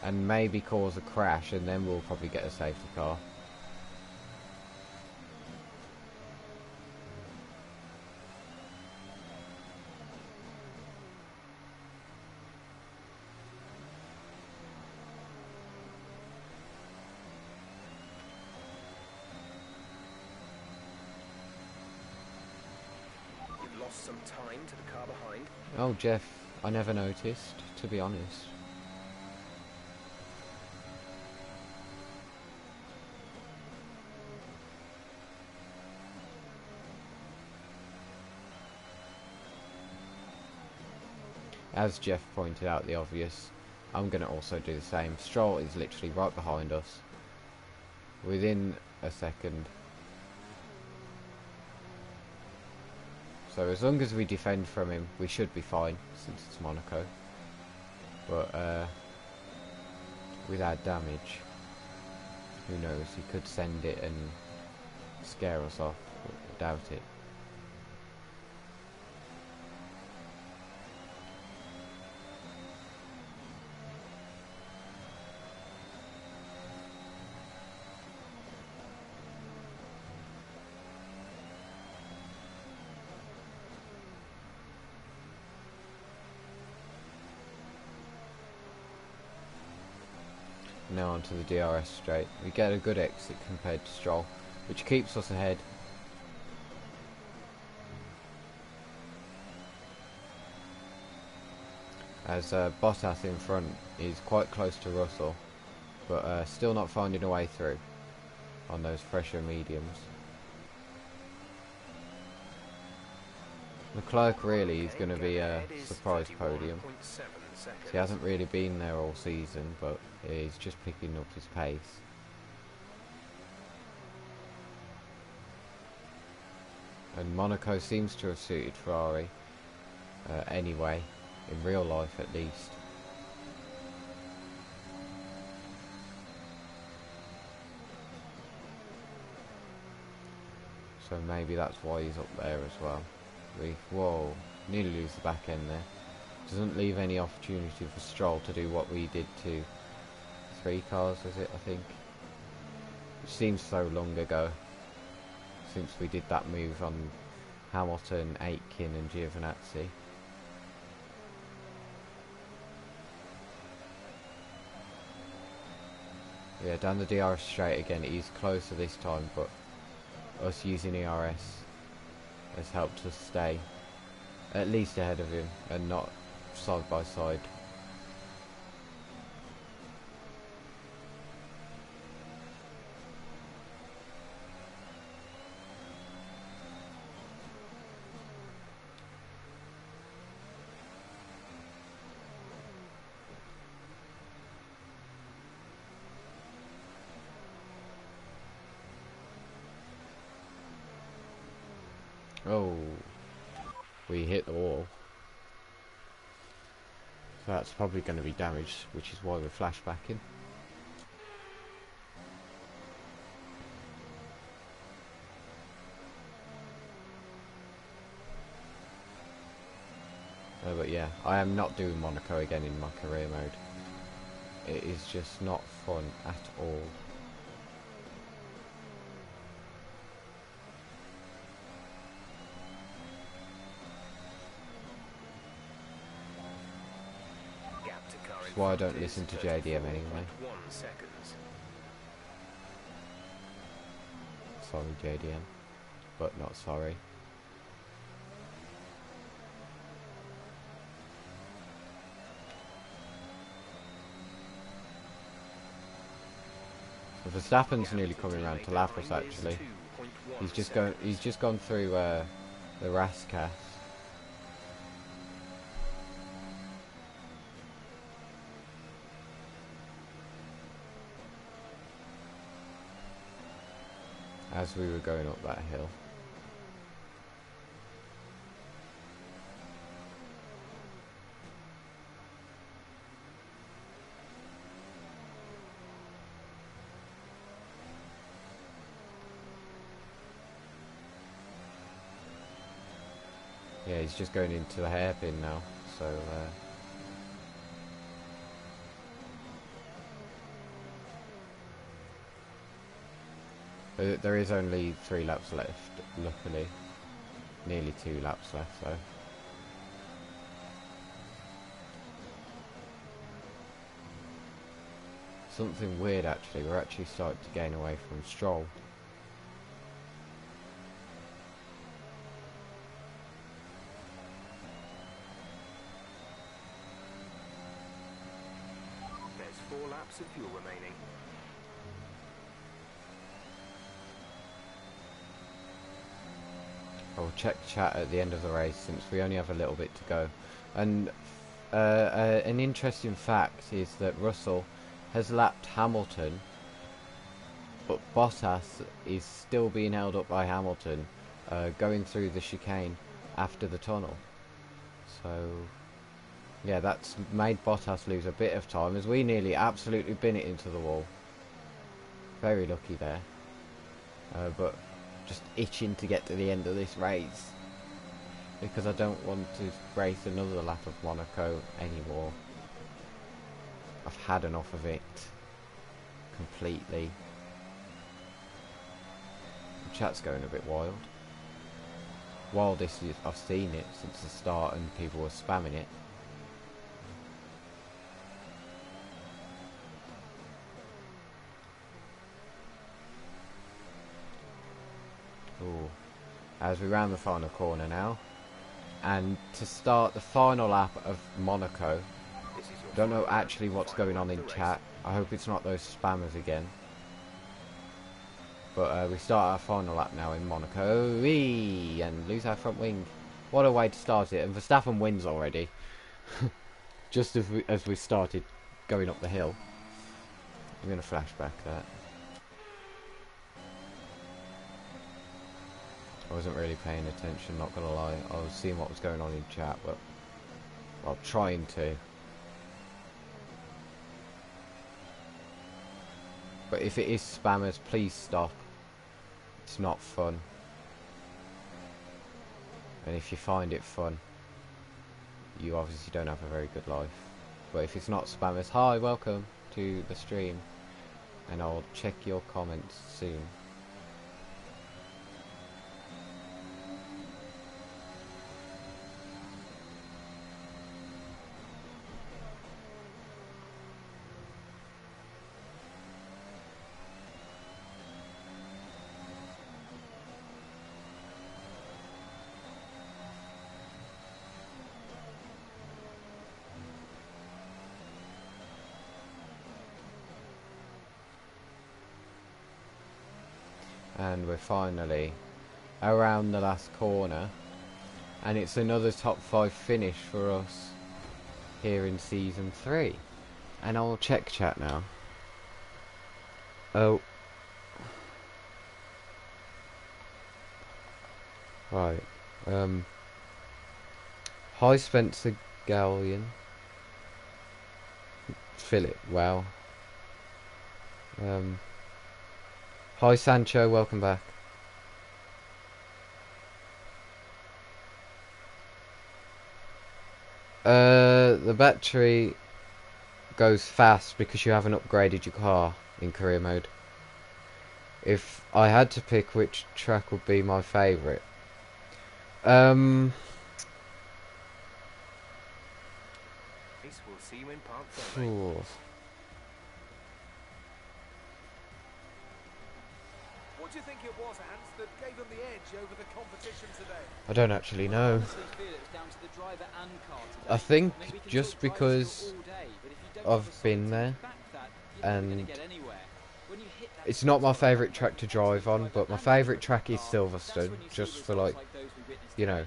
and maybe cause a crash, and then we'll probably get a safety car. You've lost some time to the car behind. Oh, Jeff, I never noticed, to be honest. As Jeff pointed out the obvious, I'm going to also do the same. Stroll is literally right behind us, within a second. So as long as we defend from him, we should be fine, since it's Monaco. But with our damage, who knows, he could send it and scare us off, but I doubt it. Now onto the DRS straight. We get a good exit compared to Stroll, which keeps us ahead. As Bottas in front is quite close to Russell, but still not finding a way through on those fresher mediums. Leclerc really is going to be a surprise podium. He hasn't really been there all season, but he's just picking up his pace. And Monaco seems to have suited Ferrari anyway, in real life at least. So maybe that's why he's up there as well. Whoa, nearly lose the back end there. Doesn't leave any opportunity for Stroll to do what we did to 3 cars, was it, I think? Which seems so long ago, since we did that move on Hamilton, Aitken and Giovinazzi. Yeah, down the DRS straight again. He's closer this time, but us using ERS has helped us stay at least ahead of him and not side by side. Oh, we hit the wall. So that's probably going to be damaged, which is why we're flashbacking. But yeah, I am not doing Monaco again in my career mode. It is just not fun at all. That's why I don't listen to JDM anyway. Sorry JDM, but not sorry. So Verstappen's nearly coming around to lap us actually. He's just gone through the Rascas. As we were going up that hill. Yeah, he's just going into the hairpin now, so there is only 3 laps left, luckily. Nearly 2 laps left, though. Something weird, actually. We're actually starting to gain away from Stroll. There's 4 laps of fuel remaining. I'll check chat at the end of the race since we only have a little bit to go. And an interesting fact is that Russell has lapped Hamilton, but Bottas is still being held up by Hamilton going through the chicane after the tunnel. So yeah, that's made Bottas lose a bit of time as we nearly absolutely bin it into the wall. Very lucky there, but just itching to get to the end of this race because I don't want to race another lap of Monaco anymore. I've had enough of it completely. The chat's going a bit wild. Wildest I've seen it since the start, and people were spamming it. Ooh. As we round the final corner now, and to start the final lap of Monaco. Don't know actually what's going on in chat. I hope it's not those spammers again. But we start our final lap now in Monaco. Whee! And lose our front wing. What a way to start it. And Verstappen wins already. Just as we started going up the hill. I'm going to flashback that. I wasn't really paying attention, not going to lie. I was seeing what was going on in chat, but... well, trying to. But if it is spammers, please stop. It's not fun. And if you find it fun, you obviously don't have a very good life. But if it's not spammers, hi, welcome to the stream. And I'll check your comments soon. And we're finally around the last corner, and it's another top 5 finish for us here in season 3. And I'll check chat now. Oh, right. Hi Spencer Gallion. Philip, wow. Hi Sancho, welcome back. The battery goes fast because you haven't upgraded your car in career mode. If I had to pick which track would be my favourite, We'll see you in Park Ferry. What do you think it was, Hans, that gave them the edge over the competition today? I don't actually know. I think just because I've been there, and it's not my favourite track to drive on, but my favourite track is Silverstone, just for like, you know,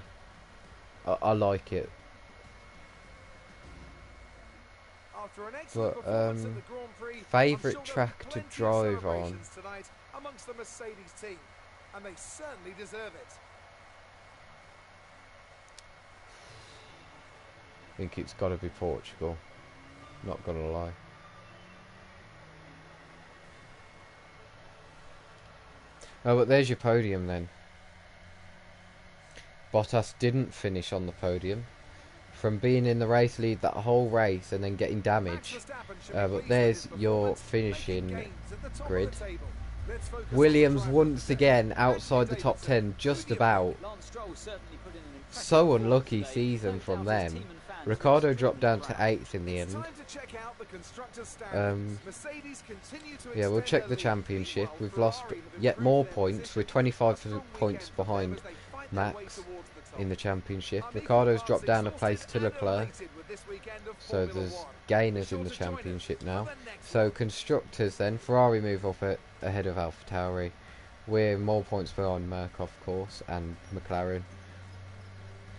I like it. After an excellent But performance at the Grand Prix, favourite I'm sure track to there'll be plenty of drive on. celebrations tonight amongst the Mercedes team, and they certainly deserve it. I think it's got to be Portugal. Not gonna lie. Oh, but there's your podium then. Bottas didn't finish on the podium. From being in the race lead that whole race and then getting damage. But there's your finishing grid. Williams once again outside the top 10, just about. So unlucky season from them. Ricciardo dropped down to 8th in the end. Yeah, we'll check the championship. We've lost yet more points. We're 25 points behind Max in the championship. Ricciardo's dropped down a place to Leclerc. So there's gainers in the championship now. So constructors then, Ferrari move up ahead of AlphaTauri. We're more points behind Merc, of course, and McLaren.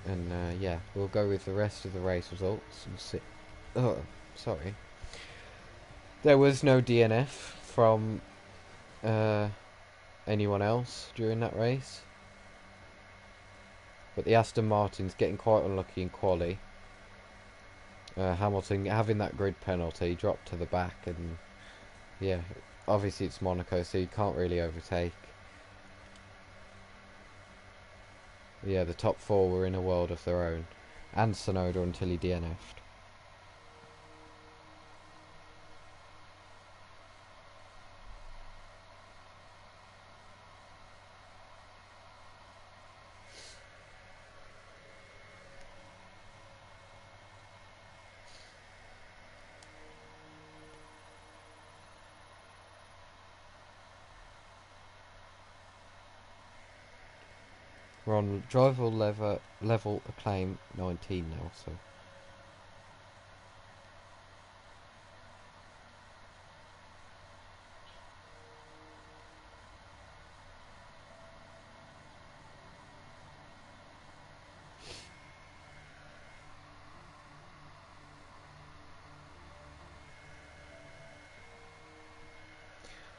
And yeah, we'll go with the rest of the race results and see. Oh, sorry. There was no DNF from anyone else during that race. But the Aston Martin's getting quite unlucky in quali. Hamilton having that grid penalty, dropped to the back, and yeah, obviously it's Monaco, so you can't really overtake. Yeah, the top 4 were in a world of their own. And Tsunoda until he DNF'd. We're on driver level acclaim 19 now, so.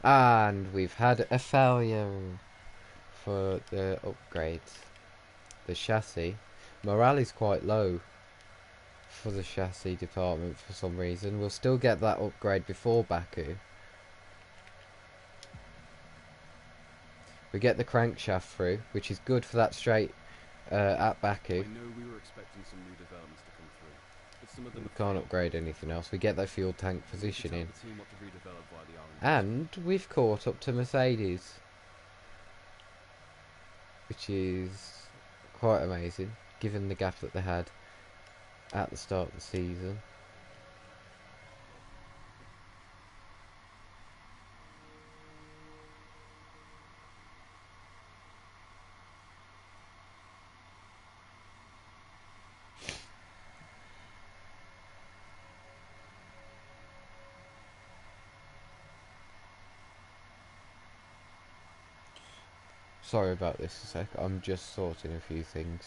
And we've had a failure for the upgrades. The chassis. Morale is quite low for the chassis department for some reason. We'll still get that upgrade before Baku. We get the crankshaft through, which is good for that straight at Baku. I know we were expecting some new developments to come through, but some of them We can't upgrade anything else. We get that fuel tank positioning. The team what to redevelop via the R&D. And we've caught up to Mercedes, which is quite amazing, given the gap that they had at the start of the season. Sorry about this a sec, I'm just sorting a few things.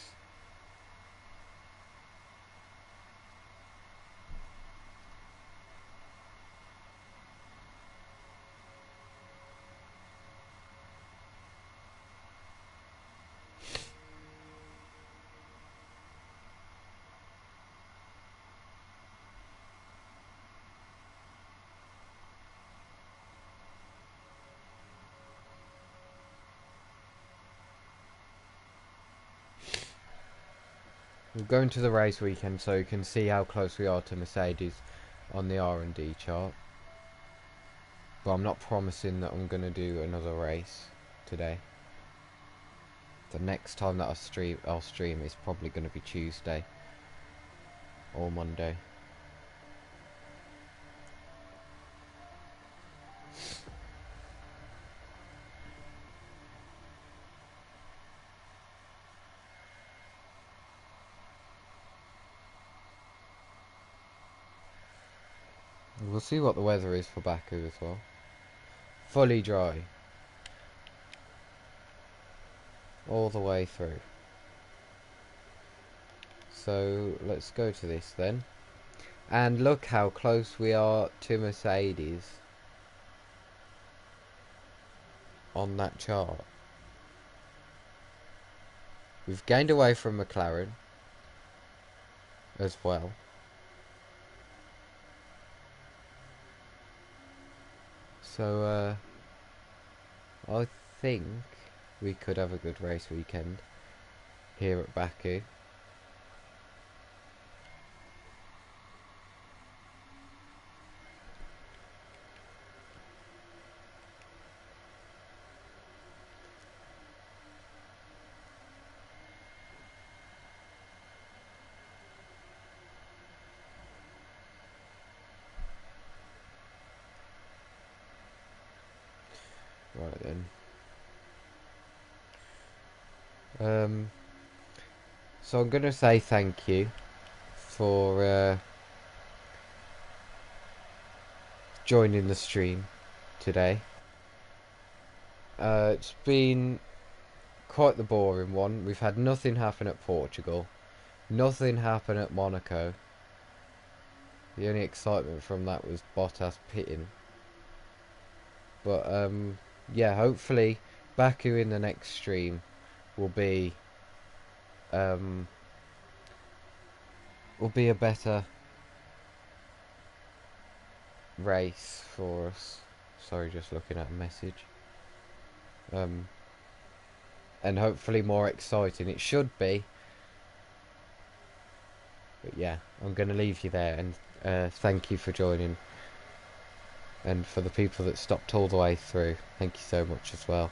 We'll go into the race weekend so you can see how close we are to Mercedes on the R&D chart. But I'm not promising that I'm going to do another race today. The next time that I'll stream is probably going to be Tuesday or Monday. We'll see what the weather is for Baku as well. Fully dry. All the way through. So let's go to this then. And look how close we are to Mercedes on that chart. We've gained away from McLaren as well. So I think we could have a good race weekend here at Baku. Right then. So I'm gonna say thank you for joining the stream today. It's been quite the boring one. We've had nothing happen at Portugal, nothing happen at Monaco. The only excitement from that was Bottas pitting. But yeah, hopefully Baku in the next stream will be a better race for us. Sorry, just looking at a message. And hopefully more exciting. It should be. But yeah, I'm going to leave you there, and thank you for joining. And for the people that stopped all the way through, thank you so much as well.